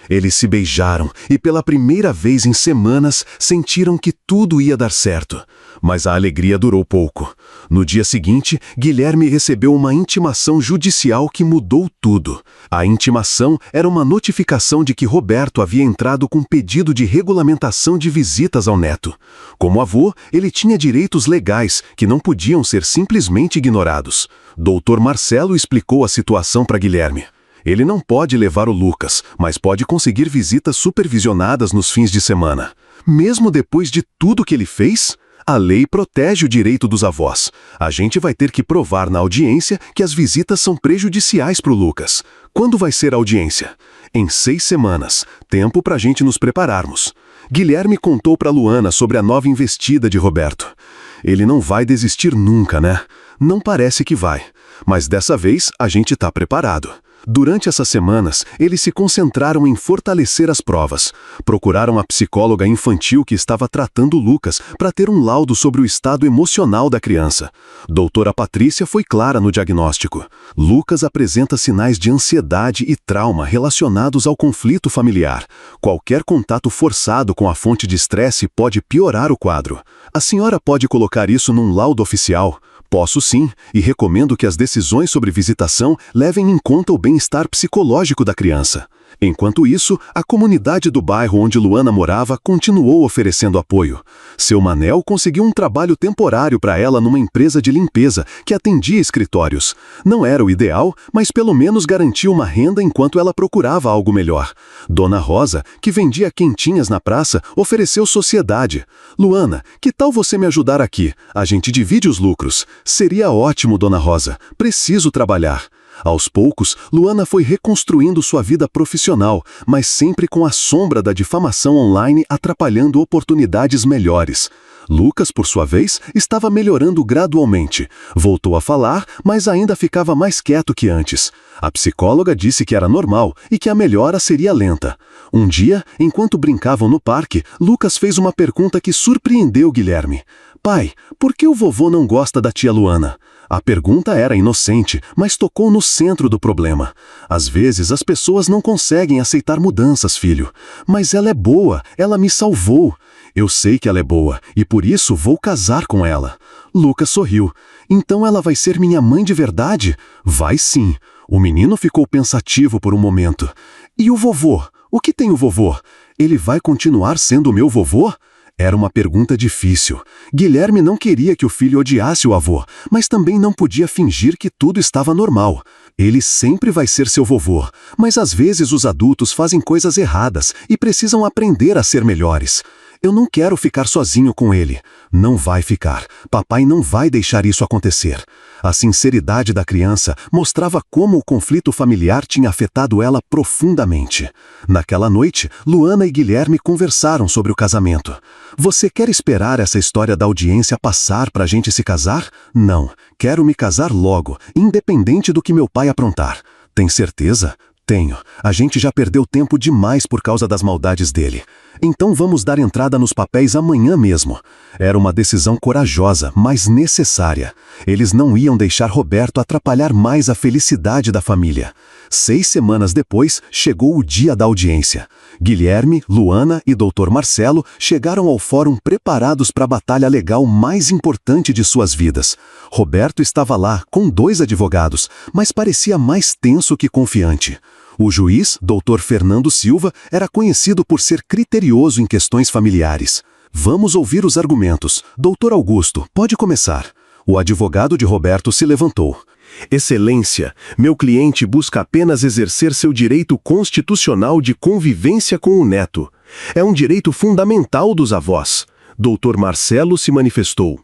Eles se beijaram e pela primeira vez em semanas sentiram que tudo ia dar certo. Mas a alegria durou pouco. No dia seguinte, Guilherme recebeu uma intimação judicial que mudou tudo. A intimação era uma notificação de que Roberto havia entrado com pedido de regulamentação de visitas ao neto. Como avô, ele tinha direitos legais que não podiam ser simplesmente ignorados. Dr. Marcelo explicou a situação para Guilherme. Ele não pode levar o Lucas, mas pode conseguir visitas supervisionadas nos fins de semana. Mesmo depois de tudo que ele fez? A lei protege o direito dos avós. A gente vai ter que provar na audiência que as visitas são prejudiciais para o Lucas. Quando vai ser a audiência? Em 6 semanas. Tempo para a gente nos prepararmos. Guilherme contou para Luana sobre a nova investida de Roberto. Ele não vai desistir nunca, né? Não parece que vai. Mas dessa vez a gente está preparado. Durante essas semanas, eles se concentraram em fortalecer as provas. Procuraram a psicóloga infantil que estava tratando Lucas para ter um laudo sobre o estado emocional da criança. Doutora Patrícia foi clara no diagnóstico. Lucas apresenta sinais de ansiedade e trauma relacionados ao conflito familiar. Qualquer contato forçado com a fonte de estresse pode piorar o quadro. A senhora pode colocar isso num laudo oficial? Posso sim, e recomendo que as decisões sobre visitação levem em conta o bem-estar psicológico da criança. Enquanto isso, a comunidade do bairro onde Luana morava continuou oferecendo apoio. Seu Manel conseguiu um trabalho temporário para ela numa empresa de limpeza que atendia escritórios. Não era o ideal, mas pelo menos garantia uma renda enquanto ela procurava algo melhor. Dona Rosa, que vendia quentinhas na praça, ofereceu sociedade. Luana, que tal você me ajudar aqui? A gente divide os lucros. Seria ótimo, Dona Rosa. Preciso trabalhar. Aos poucos, Luana foi reconstruindo sua vida profissional, mas sempre com a sombra da difamação online atrapalhando oportunidades melhores. Lucas, por sua vez, estava melhorando gradualmente. Voltou a falar, mas ainda ficava mais quieto que antes. A psicóloga disse que era normal e que a melhora seria lenta. Um dia, enquanto brincavam no parque, Lucas fez uma pergunta que surpreendeu Guilherme. Pai, por que o vovô não gosta da tia Luana? A pergunta era inocente, mas tocou no centro do problema. Às vezes as pessoas não conseguem aceitar mudanças, filho. Mas ela é boa, ela me salvou. Eu sei que ela é boa, e por isso vou casar com ela. Lucas sorriu. Então ela vai ser minha mãe de verdade? Vai sim. O menino ficou pensativo por um momento. E o vovô? O que tem o vovô? Ele vai continuar sendo meu vovô? Era uma pergunta difícil. Guilherme não queria que o filho odiasse o avô, mas também não podia fingir que tudo estava normal. Ele sempre vai ser seu vovô, mas às vezes os adultos fazem coisas erradas e precisam aprender a ser melhores. Eu não quero ficar sozinho com ele. Não vai ficar. Papai não vai deixar isso acontecer. A sinceridade da criança mostrava como o conflito familiar tinha afetado ela profundamente. Naquela noite, Luana e Guilherme conversaram sobre o casamento. Você quer esperar essa história da audiência passar para a gente se casar? Não. Quero me casar logo, independente do que meu pai aprontar. Tem certeza? Tenho. A gente já perdeu tempo demais por causa das maldades dele. Então vamos dar entrada nos papéis amanhã mesmo. Era uma decisão corajosa, mas necessária. Eles não iam deixar Roberto atrapalhar mais a felicidade da família. 6 semanas depois, chegou o dia da audiência. Guilherme, Luana e Dr. Marcelo chegaram ao fórum preparados para a batalha legal mais importante de suas vidas. Roberto estava lá, com 2 advogados, mas parecia mais tenso que confiante. O juiz, Dr. Fernando Silva, era conhecido por ser criterioso em questões familiares. Vamos ouvir os argumentos. Dr. Augusto, pode começar. O advogado de Roberto se levantou. Excelência, meu cliente busca apenas exercer seu direito constitucional de convivência com o neto. É um direito fundamental dos avós. Dr. Marcelo se manifestou.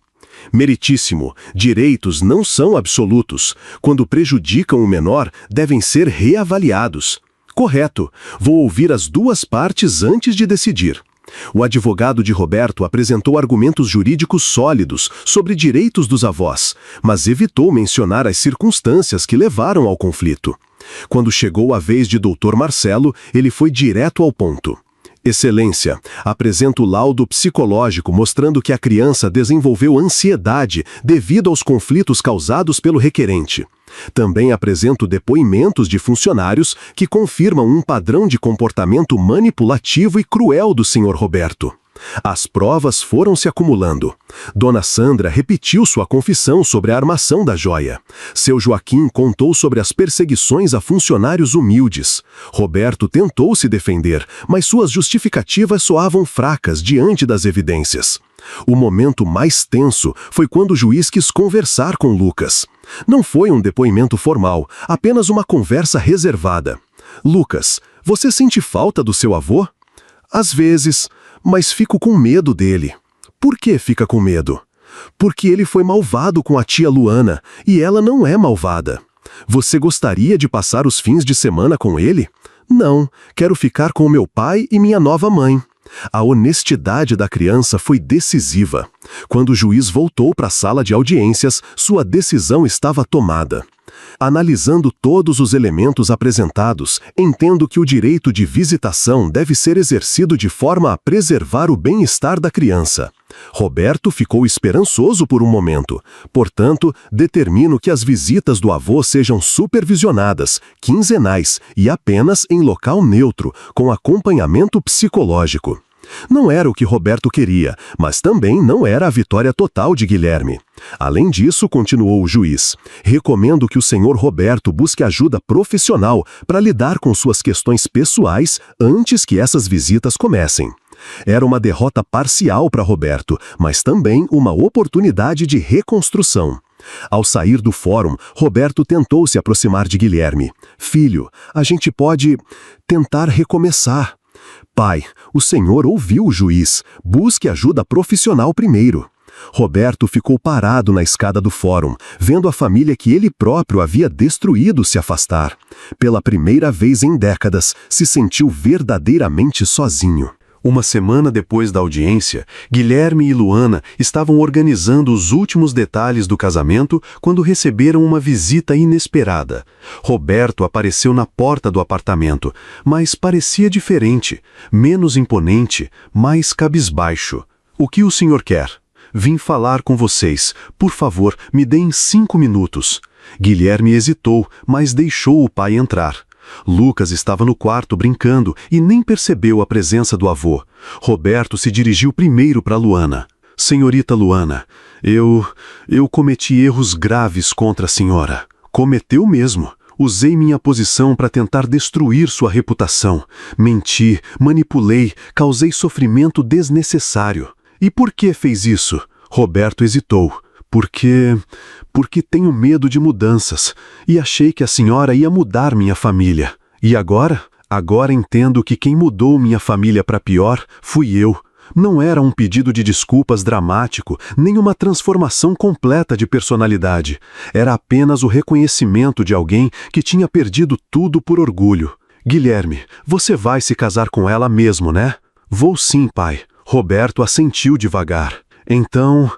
Meritíssimo, direitos não são absolutos. Quando prejudicam o menor, devem ser reavaliados. Correto, vou ouvir as 2 partes antes de decidir. O advogado de Roberto apresentou argumentos jurídicos sólidos sobre direitos dos avós, mas evitou mencionar as circunstâncias que levaram ao conflito. Quando chegou a vez de Dr. Marcelo, ele foi direto ao ponto. Excelência, apresento laudo psicológico mostrando que a criança desenvolveu ansiedade devido aos conflitos causados pelo requerente. Também apresento depoimentos de funcionários que confirmam um padrão de comportamento manipulativo e cruel do Sr. Roberto. As provas foram se acumulando. Dona Sandra repetiu sua confissão sobre a armação da joia. Seu Joaquim contou sobre as perseguições a funcionários humildes. Roberto tentou se defender, mas suas justificativas soavam fracas diante das evidências. O momento mais tenso foi quando o juiz quis conversar com Lucas. Não foi um depoimento formal, apenas uma conversa reservada. Lucas, você sente falta do seu avô? Às vezes, mas fico com medo dele. Por que fica com medo? Porque ele foi malvado com a tia Luana, e ela não é malvada. Você gostaria de passar os fins de semana com ele? Não, quero ficar com meu pai e minha nova mãe. A honestidade da criança foi decisiva. Quando o juiz voltou para a sala de audiências, sua decisão estava tomada. Analisando todos os elementos apresentados, entendo que o direito de visitação deve ser exercido de forma a preservar o bem-estar da criança. Roberto ficou esperançoso por um momento. Portanto, determino que as visitas do avô sejam supervisionadas, quinzenais e apenas em local neutro, com acompanhamento psicológico. Não era o que Roberto queria, mas também não era a vitória total de Guilherme. Além disso, continuou o juiz, recomendo que o senhor Roberto busque ajuda profissional para lidar com suas questões pessoais antes que essas visitas comecem. Era uma derrota parcial para Roberto, mas também uma oportunidade de reconstrução. Ao sair do fórum, Roberto tentou se aproximar de Guilherme. Filho, a gente pode tentar recomeçar. Pai, o senhor ouviu o juiz. Busque ajuda profissional primeiro. Roberto ficou parado na escada do fórum, vendo a família que ele próprio havia destruído se afastar. Pela primeira vez em décadas, se sentiu verdadeiramente sozinho. Uma semana depois da audiência, Guilherme e Luana estavam organizando os últimos detalhes do casamento quando receberam uma visita inesperada. Roberto apareceu na porta do apartamento, mas parecia diferente, menos imponente, mais cabisbaixo. O que o senhor quer? Vim falar com vocês. Por favor, me deem 5 minutos. Guilherme hesitou, mas deixou o pai entrar. Lucas estava no quarto brincando e nem percebeu a presença do avô. Roberto se dirigiu primeiro para Luana. Senhorita Luana, eu cometi erros graves contra a senhora. Cometeu mesmo. Usei minha posição para tentar destruir sua reputação. Menti, manipulei, causei sofrimento desnecessário. E por que fez isso? Roberto hesitou. Porque tenho medo de mudanças, e achei que a senhora ia mudar minha família. E agora? Agora entendo que quem mudou minha família para pior fui eu. Não era um pedido de desculpas dramático, nem uma transformação completa de personalidade. Era apenas o reconhecimento de alguém que tinha perdido tudo por orgulho. Guilherme, você vai se casar com ela mesmo, né? Vou sim, pai. Roberto assentiu devagar. Então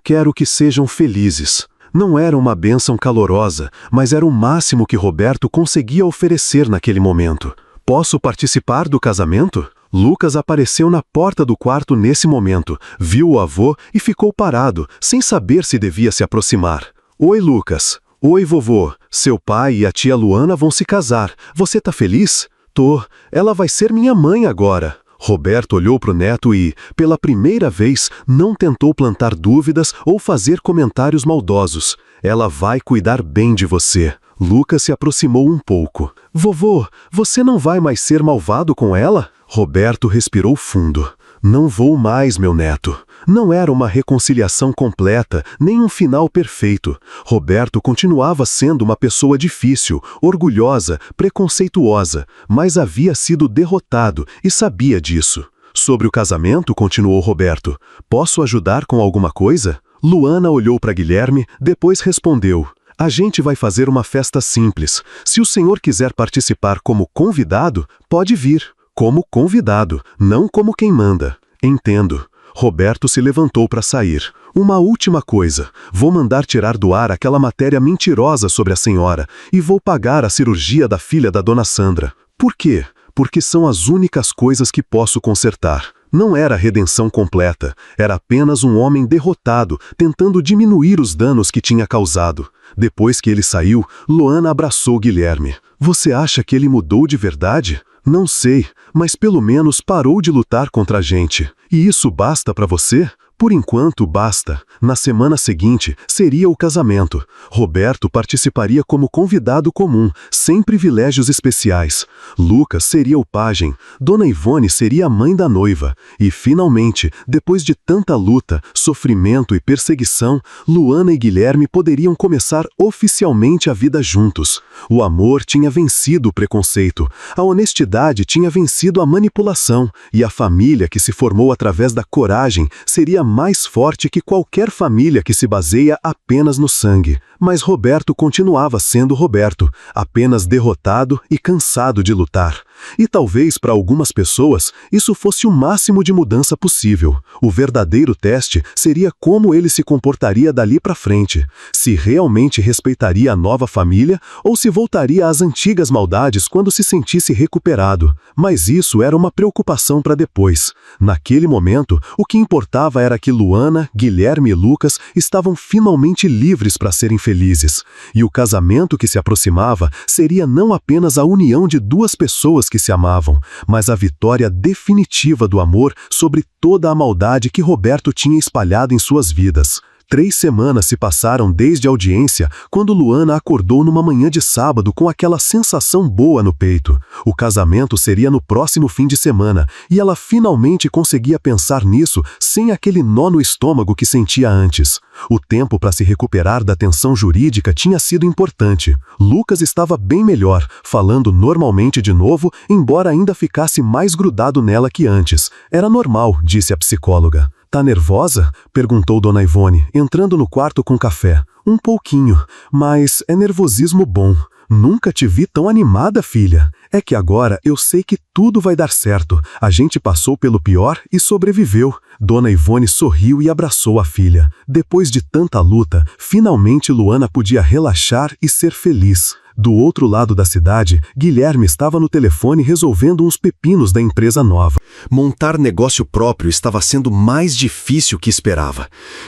quero que sejam felizes. Não era uma bênção calorosa, mas era o máximo que Roberto conseguia oferecer naquele momento. Posso participar do casamento? Lucas apareceu na porta do quarto nesse momento, viu o avô e ficou parado, sem saber se devia se aproximar. Oi, Lucas. Oi, vovô. Seu pai e a tia Luana vão se casar. Você tá feliz? Tô. Ela vai ser minha mãe agora. Roberto olhou para o neto e, pela primeira vez, não tentou plantar dúvidas ou fazer comentários maldosos. Ela vai cuidar bem de você. Lucas se aproximou um pouco. Vovô, você não vai mais ser malvado com ela? Roberto respirou fundo. Não vou mais, meu neto. Não era uma reconciliação completa, nem um final perfeito. Roberto continuava sendo uma pessoa difícil, orgulhosa, preconceituosa, mas havia sido derrotado e sabia disso. Sobre o casamento, continuou Roberto, posso ajudar com alguma coisa? Luana olhou para Guilherme, depois respondeu. A gente vai fazer uma festa simples. Se o senhor quiser participar como convidado, pode vir. Como convidado, não como quem manda. Entendo. Roberto se levantou para sair. Uma última coisa. Vou mandar tirar do ar aquela matéria mentirosa sobre a senhora e vou pagar a cirurgia da filha da dona Sandra. Por quê? Porque são as únicas coisas que posso consertar. Não era redenção completa. Era apenas um homem derrotado, tentando diminuir os danos que tinha causado. Depois que ele saiu, Luana abraçou Guilherme. Você acha que ele mudou de verdade? Não sei, mas pelo menos parou de lutar contra a gente. E isso basta para você? Por enquanto, basta. Na semana seguinte, seria o casamento. Roberto participaria como convidado comum, sem privilégios especiais. Lucas seria o pajem. Dona Ivone seria a mãe da noiva. E, finalmente, depois de tanta luta, sofrimento e perseguição, Luana e Guilherme poderiam começar oficialmente a vida juntos. O amor tinha vencido o preconceito. A honestidade tinha vencido a manipulação. E a família que se formou através da coragem seria mais forte que qualquer família que se baseia apenas no sangue. Mas Roberto continuava sendo Roberto, apenas derrotado e cansado de lutar. E talvez para algumas pessoas isso fosse o máximo de mudança possível. O verdadeiro teste seria como ele se comportaria dali para frente. Se realmente respeitaria a nova família ou se voltaria às antigas maldades quando se sentisse recuperado. Mas isso era uma preocupação para depois. Naquele momento, o que importava era que Luana, Guilherme e Lucas estavam finalmente livres para serem felizes. E o casamento que se aproximava seria não apenas a união de duas pessoas que se amavam, mas a vitória definitiva do amor sobre toda a maldade que Roberto tinha espalhado em suas vidas. 3 semanas se passaram desde a audiência, quando Luana acordou numa manhã de sábado com aquela sensação boa no peito. O casamento seria no próximo fim de semana, e ela finalmente conseguia pensar nisso sem aquele nó no estômago que sentia antes. O tempo para se recuperar da tensão jurídica tinha sido importante. Lucas estava bem melhor, falando normalmente de novo, embora ainda ficasse mais grudado nela que antes. Era normal, disse a psicóloga. Tá nervosa? Perguntou Dona Ivone, entrando no quarto com café. Um pouquinho, mas é nervosismo bom. Nunca te vi tão animada, filha. É que agora eu sei que tudo vai dar certo. A gente passou pelo pior e sobreviveu. Dona Ivone sorriu e abraçou a filha. Depois de tanta luta, finalmente Luana podia relaxar e ser feliz. Do outro lado da cidade, Guilherme estava no telefone resolvendo uns pepinos da empresa nova. Montar negócio próprio estava sendo mais difícil que esperava.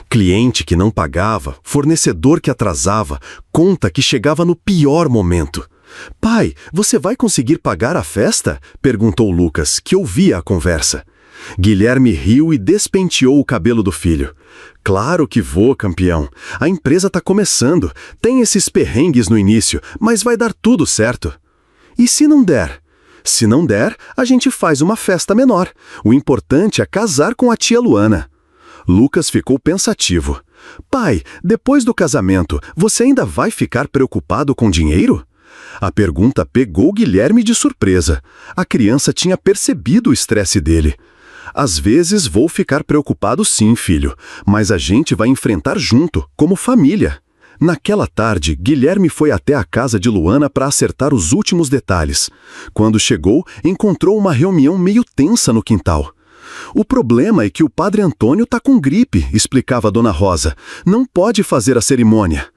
Cliente que não pagava, fornecedor que atrasava, conta que chegava no pior momento. "Pai, você vai conseguir pagar a festa?" perguntou Lucas, que ouvia a conversa. Guilherme riu e despenteou o cabelo do filho. "Claro que vou, campeão. A empresa está começando. Tem esses perrengues no início, mas vai dar tudo certo." "E se não der?" "Se não der, a gente faz uma festa menor. O importante é casar com a tia Luana." Lucas ficou pensativo. "Pai, depois do casamento, você ainda vai ficar preocupado com dinheiro?" A pergunta pegou Guilherme de surpresa. A criança tinha percebido o estresse dele. "Às vezes vou ficar preocupado sim, filho, mas a gente vai enfrentar junto, como família." Naquela tarde, Guilherme foi até a casa de Luana para acertar os últimos detalhes. Quando chegou, encontrou uma reunião meio tensa no quintal. "O problema é que o padre Antônio está com gripe", explicava Dona Rosa. "Não pode fazer a cerimônia."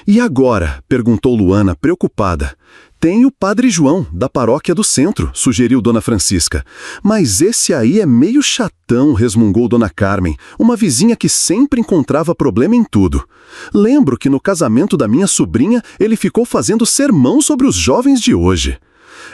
"E agora?", perguntou Luana, preocupada. "Tem o padre João, da paróquia do centro", sugeriu Dona Francisca. "Mas esse aí é meio chatão", resmungou Dona Carmen, uma vizinha que sempre encontrava problema em tudo. "Lembro que no casamento da minha sobrinha ele ficou fazendo sermão sobre os jovens de hoje."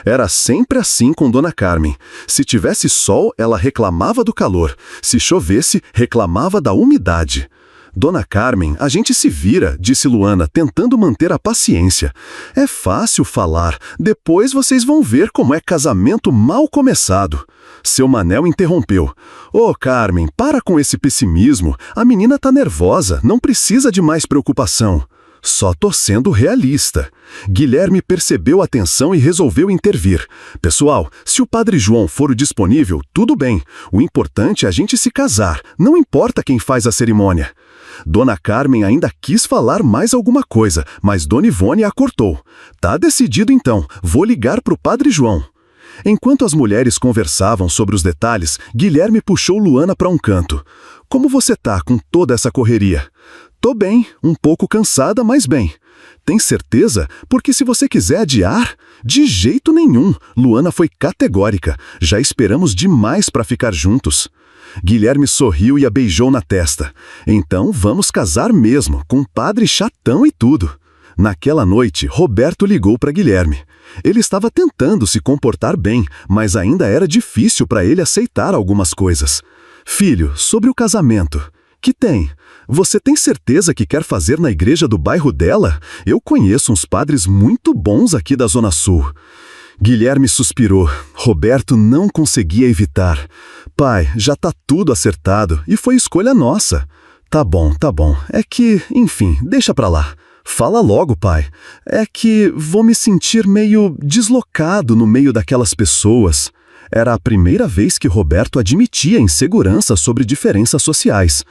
Era sempre assim com Dona Carmen. Se tivesse sol, ela reclamava do calor. Se chovesse, reclamava da umidade. "Dona Carmen, a gente se vira", disse Luana, tentando manter a paciência. "É fácil falar, depois vocês vão ver como é casamento mal começado." Seu Manel interrompeu. "Ô, Carmen, para com esse pessimismo. A menina tá nervosa, não precisa de mais preocupação." "Só tô sendo realista." Guilherme percebeu a tensão e resolveu intervir. "Pessoal, se o padre João for o disponível, tudo bem. O importante é a gente se casar, não importa quem faz a cerimônia." Dona Carmen ainda quis falar mais alguma coisa, mas Dona Ivone a cortou. "Tá decidido então, vou ligar pro padre João." Enquanto as mulheres conversavam sobre os detalhes, Guilherme puxou Luana para um canto. "Como você tá com toda essa correria?" "Tô bem, um pouco cansada, mas bem." "Tem certeza? Porque se você quiser adiar..." "De jeito nenhum." Luana foi categórica. "Já esperamos demais para ficar juntos." Guilherme sorriu e a beijou na testa. "Então vamos casar mesmo, com padre chatão e tudo." Naquela noite, Roberto ligou para Guilherme. Ele estava tentando se comportar bem, mas ainda era difícil para ele aceitar algumas coisas. "Filho, sobre o casamento." Que tem? Você tem certeza que quer fazer na igreja do bairro dela? Eu conheço uns padres muito bons aqui da Zona Sul. Guilherme suspirou. Roberto não conseguia evitar. Pai, já tá tudo acertado e foi escolha nossa. Tá bom. É que, enfim, deixa pra lá. Fala logo, pai. É que vou me sentir meio deslocado no meio daquelas pessoas. Era a primeira vez que Roberto admitia insegurança sobre diferenças sociais.